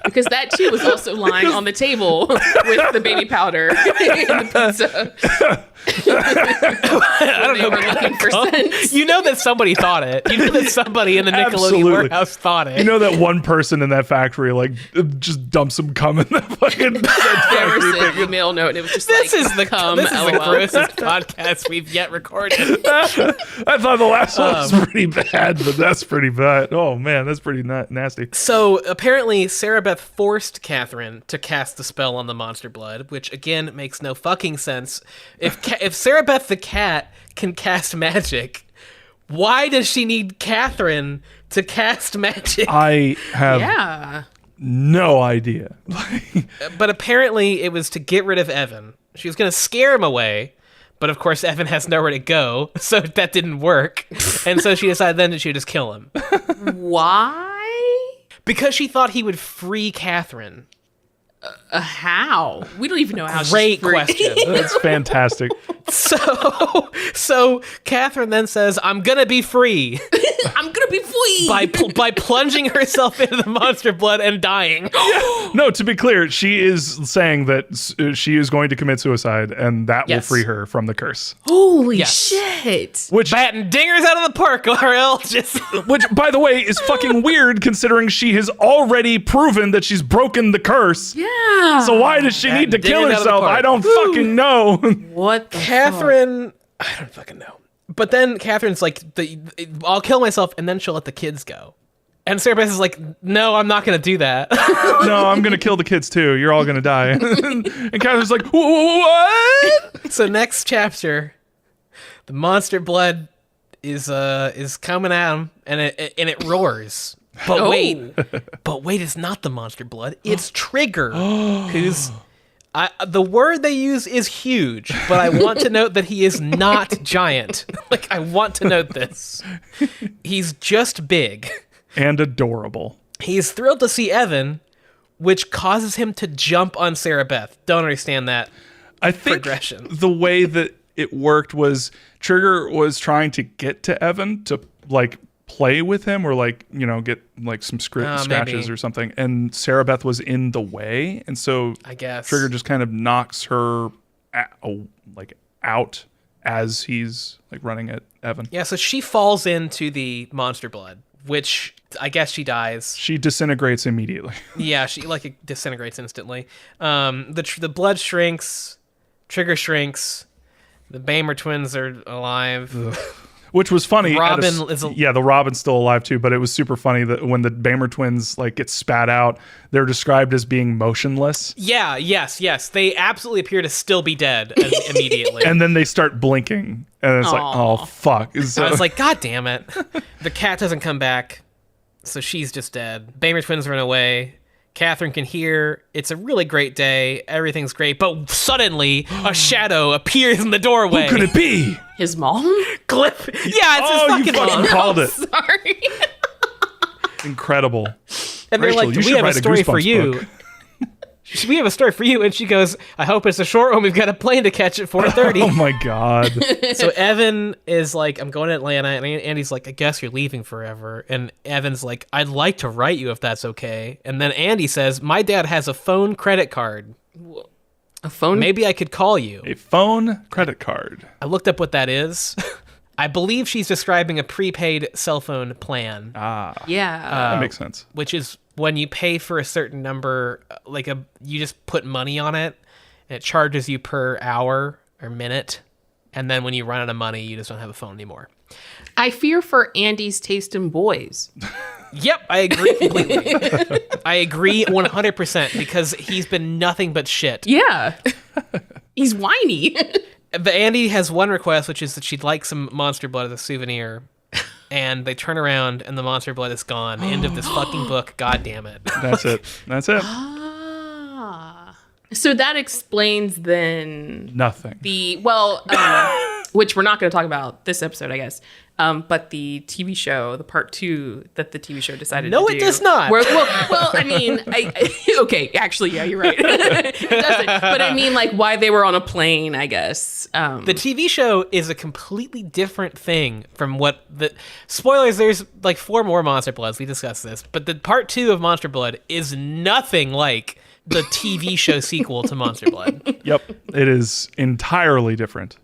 Because that too was also lying on the table with the baby powder and the pizza. I don't know. Were looking for scents. You know that somebody thought it. You know that somebody in the Nickelodeon Absolutely. warehouse thought it. You know that one person in that factory, like, just dumped some cum in that fucking Never factory sent thing. the mail note, and it was just This like, is the come, this is the LOL. grossest podcast we've yet recorded. I thought the last one was pretty bad, but that's pretty bad. Oh, man, that's pretty nasty. So apparently, Sarah Beth forced Catherine to cast the spell on the monster blood, which again makes no fucking sense. If Sarah Beth the cat can cast magic, why does she need Catherine to cast magic? I have Yeah. no idea. But apparently, it was to get rid of Evan. She was going to scare him away. But of course, Evan has nowhere to go, so that didn't work. And so she decided then that she would just kill him. Why? Because she thought he would free Catherine. How? We don't even know how. Great she's free. question. That's fantastic. So Catherine then says, "I'm gonna be free," I'm gonna be free by plunging herself into the monster blood and dying. No, to be clear, she is saying that she is going to commit suicide, and that will Yes. free her from the curse. Holy Yes. shit! Which, Batting dingers out of the park, RL. Just which, by the way, is fucking weird considering she has already proven that she's broken the curse. Yeah. So why does she need to Dingers kill out of the herself? park. I don't fucking know. What? The Catherine, I don't fucking know. But then Catherine's like, "I'll kill myself," and then she'll let the kids go. And Sarah Beth is like, no, I'm not going to do that. No, I'm going to kill the kids too. You're all going to die. And Catherine's like, what? So next chapter, the monster blood is coming at him, and it roars. But wait, it's not the monster blood. It's Trigger, who's the word they use is huge, but I want to note that he is not giant. Like, I want to note this. He's just big. And adorable. He's thrilled to see Evan, which causes him to jump on Sarah Beth. Don't understand that. I think progression. The way that it worked was Trigger was trying to get to Evan to like play with him or like, you know, get like some scratches maybe. or something. And Sarah Beth was in the way. And so I guess Trigger just kind of knocks her out as he's like running at Evan. Yeah, so she falls into the monster blood, which I guess she dies. She disintegrates immediately. Yeah, she it disintegrates instantly. The blood shrinks, Trigger shrinks, the Bamer twins are alive. Which was funny. The Robin's still alive too, but it was super funny that when the Bamer twins like get spat out, they're described as being motionless. Yeah, yes. They absolutely appear to still be dead immediately. And then they start blinking. And it's like, oh, fuck. I was like, God damn it. The cat doesn't come back, so she's just dead. Bamer twins run away. Catherine can hear. It's a really great day. Everything's great. But suddenly, a shadow appears in the doorway. Who could it be? His mom? Cliff. Yeah, it's his fucking you fucking mom. called it. Sorry. Incredible. And they're Rachel, like, you we should have a write a story for Goosebumps you. book. We have a story for you. And she goes, I hope it's a short one. We've got a plane to catch at 4:30. Oh my God. So Evan is like, I'm going to Atlanta. And Andy's like, I guess you're leaving forever. And Evan's like, I'd like to write you if that's okay. And then Andy says, my dad has a phone credit card. A phone? Maybe I could call you. A phone credit card. I looked up what that is. I believe she's describing a prepaid cell phone plan. Yeah. That makes sense. Which is when you pay for a certain number, you just put money on it, and it charges you per hour or minute, and then when you run out of money, you just don't have a phone anymore. I fear for Andy's taste in boys. Yep, I agree completely. I agree 100% because he's been nothing but shit. Yeah. He's whiny. But Andy has one request, which is that she'd like some monster blood as a souvenir. And they turn around and the monster blood is gone. End of this fucking book. God damn it. That's it. That's it. So that explains then Nothing. which we're not going to talk about this episode, I guess. But the TV show, the part 2 that the TV show decided to do. No, it does not. Well, I mean, okay, actually, yeah, you're right. It doesn't. But I mean, like, why they were on a plane, I guess. The TV show is a completely different thing from what the... Spoilers, there's like 4 more Monster Bloods. We discussed this. But the part 2 of Monster Blood is nothing like the TV show sequel to Monster Blood. Yep. It is entirely different.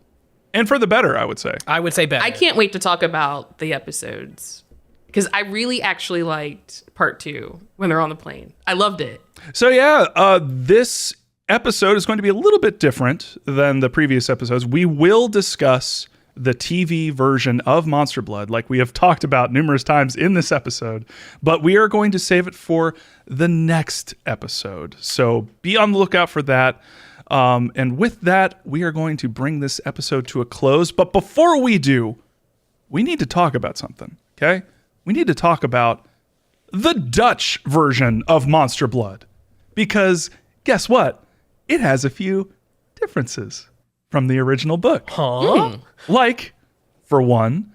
And for the better, I would say. I would say better. I can't wait to talk about the episodes because I really actually liked part 2 when they're on the plane. I loved it. So yeah, this episode is going to be a little bit different than the previous episodes. We will discuss the TV version of Monster Blood, like we have talked about numerous times in this episode, but we are going to save it for the next episode. So be on the lookout for that. And with that, we are going to bring this episode to a close. But before we do, we need to talk about something, okay? We need to talk about the Dutch version of Monster Blood. Because guess what? It has a few differences from the original book. Huh? Like, for one,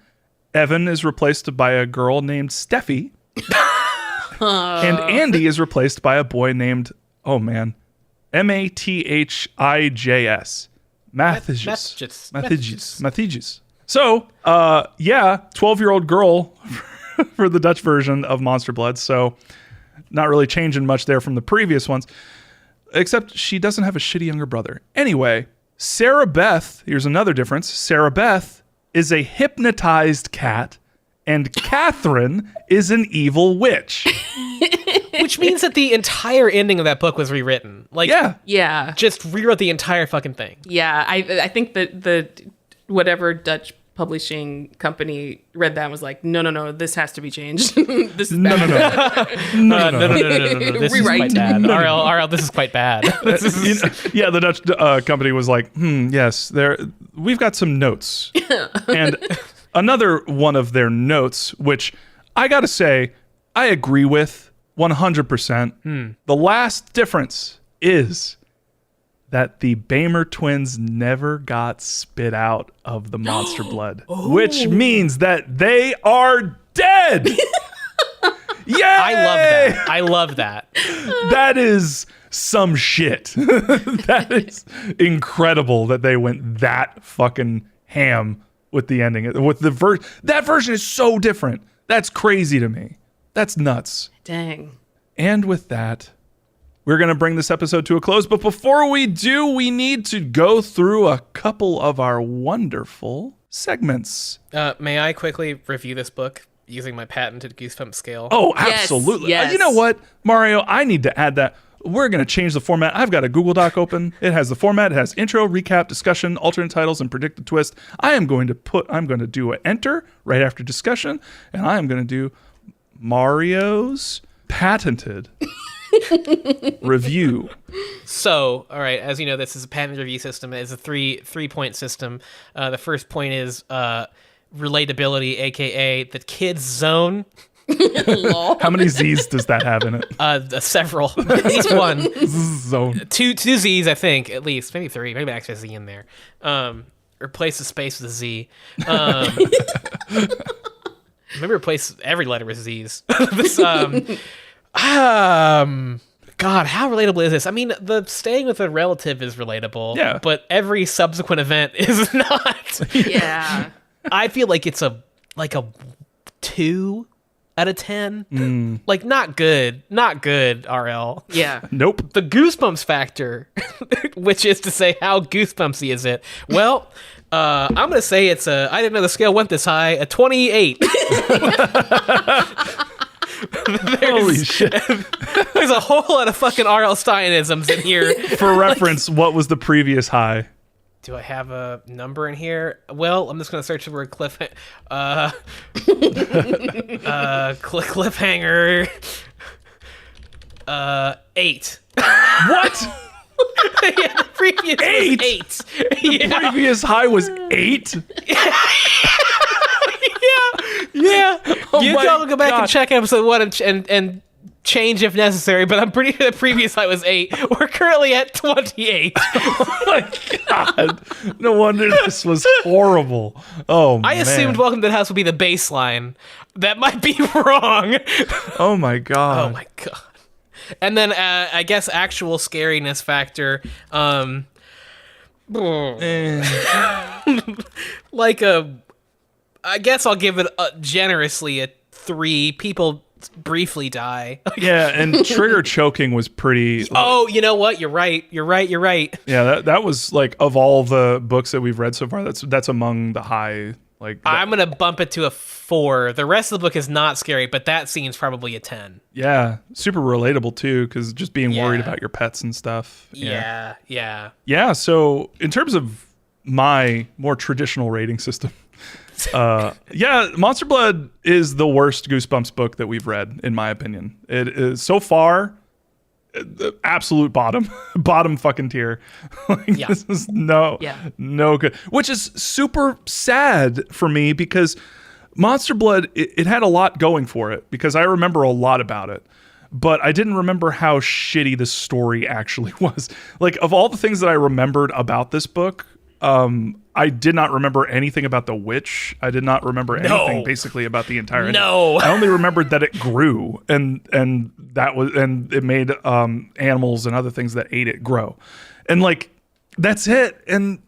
Evan is replaced by a girl named Steffi. And Andy is replaced by a boy named, oh man, Mathijs. Mathijs. So, 12-year-old girl for the Dutch version of Monster Blood. So, not really changing much there from the previous ones, except she doesn't have a shitty younger brother. Anyway, Sarah Beth, here's another difference. Sarah Beth is a hypnotized cat, and Catherine is an evil witch. Which means that the entire ending of that book was rewritten. Like, Yeah. just rewrote the entire fucking thing. Yeah. I think that the whatever Dutch publishing company read that and was like, no, this has to be changed. This is No, bad. no. No. This is Rewrite. quite bad. RL, this is quite bad. This is, Yeah, the Dutch company was like, yes, we've got some notes. And another one of their notes, which I gotta say, I agree with 100%. The last difference is that the Bamer twins never got spit out of the monster blood, which means that they are dead. Yay! I love that. That is some shit. That is incredible that they went that fucking ham with the ending. With the that version is so different. That's crazy to me. That's nuts. Dang. And with that, we're going to bring this episode to a close. But before we do, we need to go through a couple of our wonderful segments. May I quickly review this book using my patented Goosebumps scale? Oh, Yes, absolutely. yes. You know what, Mario? I need to add that. We're going to change the format. I've got a Google Doc open. It has the format. It has intro, recap, discussion, alternate titles, and predicted twist. I'm going to do an enter right after discussion, and I am going to do Mario's patented review. So, all right, as you know, this is a patent review system. It's a three-point system. The first point is relatability, aka the kids zone. How many Z's does that have in it? Several, at least one. Zone. Two Z's, I think, at least, maybe three, maybe extra Z in there. Replace the space with a Z. Maybe replace every letter with Z's. This, God, how relatable is this? I mean, the staying with a relative is relatable. Yeah. But every subsequent event is not. Yeah. I feel like it's a 2 out of 10. Like, not good. Not good, RL. Yeah. Nope. The Goosebumps factor, which is to say, how Goosebumpsy is it? Well, I'm going to say it's I didn't know the scale went this high, a 28. Holy shit. There's a whole lot of fucking R.L. Steinisms in here. For reference, what was the previous high? Do I have a number in here? Well, I'm just going to search the word cliffhanger. Cliffhanger. 8. What? Yeah, the previous Eight? was 8. Yeah. Previous high was 8? Yeah. You my can go back God. and check episode 1 and change if necessary, but I'm pretty sure the previous high was 8. We're currently at 28. Oh my God. No wonder this was horrible. Oh, man. I assumed Welcome to the House would be the baseline. That might be wrong. Oh my God. Oh my God. And then I guess actual scariness factor. I guess I'll give it generously a 3. People briefly die. Yeah, and trigger choking was pretty. Oh, you know what? You're right. Yeah, that was like, of all the books that we've read so far, that's among the high. Like, I'm gonna bump it to a 4. The rest of the book is not scary, but that scene's probably a 10. yeah, super relatable too, because just being worried Yeah. about your pets and stuff. Yeah. Yeah, so in terms of my more traditional rating system, Monster Blood is the worst Goosebumps book that we've read, in my opinion. It is so far the absolute bottom fucking tier. Like, Yeah. This is no good, which is super sad for me, because Monster Blood, it had a lot going for it, because I remember a lot about it, but I didn't remember how shitty the story actually was. Like, of all the things that I remembered about this book, I did not remember anything about the witch. I did not remember anything basically about the entire ending. No. I only remembered that it grew and it made animals and other things that ate it grow. And like, that's it. And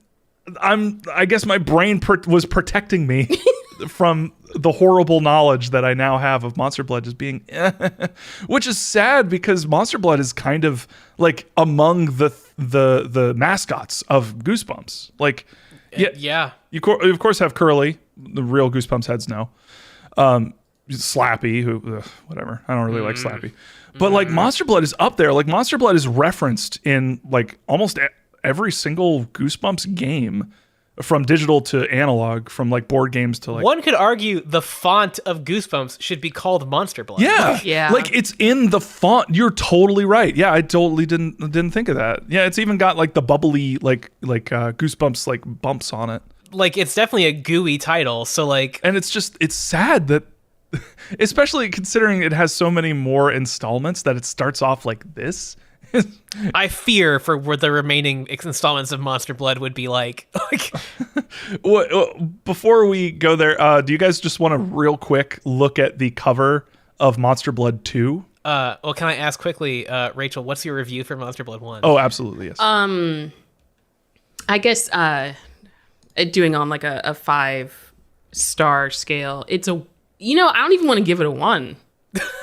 I guess my brain was protecting me from the horrible knowledge that I now have of Monster Blood just being, which is sad, because Monster Blood is kind of like among the mascots of Goosebumps. Like, Yeah. you of course have Curly, the real Goosebumps heads know. Slappy, who whatever. I don't really like Slappy, but like Monster Blood is up there. Like, Monster Blood is referenced in like almost every single Goosebumps game. from digital to analog, from like board games to like One could argue the font of Goosebumps should be called Monster Blood. yeah, Yeah. like it's in the font. You're totally right. Yeah, I totally didn't think of that. Yeah, it's even got like the bubbly like Goosebumps like bumps on it, Like it's definitely a gooey title. So like, and it's sad that, especially considering it has so many more installments, that it starts off like this. I fear for what the remaining installments of Monster Blood would be like. Before we go there, do you guys just want to real quick look at the cover of Monster Blood 2? Well, can I ask quickly, Rachel, what's your review for Monster Blood 1? Oh, absolutely, yes. I guess doing on like a 5-star scale, it's a, I don't even want to give it a 1.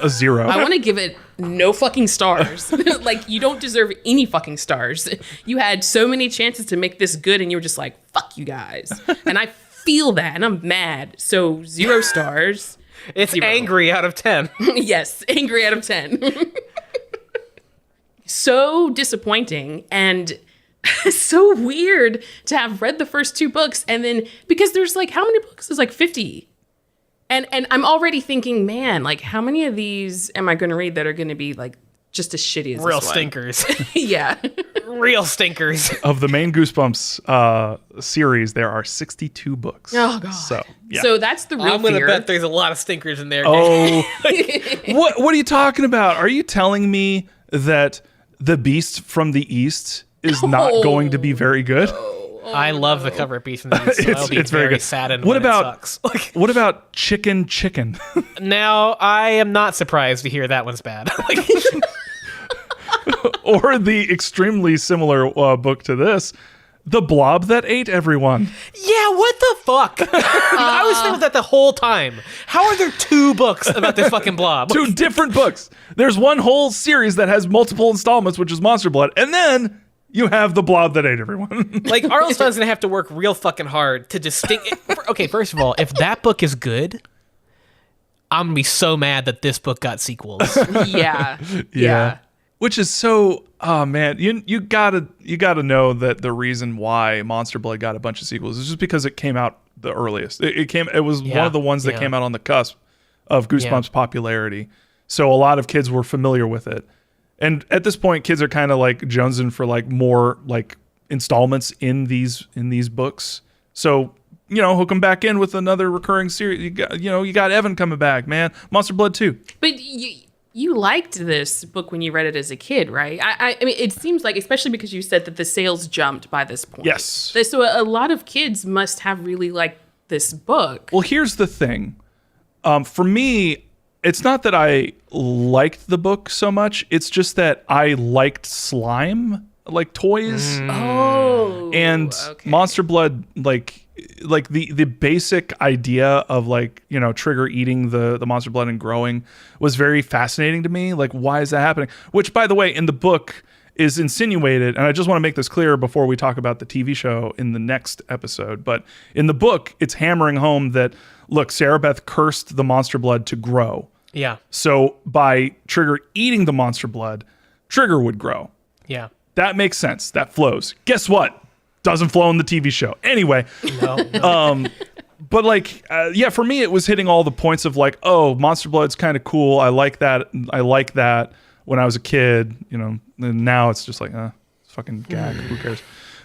A 0. I want to give it no fucking stars. Like, you don't deserve any fucking stars. You had so many chances to make this good, and you were just like, fuck you guys. And I feel that, and I'm mad. So 0 stars. It's 0. angry out of 10. Yes, angry out of 10. So disappointing, and so weird to have read the first 2 books, and then, because there's like, how many books? There's like 50. And I'm already thinking, man, like, how many of these am I going to read that are going to be like just as shitty as Real this one? stinkers. Yeah. Real stinkers. Of the main Goosebumps series, there are 62 books. Oh god. So yeah. So that's the real I'm going to fear. bet there's a lot of stinkers in there. Oh, what are you talking about? Are you telling me that The Beast from the East is not No. going to be very good? I love the cover of Beast from the East, so I'll be it's very very good. saddened What when about- it sucks. Like, What about Chicken? now, I am not surprised to hear that one's bad. Like, Or the extremely similar book to this, The Blob That Ate Everyone. yeah, what the fuck? I was thinking that the whole time. How are there 2 books about this fucking blob? 2 different books. There's one whole series that has multiple installments, which is Monster Blood, and then you have The Blob That Ate Everyone. Like, R.L. Stine's gonna have to work real fucking hard to distinct. Okay, first of all, if that book is good, I'm gonna be so mad that this book got sequels. Yeah. Which is so, oh man, you gotta know that the reason why Monster Blood got a bunch of sequels is just because it came out the earliest. It was one of the ones that came out on the cusp of Goosebumps popularity. So a lot of kids were familiar with it. And at this point, kids are kind of like jonesing for like more like installments in these books. So, hook them back in with another recurring series. You got Evan coming back, man. Monster Blood 2. But you liked this book when you read it as a kid, right? I mean, it seems like, especially because you said that the sales jumped by this point. Yes. So a lot of kids must have really liked this book. Well, here's the thing. For me, it's not that I liked the book so much. It's just that I liked slime, like toys. Oh. And okay. Monster Blood, like the basic idea of like, Trigger eating the Monster Blood and growing was very fascinating to me. Like, why is that happening? Which, by the way, in the book is insinuated, and I just want to make this clear before we talk about the TV show in the next episode, but in the book, it's hammering home that, look, Sarah Beth cursed the Monster Blood to grow. Yeah, So by Trigger eating the Monster Blood, Trigger would grow. yeah. That makes sense. That flows. Guess what? Doesn't flow in the TV show. Anyway, No. but like, for me, it was hitting all the points of like, oh, Monster Blood's kind of cool. I like that. When I was a kid, and now it's just like, it's fucking gag. Who cares?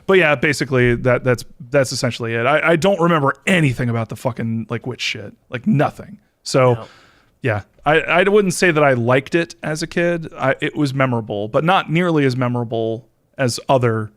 But yeah, basically that's essentially it. I don't remember anything about the fucking like witch shit, like nothing. So. No. Yeah, I wouldn't say that I liked it as a kid. It was memorable, but not nearly as memorable as other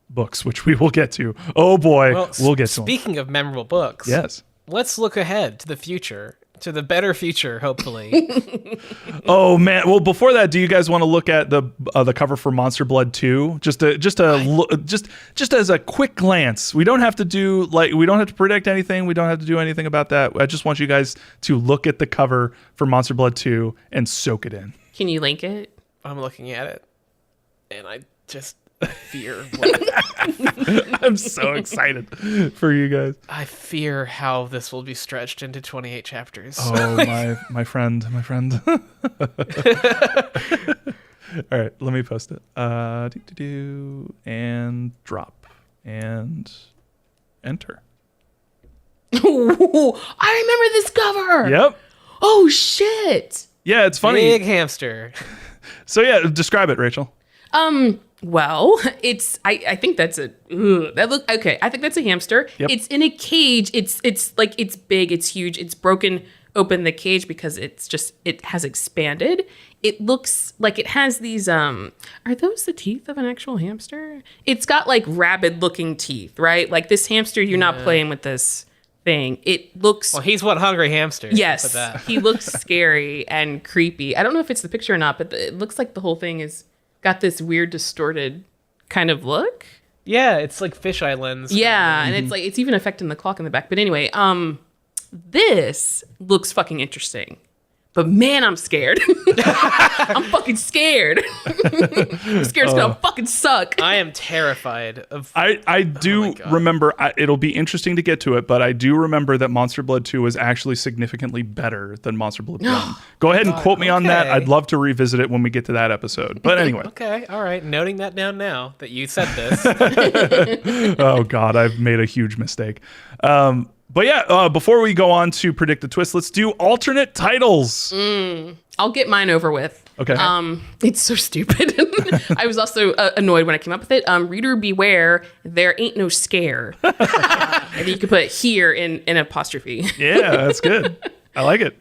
books, which we will get to. Oh boy, Well, we'll get to them. Speaking of memorable books, Yes. let's look ahead to the future, to the better future, hopefully. Oh man. Well, before that, do you guys want to look at the cover for Monster Blood 2? Just as a quick glance. We don't have to predict anything. We don't have to do anything about that. I just want you guys to look at the cover for Monster Blood 2 and soak it in. Can you link it? I'm looking at it, and I just fear what I'm so excited for you guys. I fear how this will be stretched into 28 chapters. Oh my friend. All right, let me post it. And drop. And enter. Ooh, I remember this cover. Yep. Oh shit. Yeah, it's funny. Big hamster. So yeah, describe it, Rachel. Well, I think that's I think that's a hamster. Yep. It's in a cage. It's big, it's huge. It's broken open the cage because it has expanded. It looks like it has these are those the teeth of an actual hamster? It's got like rabid looking teeth, right? Like this hamster, you're not playing with this thing. It looks Well, he's what, hungry hamster. Yes, Put that. he looks scary and creepy. I don't know if it's the picture or not, but it looks like the whole thing is got this weird distorted kind of look. Yeah, it's like fisheye lens. Yeah, and it's like it's even affecting the clock in the back. But anyway, this looks fucking interesting. But man, I'm scared. I'm fucking scared. I'm scared it's gonna fucking suck. I am terrified of. I do God. remember, it'll be interesting to get to it, but I do remember that Monster Blood 2 was actually significantly better than Monster Blood 1. Go ahead and quote me on that. okay. I'd love to revisit it when we get to that episode. But anyway. Okay, all right. Noting that down now that you said this. Oh, God, I've made a huge mistake. But yeah, before we go on to predict the twist, let's do alternate titles. I'll get mine over with. Okay. It's so stupid. I was also annoyed when I came up with it. Reader beware, there ain't no scare. And you can put here in apostrophe. Yeah, that's good. I like it.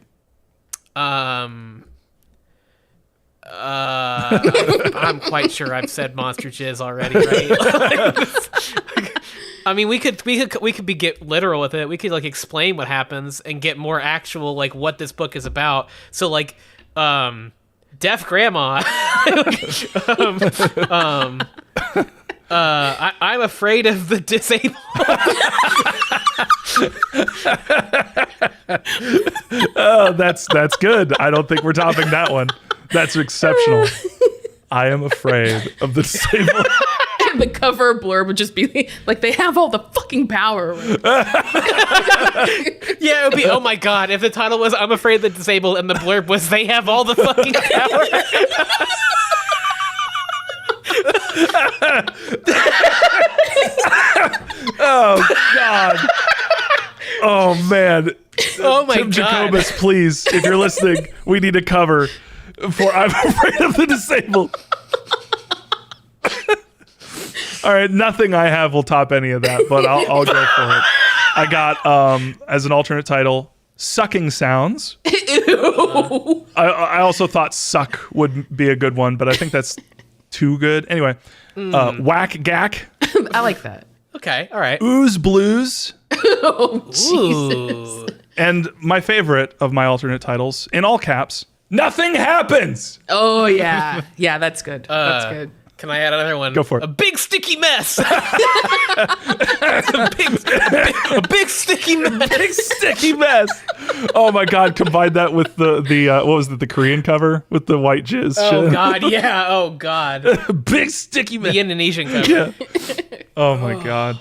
I'm quite sure I've said monster jizz already, right? I mean, we could get literal with it. We could like explain what happens and get more actual like what this book is about. So like, deaf grandma. I'm afraid of the disabled. Oh, that's good. I don't think we're topping that one. That's exceptional. I am afraid of the disabled. The cover blurb would just be like, they have all the fucking power. Yeah, it would be, oh my god, if the title was I'm afraid of the disabled and the blurb was they have all the fucking power. Oh, God. Oh, man. Oh my Tim god. Jacobus, please, if you're listening, we need a cover for I'm afraid of the disabled. All right, nothing I have will top any of that, but I'll go for it. I got, as an alternate title, Sucking Sounds. Ew. I also thought Suck would be a good one, but I think that's too good. Anyway, Whack Gack, I like that. Okay, all right. Ooze Blues, Oh, Jesus. Ooh. and my favorite of my alternate titles, in all caps, Nothing Happens. Oh, yeah. Yeah, that's good. That's good. Can I add another one? Go for it. A big sticky mess. a big sticky mess. Big sticky mess. Oh my God! Combine that with the what was it? The Korean cover with the white jizz. Oh shit. god, yeah. Oh god. Big sticky mess. The Indonesian cover. Yeah. Oh my God!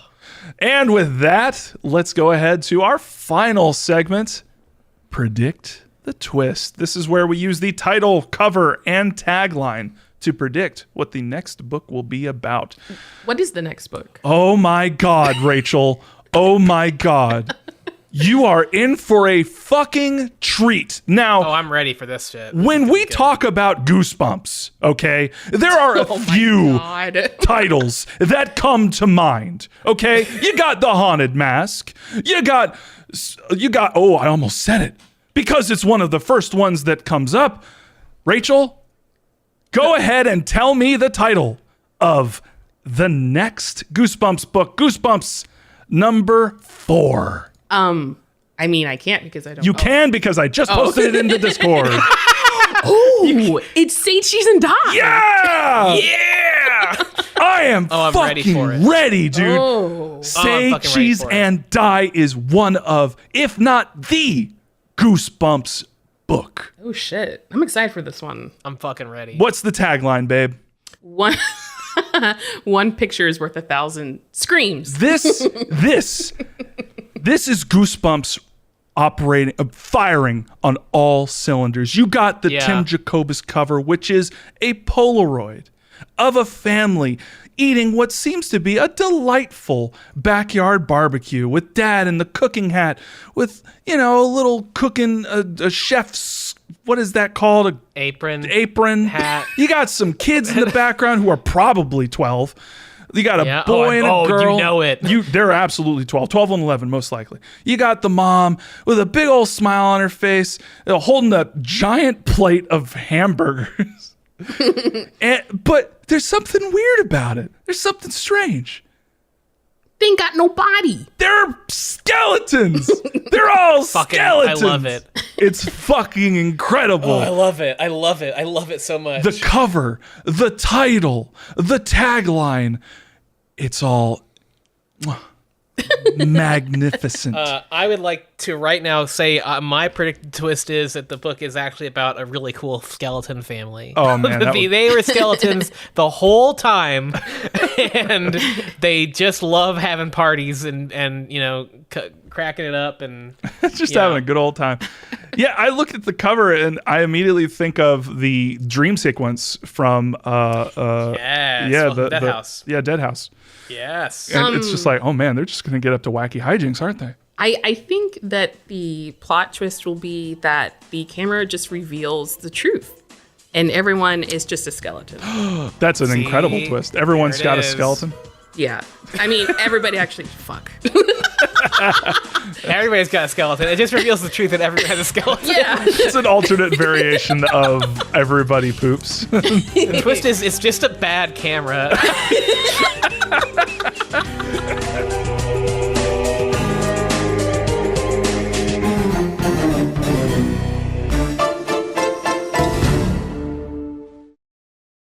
And with that, let's go ahead to our final segment. Predict the twist. This is where we use the title, cover, and tagline to predict what the next book will be about. What is the next book? Oh my God, Rachel. Oh my God. You are in for a fucking treat. Now, Oh, I'm ready for this shit. when we talk about Goosebumps, okay, there are a few God. titles that come to mind, okay? You got The Haunted Mask. You got, oh, I almost said it because it's one of the first ones that comes up. Rachel, go ahead and tell me the title of the next Goosebumps book, Goosebumps number 4. I mean, I can't because I don't. You can because I just posted it in the Discord. Ooh, it's Sage Season Die. Yeah! Yeah! I am I'm ready fucking for it. ready, dude. Oh. Say fucking ready Cheese for it. and Die is one of, if not the Goosebumps book. Oh shit! I'm excited for this one. I'm fucking ready. What's the tagline, babe? One picture is worth 1,000 screams. This is Goosebumps firing on all cylinders. You got the Yeah. Tim Jacobus cover, which is a Polaroid. of a family eating what seems to be a delightful backyard barbecue with dad in the cooking hat with, a little cooking, a chef's, what is that called? A apron hat. You got some kids in the background who are probably 12. You got a boy and a girl. You know it. They're absolutely 12 and 11, most likely. You got the mom with a big old smile on her face, holding a giant plate of hamburgers. But there's something weird about it. There's something strange. They ain't got no body. They're skeletons. They're all skeletons. I love it. It's fucking incredible. Oh, I love it. I love it. I love it so much. The cover, the title, the tagline. It's all magnificent. I would like to right now say my predicted twist is that the book is actually about a really cool skeleton family. Oh, man. They were skeletons the whole time, and they just love having parties and cracking it up and just having a good old time. Yeah, I look at the cover and I immediately think of the dream sequence from Dead House. Yeah, Dead House. Yes. And it's just like, oh man, they're just going to get up to wacky hijinks, aren't they? I think that the plot twist will be that the camera just reveals the truth and everyone is just a skeleton. That's an incredible twist. Everyone's got a skeleton. Yeah. I mean, everybody actually, fuck. Everybody's got a skeleton. It just reveals the truth that everyone has a skeleton. Yeah. It's an alternate variation of everybody poops. The twist is it's just a bad camera.